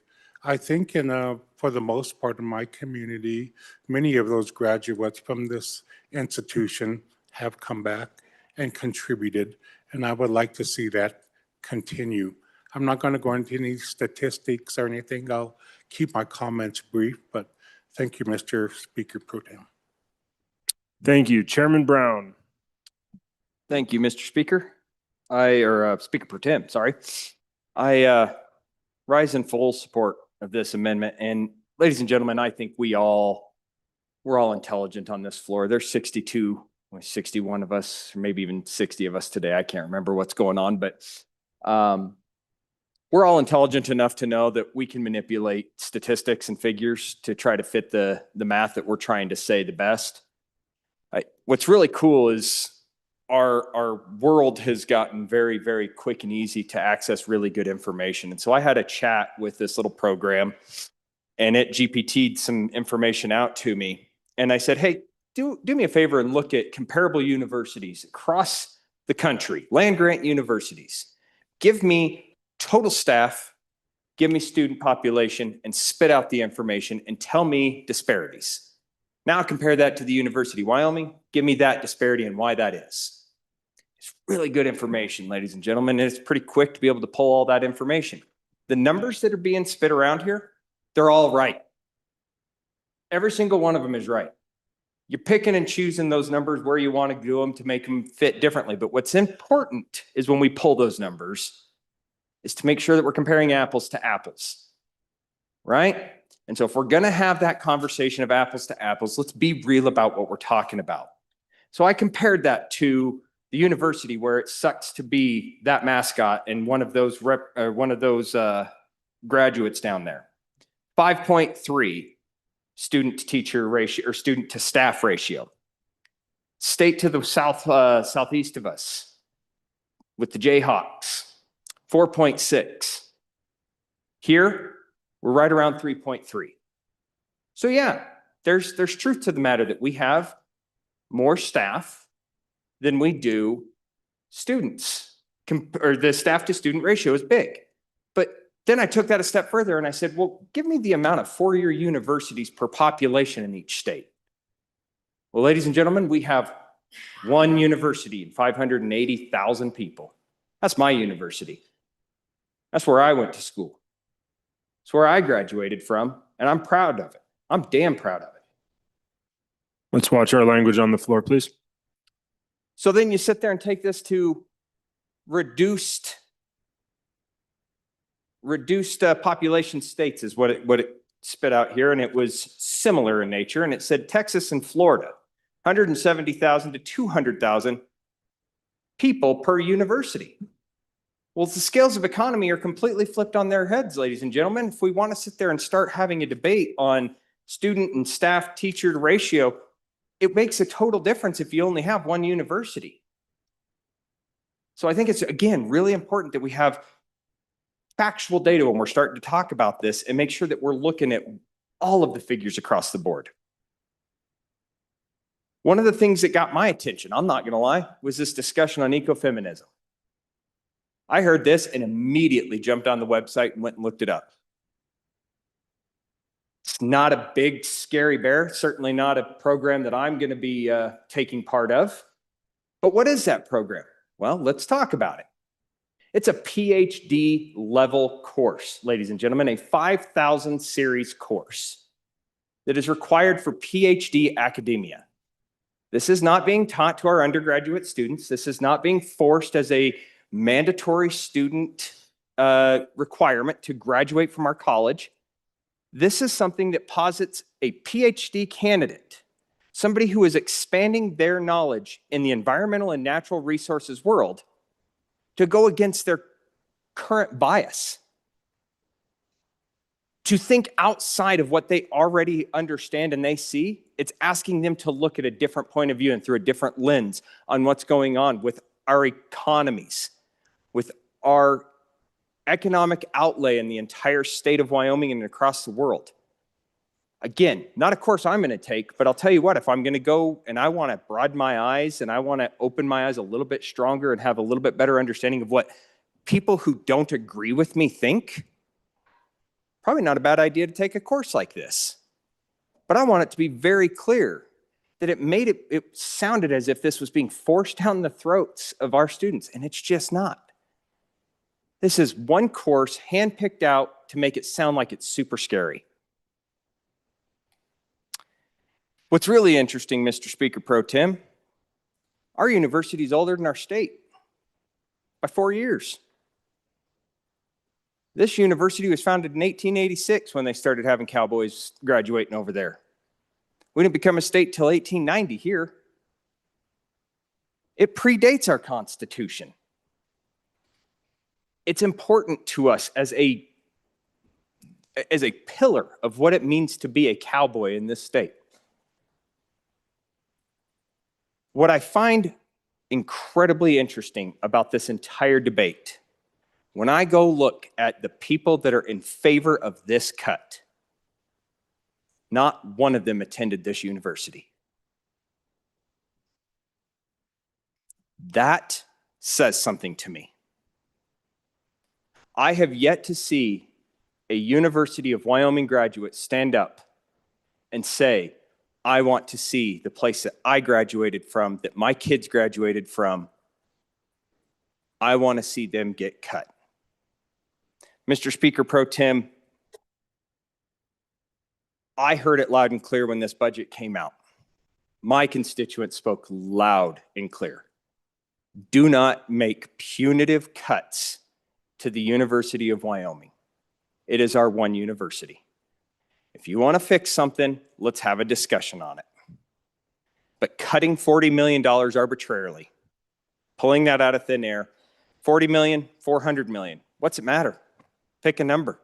I think for the most part in my community, many of those graduates from this institution have come back and contributed, and I would like to see that continue. I'm not going to go into any statistics or anything. I'll keep my comments brief, but thank you, Mr. Speaker Pro Tem. Thank you. Chairman Brown. Thank you, Mr. Speaker. Speaker Pro Tem, sorry. I rise in full support of this amendment. And ladies and gentlemen, I think we're all intelligent on this floor. There's 61 of us, or maybe even 60 of us today. I can't remember what's going on, but we're all intelligent enough to know that we can manipulate statistics and figures to try to fit the math that we're trying to say the best. What's really cool is our world has gotten very, very quick and easy to access really good information. And so I had a chat with this little program, and it GPT'd some information out to me. And I said, hey, do me a favor and look at comparable universities across the country, land-grant universities. Give me total staff, give me student population, and spit out the information and tell me disparities. Now compare that to the University of Wyoming. Give me that disparity and why that is. It's really good information, ladies and gentlemen, and it's pretty quick to be able to pull all that information. The numbers that are being spit around here, they're all right. Every single one of them is right. You're picking and choosing those numbers where you want to do them to make them fit differently. But what's important is when we pull those numbers is to make sure that we're comparing apples to apples, right? And so if we're going to have that conversation of apples to apples, let's be real about what we're talking about. So I compared that to the university where it sucks to be that mascot and one of those graduates down there. 5.3 student to teacher ratio or student to staff ratio. State to the southeast of us with the Jayhawks, 4.6. Here, we're right around 3.3. So yeah, there's truth to the matter that we have more staff than we do students, or the staff to student ratio is big. But Then I took that a step further and I said, well, give me the amount of four-year universities per population in each state. Well, ladies and gentlemen, we have one university and 580,000 people. That's my university. That's where I went to school. It's where I graduated from, and I'm proud of it. I'm damn proud of it. Let's watch our language on the floor, please. So then you sit there and take this to reduced population states is what it spit out here, and it was similar in nature, and it said Texas and Florida, 170,000 to 200,000 people per university. Well, the scales of economy are completely flipped on their heads, ladies and gentlemen. If we want to sit there and start having a debate on student and staff teacher ratio, it makes a total difference if you only have one university. So I think it's, again, really important that we have factual data when we're starting to talk about this and make sure that we're looking at all of the figures across the board. One of the things that got my attention, I'm not going to lie, was this discussion on ecofeminism. I heard this and immediately jumped on the website and went and looked it up. It's not a big, scary bear, certainly not a program that I'm going to be taking part of. But what is that program? Well, let's talk about it. It's a PhD level course, ladies and gentlemen, a 5,000 series course that is required for PhD academia. This is not being taught to our undergraduate students. This is not being forced as a mandatory student requirement to graduate from our college. This is something that posits a PhD candidate, somebody who is expanding their knowledge in the environmental and natural resources world, to go against their current bias, to think outside of what they already understand and they see. It's asking them to look at a different point of view and through a different lens on what's going on with our economies, with our economic outlay in the entire state of Wyoming and across the world. Again, not a course I'm going to take, but I'll tell you what, if I'm going to go and I want to broaden my eyes and I want to open my eyes a little bit stronger and have a little bit better understanding of what people who don't agree with me think, probably not a bad idea to take a course like this. But I want it to be very clear that it sounded as if this was being forced down the throats of our students, and it's just not. This is one course handpicked out to make it sound like it's super scary. What's really interesting, Mr. Speaker Pro Tem, our university is older than our state by 4 years. This university was founded in 1886 when they started having cowboys graduating over there. We didn't become a state till 1890 here. It predates our Constitution. It's important to us as a pillar of what it means to be a cowboy in this state. What I find incredibly interesting about this entire debate, when I go look at the people that are in favor of this cut, not one of them attended this university. That says something to me. I have yet to see a University of Wyoming graduate stand up and say, I want to see the place that I graduated from, that my kids graduated from, I want to see them get cut. Mr. Speaker Pro Tem, I heard it loud and clear when this budget came out. My constituents spoke loud and clear. Do not make punitive cuts to the University of Wyoming. It is our one university. If you want to fix something, let's have a discussion on it. But cutting $40 million arbitrarily, pulling that out of thin air, 40 million, 400 million, what's it matter? Pick a number.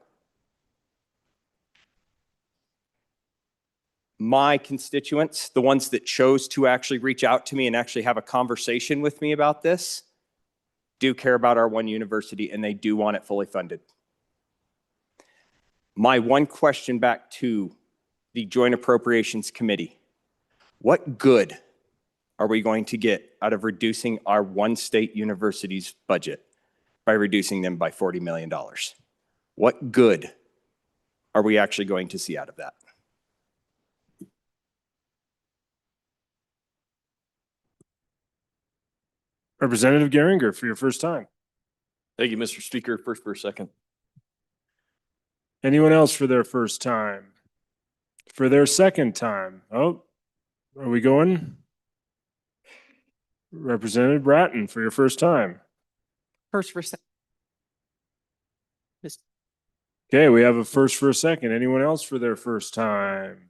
My constituents, the ones that chose to actually reach out to me and actually have a conversation with me about this, do care about our one university and they do want it fully funded. My one question back to the Joint Appropriations Committee, what good are we going to get out of reducing our one state university's budget by reducing them by $40 million? What good are we actually going to see out of that? Representative Geringer for your first time. Thank you, Mr. Speaker. First for a second. Anyone else for their first time? For their second time? Oh, are we going? Representative Bratton for your first time. First for second. Okay, we have a first for a second. Anyone else for their first time?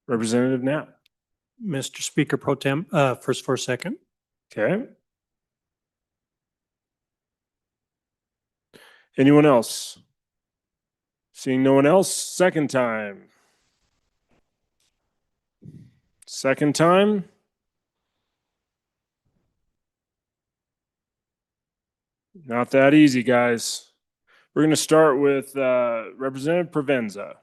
Representative Knapp. Mr. Speaker Pro Tem, first for a second. Okay. Anyone else? Seeing no one else, second time. Second time. Not that easy, guys. We're going to start with Representative Provenza.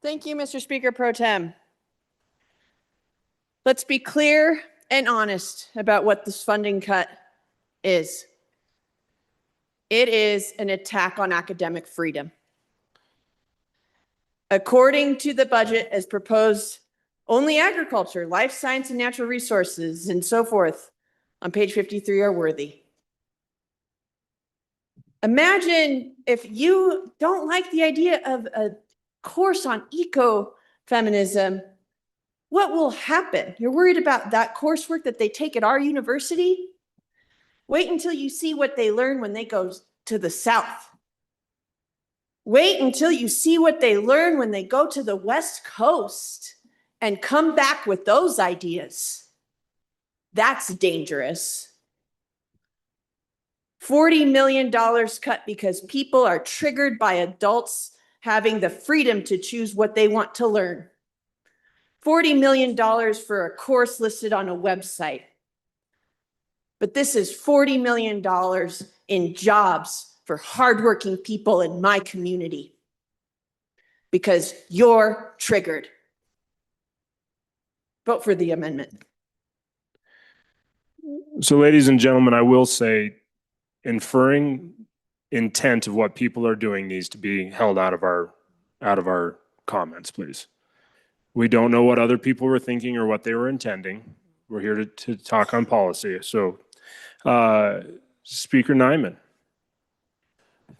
Thank you, Mr. Speaker Pro Tem. Let's be clear and honest about what this funding cut is. It is an attack on academic freedom. According to the budget as proposed, only agriculture, life science and natural resources, and so forth on page 53 are worthy. Imagine if you don't like the idea of a course on ecofeminism, what will happen? You're worried about that coursework that they take at our university? Wait until you see what they learn when they go to the South. Wait until you see what they learn when they go to the West Coast and come back with those ideas. That's dangerous. $40 million cut because people are triggered by adults having the freedom to choose what they want to learn. $40 million for a course listed on a website. But this is $40 million in jobs for hardworking people in my community because you're triggered. Vote for the amendment. So, ladies and gentlemen, I will say inferring intent of what people are doing needs to be held out of our comments, please. We don't know what other people were thinking or what they were intending. We're here to talk on policy. So, Speaker Nyman.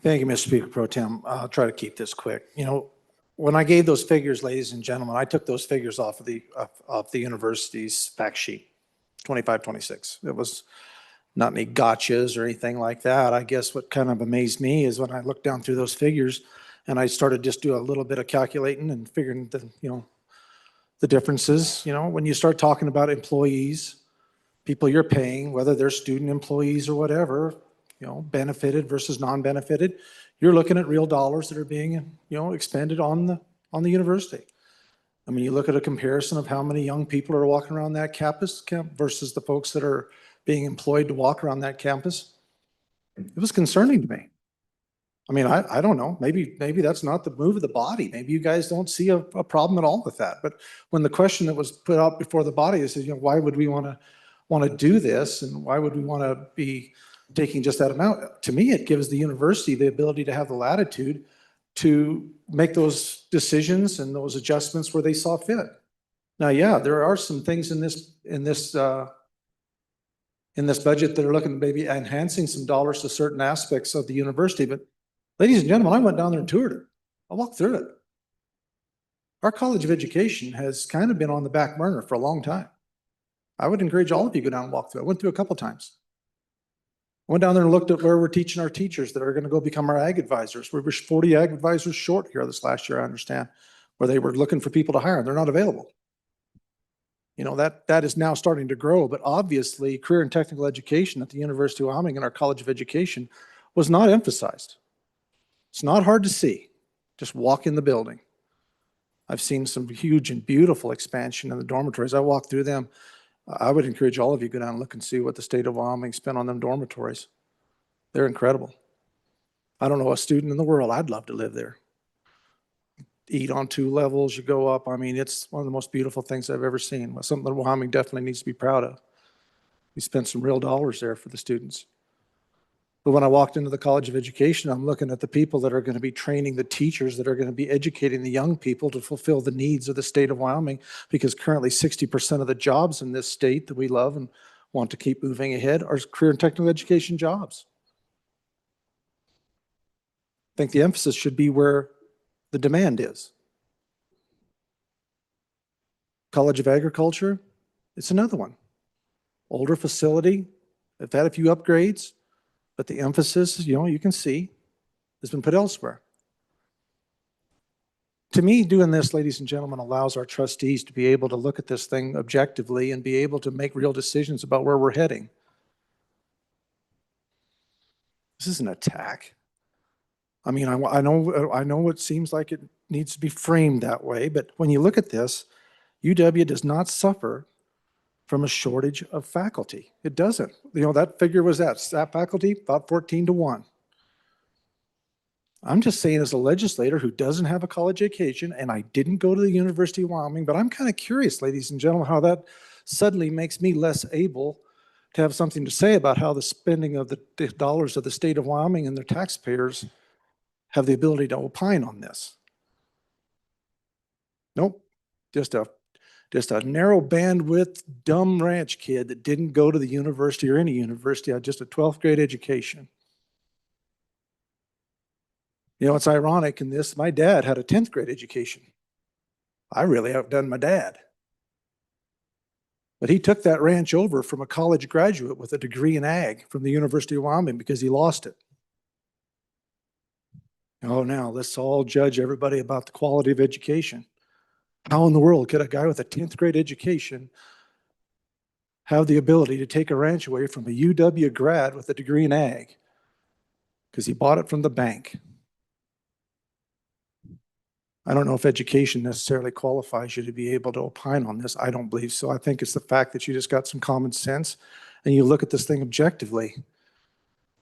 Thank you, Mr. Speaker Pro Tem. I'll try to keep this quick. You know, when I gave those figures, ladies and gentlemen, I took those figures off of the university's fact sheet, 25, 26. It was not any gotchas or anything like that. I guess what kind of amazed me is when I looked down through those figures and I started just do a little bit of calculating and figuring the differences. When you start talking about employees, people you're paying, whether they're student employees or whatever, benefited versus non-benefited, you're looking at real dollars that are being, expended on the university. I mean, you look at a comparison of how many young people are walking around that campus versus the folks that are being employed to walk around that campus. It was concerning to me. I mean, I don't know, maybe that's not the move of the body. Maybe you guys don't see a problem at all with that. But when the question that was put out before the body is, why would we want to do this? And why would we want to be taking just that amount? To me, it gives the university the ability to have the latitude to make those decisions and those adjustments where they saw fit. Now, yeah, there are some things in this budget that are looking at maybe enhancing some dollars to certain aspects of the university. But ladies and gentlemen, I went down there and toured it. I walked through it. Our College of Education has kind of been on the back burner for a long time. I would encourage all of you to go down and walk through. I went through a couple times. I went down there and looked at where we're teaching our teachers that are going to go become our ag advisors. We were 40 ag advisors short here this last year, I understand, where they were looking for people to hire and they're not available. That is now starting to grow, but obviously career and technical education at the University of Wyoming and our College of Education was not emphasized. It's not hard to see. Just walk in the building. I've seen some huge and beautiful expansion in the dormitories. I walked through them. I would encourage all of you to go down and look and see what the state of Wyoming spent on them dormitories. They're incredible. I don't know a student in the world. I'd love to live there. Eat on 2 levels, you go up. I mean, it's one of the most beautiful things I've ever seen. Something that Wyoming definitely needs to be proud of. We spent some real dollars there for the students. But when I walked into the College of Education, I'm looking at the people that are going to be training the teachers that are going to be educating the young people to fulfill the needs of the state of Wyoming, because currently 60% of the jobs in this state that we love and want to keep moving ahead are career and technical education jobs. I think the emphasis should be where the demand is. College of Agriculture, it's another one. Older facility, they've had a few upgrades, but the emphasis, you can see, has been put elsewhere. To me, doing this, ladies and gentlemen, allows our trustees to be able to look at this thing objectively and be able to make real decisions about where we're heading. This is an attack. I mean, I know it seems like it needs to be framed that way, but when you look at this, UW does not suffer from a shortage of faculty. It doesn't. That figure was that faculty, about 14-1. I'm just saying, as a legislator who doesn't have a college education, and I didn't go to the University of Wyoming, but I'm kind of curious, ladies and gentlemen, how that suddenly makes me less able to have something to say about how the spending of the dollars of the state of Wyoming and their taxpayers have the ability to opine on this. Nope, just a narrow bandwidth, dumb ranch kid that didn't go to the university or any university, had just a 12th grade education. It's ironic in this, my dad had a 10th grade education. I really outdone my dad. But he took that ranch over from a college graduate with a degree in ag from the University of Wyoming because he lost it. Oh, now let's all judge everybody about the quality of education. How in the world could a guy with a 10th grade education have the ability to take a ranch away from a UW grad with a degree in ag? Because he bought it from the bank. I don't know if education necessarily qualifies you to be able to opine on this. I don't believe so. I think it's the fact that you just got some common sense and you look at this thing objectively.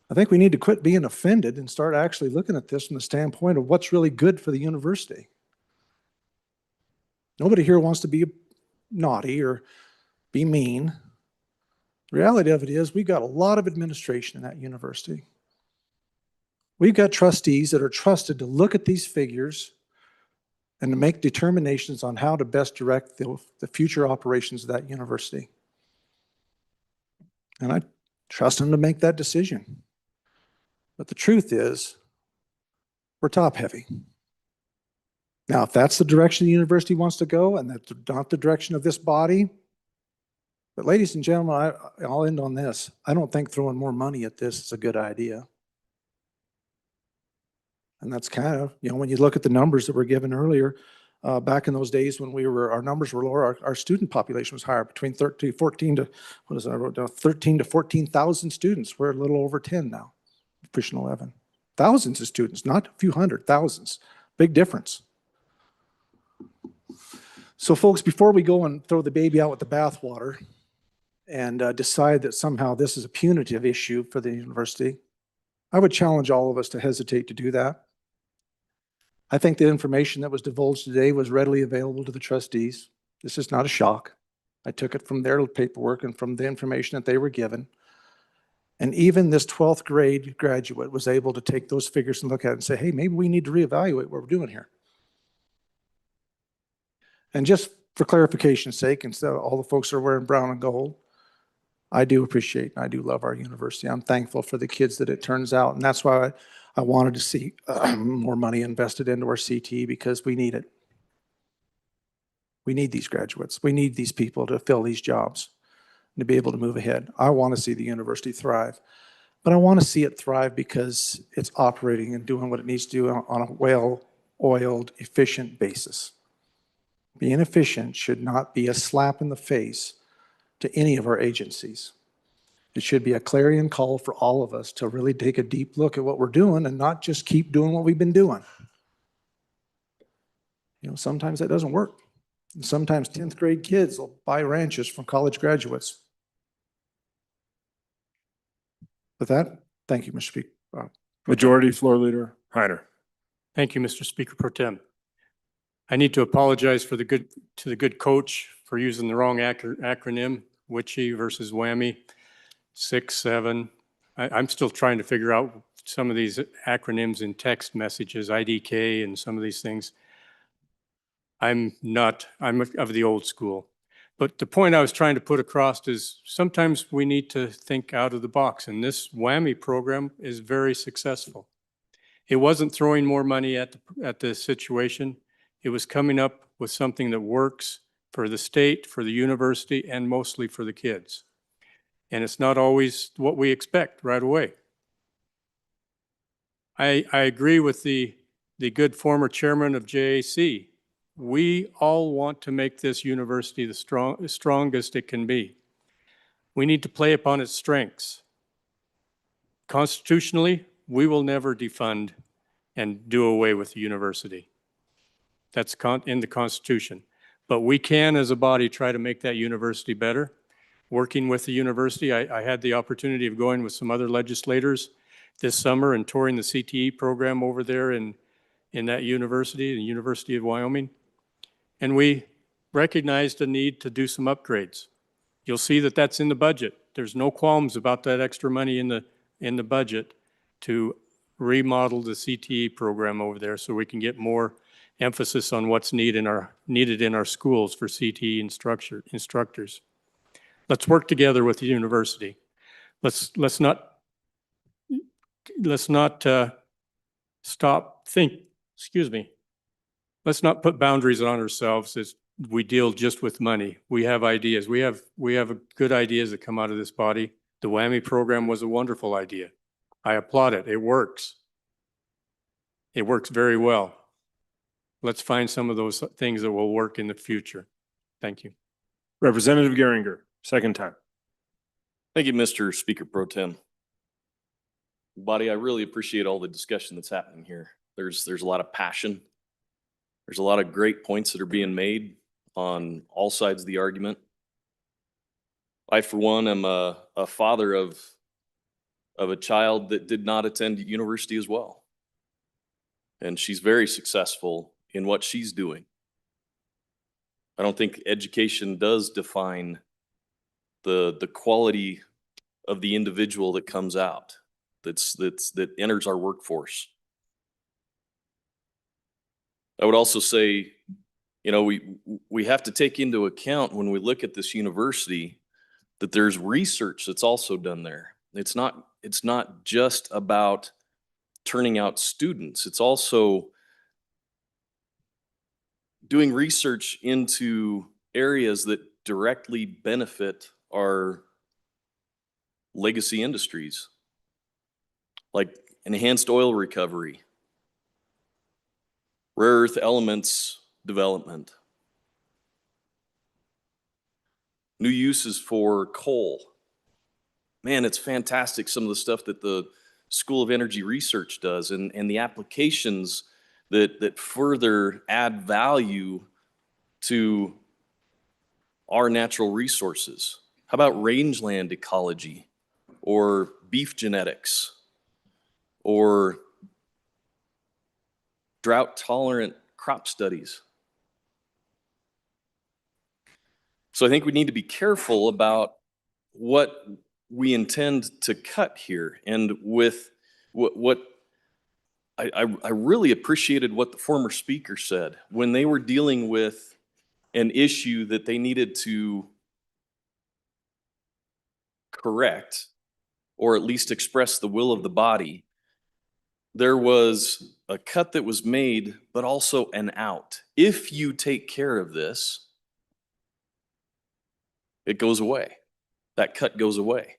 I think we need to quit being offended and start actually looking at this from the standpoint of what's really good for the university. Nobody here wants to be naughty or be mean. The reality of it is we've got a lot of administration in that university. We've got trustees that are trusted to look at these figures and to make determinations on how to best direct the future operations of that university. And I trust them to make that decision. But the truth is, we're top heavy. Now, if that's the direction the university wants to go, and that's not the direction of this body, but ladies and gentlemen, I'll end on this. I don't think throwing more money at this is a good idea. And that's kind of, when you look at the numbers that were given earlier, back in those days when our numbers were lower, our student population was higher, between 13 to 14,000 students. We're a little over 10 now, pushing 11. Thousands of students, not a few hundred, thousands. Big difference. So folks, before we go and throw the baby out with the bathwater and decide that somehow this is a punitive issue for the university, I would challenge all of us to hesitate to do that. I think the information that was divulged today was readily available to the trustees. This is not a shock. I took it from their paperwork and from the information that they were given. And even this 12th grade graduate was able to take those figures and look at it and say, hey, maybe we need to reevaluate what we're doing here. And just for clarification's sake, instead of all the folks that are wearing brown and gold, I do appreciate and I do love our university. I'm thankful for the kids that it turns out. And that's why I wanted to see more money invested into our CT, because we need it. We need these graduates. We need these people to fill these jobs and to be able to move ahead. I want to see the university thrive, but I want to see it thrive because it's operating and doing what it needs to do on a well-oiled, efficient basis. Being efficient should not be a slap in the face to any of our agencies. It should be a clarion call for all of us to really take a deep look at what we're doing and not just keep doing what we've been doing. Sometimes that doesn't work. And sometimes 10th grade kids will buy ranches from college graduates. With that, thank you, Mr. Speaker. Majority Floor Leader Heiner. Thank you, Mr. Speaker Pro Tem. I need to apologize to the good coach for using the wrong acronym, WICHE versus WWAMI, 6, 7. I'm still trying to figure out some of these acronyms in text messages, IDK and some of these things. I'm of the old school. But the point I was trying to put across is sometimes we need to think out of the box, and this WWAMI program is very successful. It wasn't throwing more money at the situation. It was coming up with something that works for the state, for the university, and mostly for the kids. And it's not always what we expect right away. I agree with the good former chairman of JAC. We all want to make this university the strongest it can be. We need to play upon its strengths. Constitutionally, we will never defund and do away with the university. That's in the Constitution. But we can, as a body, try to make that university better. Working with the university, I had the opportunity of going with some other legislators this summer and touring the CTE program over there in that university, the University of Wyoming. And we recognized a need to do some upgrades. You'll see that that's in the budget. There's no qualms about that extra money in the budget to remodel the CTE program over there so we can get more emphasis on what's needed in our schools for CTE instructors. Let's work together with the university. Let's not let's not put boundaries on ourselves as we deal just with money. We have ideas. We have good ideas that come out of this body. The WWAMI program was a wonderful idea. I applaud it. It works. It works very well. Let's find some of those things that will work in the future. Thank you. Representative Geringer, second time. Thank you, Mr. Speaker Pro Tem. Body, I really appreciate all the discussion that's happening here. There's a lot of passion. There's a lot of great points that are being made on all sides of the argument. I, for one, am a father of a child that did not attend university as well. And she's very successful in what she's doing. I don't think education does define the quality of the individual that comes out, that enters our workforce. I would also say, you know, we have to take into account when we look at this university that there's research that's also done there. It's not just about turning out students. It's also doing research into areas that directly benefit our legacy industries, like enhanced oil recovery, rare earth elements development, new uses for coal. Man, it's fantastic some of the stuff that the School of Energy Research does and the applications that further add value to our natural resources. How about rangeland ecology or beef genetics or drought tolerant crop studies? So I think we need to be careful about what we intend to cut here. And with what I really appreciated what the former speaker said when they were dealing with an issue that they needed to correct or at least express the will of the body. There was a cut that was made, but also an out. If you take care of this, it goes away. That cut goes away.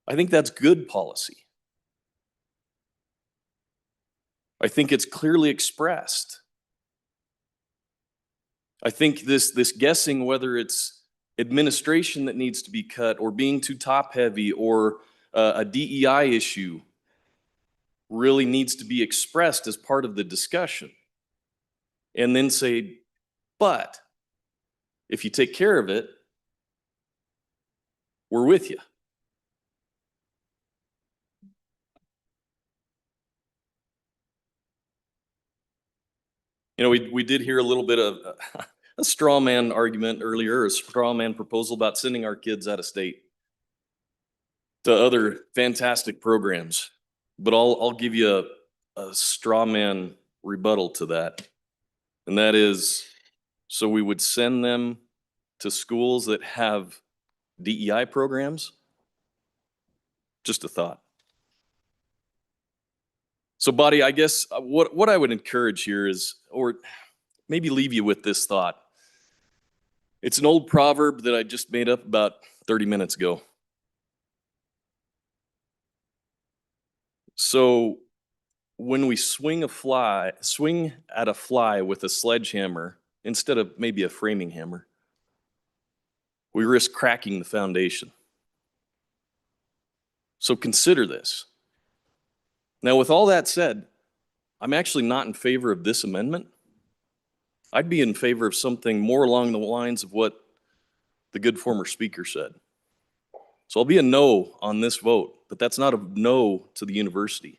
I think that's good policy. I think it's clearly expressed. I think this guessing whether it's administration that needs to be cut or being too top heavy or a DEI issue really needs to be expressed as part of the discussion. And then say, but if you take care of it, we're with you. You know, we did hear a little bit of a straw man argument earlier, a straw man proposal about sending our kids out of state. to other fantastic programs, but I'll give you a straw man rebuttal to that. And that is, so we would send them to schools that have DEI programs? Just a thought. So, Buddy, I guess what I would encourage here is, or maybe leave you with this thought. It's an old proverb that I just made up about 30 minutes ago. So when we swing at a fly with a sledgehammer instead of maybe a framing hammer, we risk cracking the foundation. So consider this. Now, with all that said, I'm actually not in favor of this amendment. I'd be in favor of something more along the lines of what the good former speaker said. So I'll be a no on this vote, but that's not a no to the university.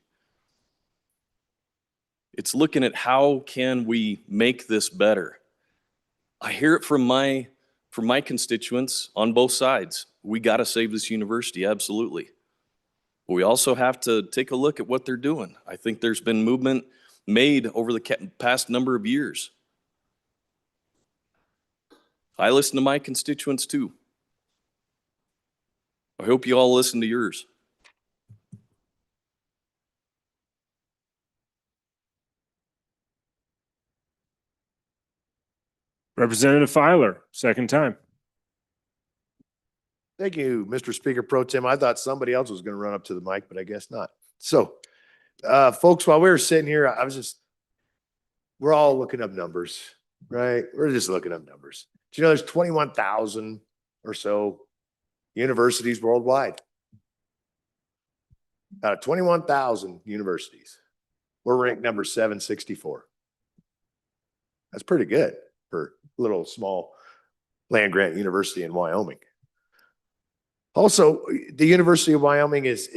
It's looking at how can we make this better. I hear it from my constituents on both sides. We got to save this university, absolutely. But we also have to take a look at what they're doing. I think there's been movement made over the past number of years. I listen to my constituents too. I hope you all listen to yours. Representative Filer, second time. Thank you, Mr. Speaker Pro Tem. I thought somebody else was going to run up to the mic, but I guess not. So, folks, while we were sitting here, we're all looking up numbers, right? We're just looking up numbers. Do you know there's 21,000 or so universities worldwide? Out of 21,000 universities, we're ranked number 764. That's pretty good for a little small land grant university in Wyoming. Also, the University of Wyoming has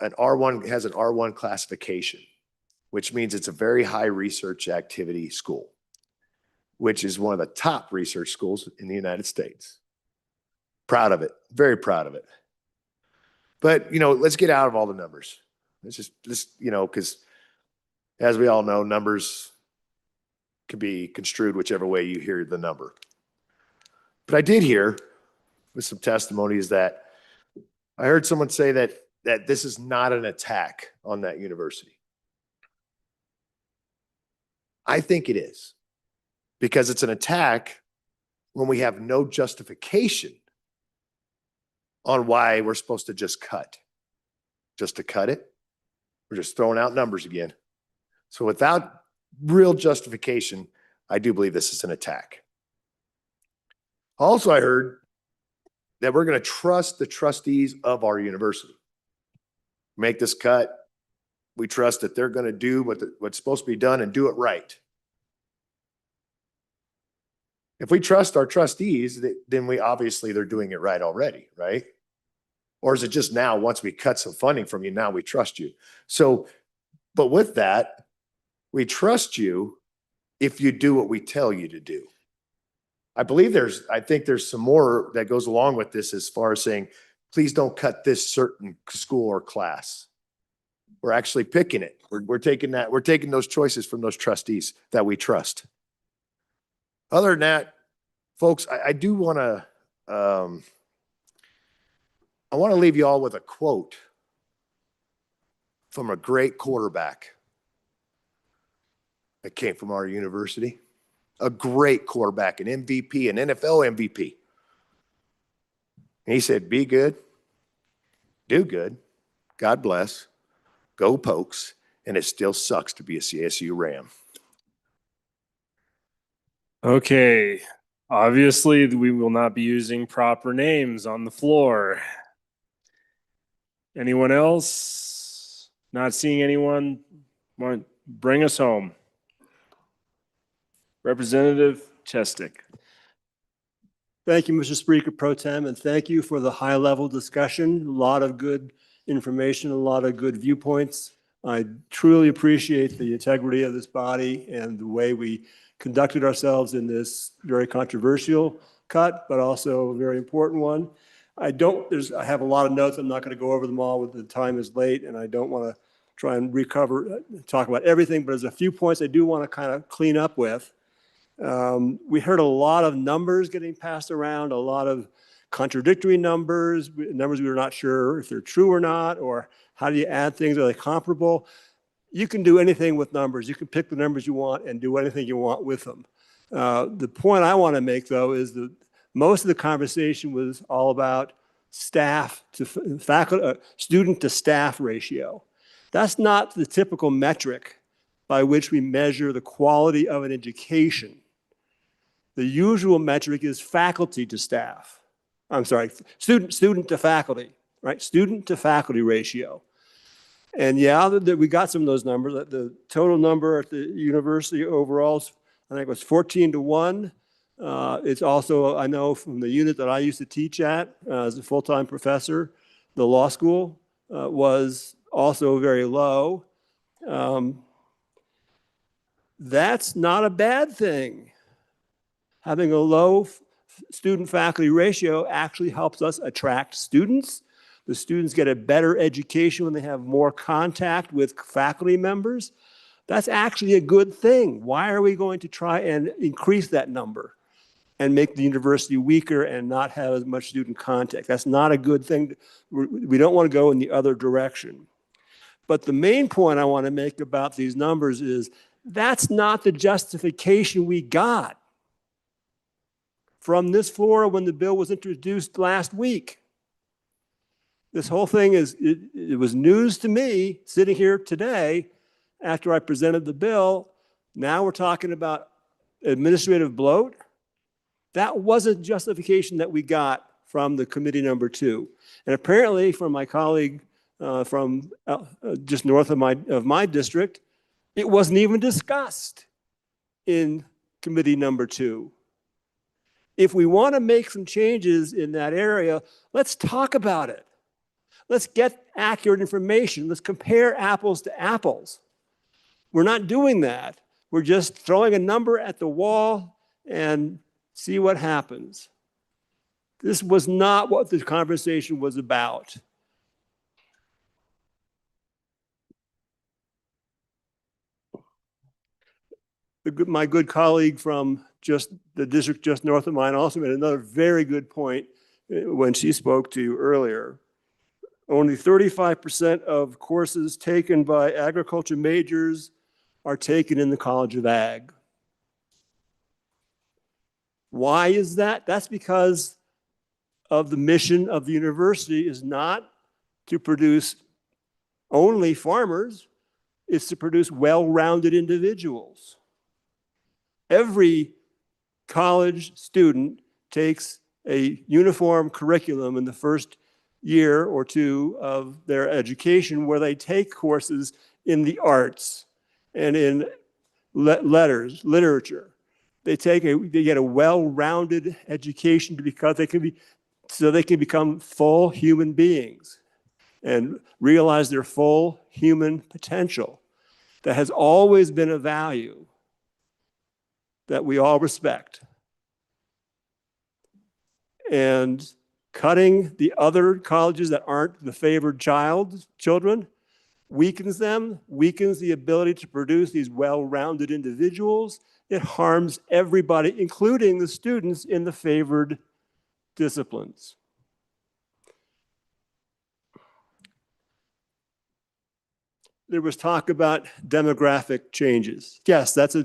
an R1 classification, which means it's a very high research activity school, which is one of the top research schools in the United States. Proud of it, very proud of it. But, let's get out of all the numbers. Let's because as we all know, numbers can be construed whichever way you hear the number. But I did hear with some testimonies that I heard someone say that this is not an attack on that university. I think it is, because it's an attack when we have no justification on why we're supposed to just cut. Just to cut it, we're just throwing out numbers again. So without real justification, I do believe this is an attack. Also, I heard that we're going to trust the trustees of our university. Make this cut. We trust that they're going to do what's supposed to be done and do it right. If we trust our trustees, then they're doing it right already, right? Or is it just now, once we cut some funding from you, now we trust you? So, but with that, we trust you if you do what we tell you to do. I think there's some more that goes along with this as far as saying, please don't cut this certain school or class. We're actually picking it. We're taking those choices from those trustees that we trust. Other than that, folks, I do want to, I want to leave you all with a quote from a great quarterback that came from our university. A great quarterback, an MVP, an NFL MVP. And he said, be good, do good, God bless, go Pokes, and it still sucks to be a CSU Ram. Okay, obviously we will not be using proper names on the floor. Anyone else? Not seeing anyone? Bring us home. Representative Chestick. Thank you, Mr. Speaker Pro Tem, and thank you for the high-level discussion. A lot of good information, a lot of good viewpoints. I truly appreciate the integrity of this body and the way we conducted ourselves in this very controversial cut, but also a very important one. I have a lot of notes. I'm not going to go over them all with the time is late, and I don't want to try and talk about everything, but there's a few points I do want to kind of clean up with. We heard a lot of numbers getting passed around, a lot of contradictory numbers we were not sure if they're true or not, or how do you add things? Are they comparable? You can do anything with numbers. You can pick the numbers you want and do anything you want with them. The point I want to make, though, is that most of the conversation was all about staff to faculty, student to staff ratio. That's not the typical metric by which we measure the quality of an education. The usual metric is faculty to staff. I'm sorry, student to faculty, right? Student to faculty ratio. And yeah, we got some of those numbers. The total number at the university overall, I think it was 14-1. It's also, I know from the unit that I used to teach at as a full-time professor, the law school was also very low. That's not a bad thing. Having a low student-faculty ratio actually helps us attract students. The students get a better education when they have more contact with faculty members. That's actually a good thing. Why are we going to try and increase that number and make the university weaker and not have as much student contact? That's not a good thing. We don't want to go in the other direction. But the main point I want to make about these numbers is that's not the justification we got from this floor when the bill was introduced last week. This whole thing it was news to me sitting here today after I presented the bill. Now we're talking about administrative bloat. That wasn't justification that we got from the committee number 2. And apparently from my colleague from just north of my district, it wasn't even discussed in committee number 2. If we want to make some changes in that area, let's talk about it. Let's get accurate information. Let's compare apples to apples. We're not doing that. We're just throwing a number at the wall and see what happens. This was not what the conversation was about. My good colleague from just the district just north of mine also made another very good point when she spoke to you earlier. Only 35% of courses taken by agriculture majors are taken in the College of Ag. Why is that? That's because of the mission of the university is not to produce only farmers, it's to produce well-rounded individuals. Every college student takes a uniform curriculum in the first year or 2 of their education where they take courses in the arts and in literature. They get a well-rounded education because they can become full human beings and realize their full human potential. That has always been a value that we all respect. And cutting the other colleges that aren't the favored children weakens them, weakens the ability to produce these well-rounded individuals. It harms everybody, including the students in the favored disciplines. There was talk about demographic changes. Yes, that's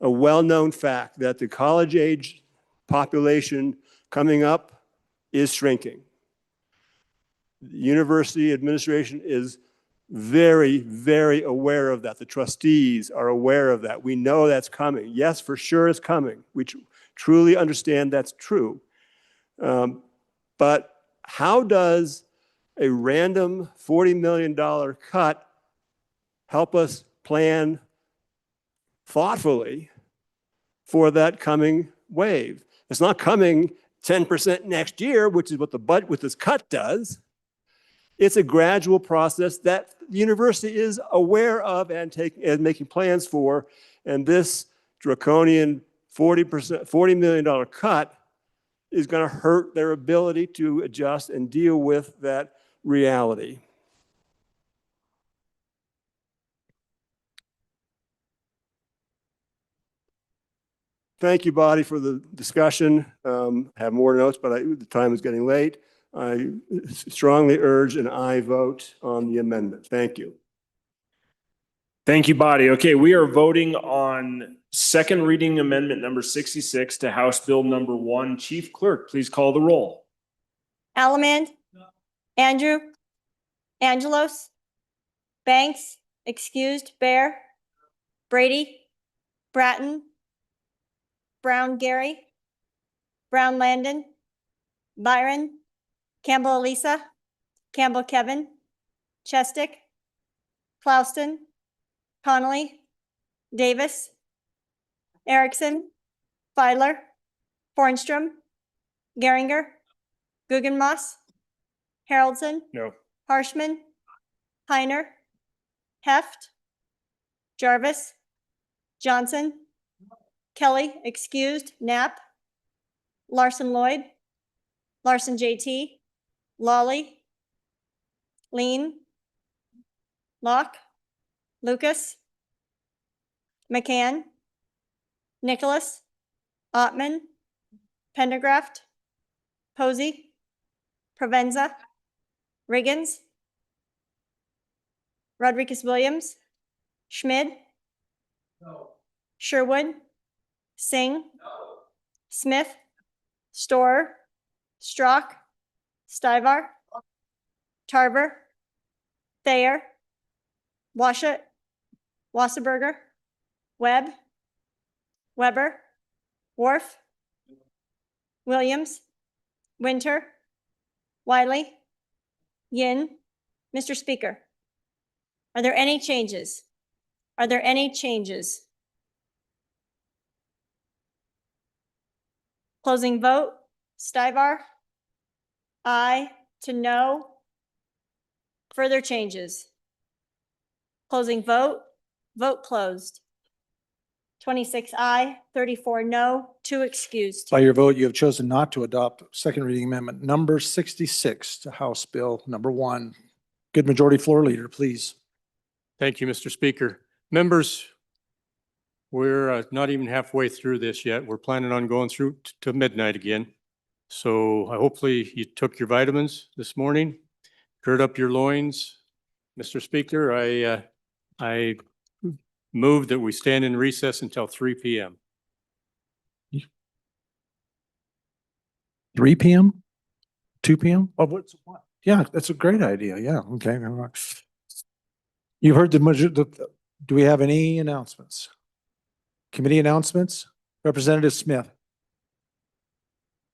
a well-known fact that the college-age population coming up is shrinking. The university administration is very, very aware of that. The trustees are aware of that. We know that's coming. Yes, for sure it's coming. We truly understand that's true. But how does a random $40 million cut help us plan thoughtfully for that coming wave? It's not coming 10% next year, which is what what this cut does. It's a gradual process that the university is aware of and making plans for. And this draconian $40 million cut is going to hurt their ability to adjust and deal with that reality. Thank you, body, for the discussion. I have more notes, but the time is getting late. I strongly urge an aye vote on the amendment. Thank you. Thank you, body. Okay, we are voting on second reading amendment number 66 to House Bill number 1. Chief Clerk, please call the roll. Allemand, Andrew, Angelos, Banks, excused, Bear, Brady, Bratton, Brown Gary, Brown Landon, Byron, Campbell Elisa, Campbell Kevin, Chestick, Clouston, Connolly, Davis, Erickson, Feiler, Bornstrom, Geringer, Guggenmoss, Haroldson, No. Harshman, Heiner, Heft, Jarvis, Johnson, Kelly, excused, Knapp, Larson Lloyd, Larson JT, Lawley, Lean, Locke, Lucas, McCann, Nicholas, Ottman, Pendergraft, Posey, Provenza, Riggins, Rodriguez Williams, Schmid, Sherwood, Singh, Smith, Storer, Strock, Stivar, Tarver, Thayer, Washut, Wasserberger, Webb, Weber, Worf, Williams, Winter, Wiley, Yin. Mr. Speaker, are there any changes? Are there any changes? Closing vote. Stivar, aye to no. Further changes. Closing vote. Vote closed. 26 aye, 34 no, 2 excused. By your vote, you have chosen not to adopt second reading amendment number 66 to House Bill number 1. Good majority floor leader, please. Thank you, Mr. Speaker. Members, we're not even halfway through this yet. We're planning on going through to midnight again. So hopefully you took your vitamins this morning, gird up your loins. Mr. Speaker, I move that we stand in recess until 3 p.m. 3 p.m.? 2 p.m.? Oh, what's what? Yeah, that's a great idea. Yeah, okay. You've heard do we have any announcements? Committee announcements? Representative Smith.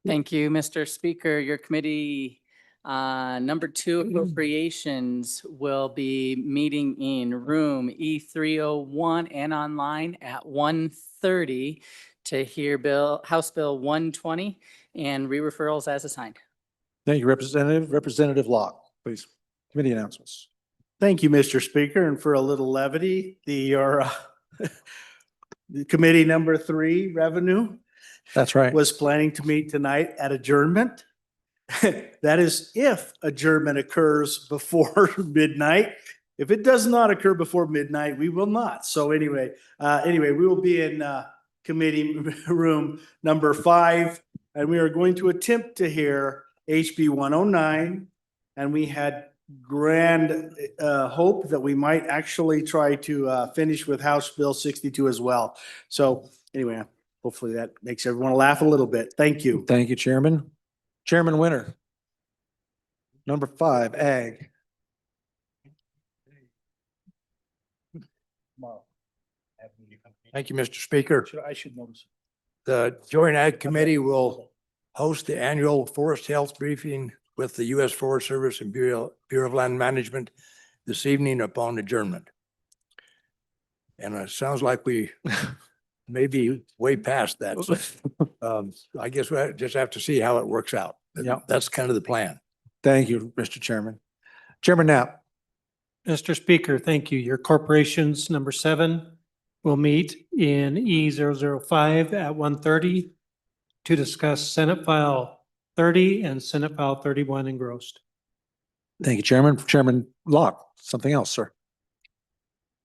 Thank you, Mr. Speaker. Your committee number 2 appropriations will be meeting in room E301 and online at 1:30 to hear House Bill 120 and re-referrals as assigned. Thank you, Representative. Representative Locke, please. Committee announcements. Thank you, Mr. Speaker. And for a little levity, the committee number 3 revenue That's right. was planning to meet tonight at adjournment. That is if adjournment occurs before midnight. If it does not occur before midnight, we will not. So anyway, we will be in committee room number 5, and we are going to attempt to hear HB 109. And we had grand hope that we might actually try to finish with House Bill 62 as well. So anyway, hopefully that makes everyone laugh a little bit. Thank you. Thank you, Chairman. Chairman Winter. Number 5, Ag. Thank you, Mr. Speaker. I should notice. The Joint Ag Committee will host the annual forest health briefing with the U.S. Forest Service and Bureau of Land Management this evening upon adjournment. And it sounds like we may be way past that. So, I guess we just have to see how it works out. Yeah. That's kind of the plan. Thank you, Mr. Chairman. Chairman Knapp. Mr. Speaker, thank you. Your corporations number 7 will meet in E005 at 1:30. to discuss Senate File 30 and Senate File 31 engrossed. Thank you, Chairman. Chairman Locke, something else, sir.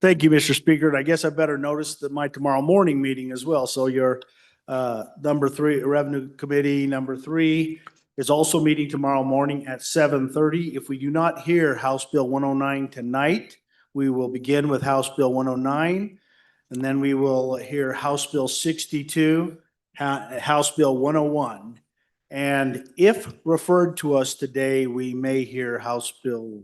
Thank you, Mr. Speaker. And I guess I better notice that my tomorrow morning meeting as well. So your number 3, Revenue Committee number 3 is also meeting tomorrow morning at 7:30. If we do not hear House Bill 109 tonight, we will begin with House Bill 109, and then we will hear House Bill 62, House Bill 101. And if referred to us today, we may hear House Bill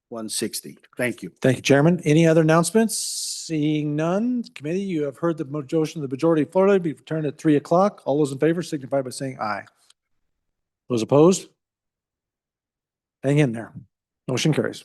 160. Thank you. Thank you, Chairman. Any other announcements? Seeing none, committee, you have heard the motion of the majority floor be returned at 3 o'clock. All those in favor signify by saying aye. Those opposed? Hang in there. Motion carries.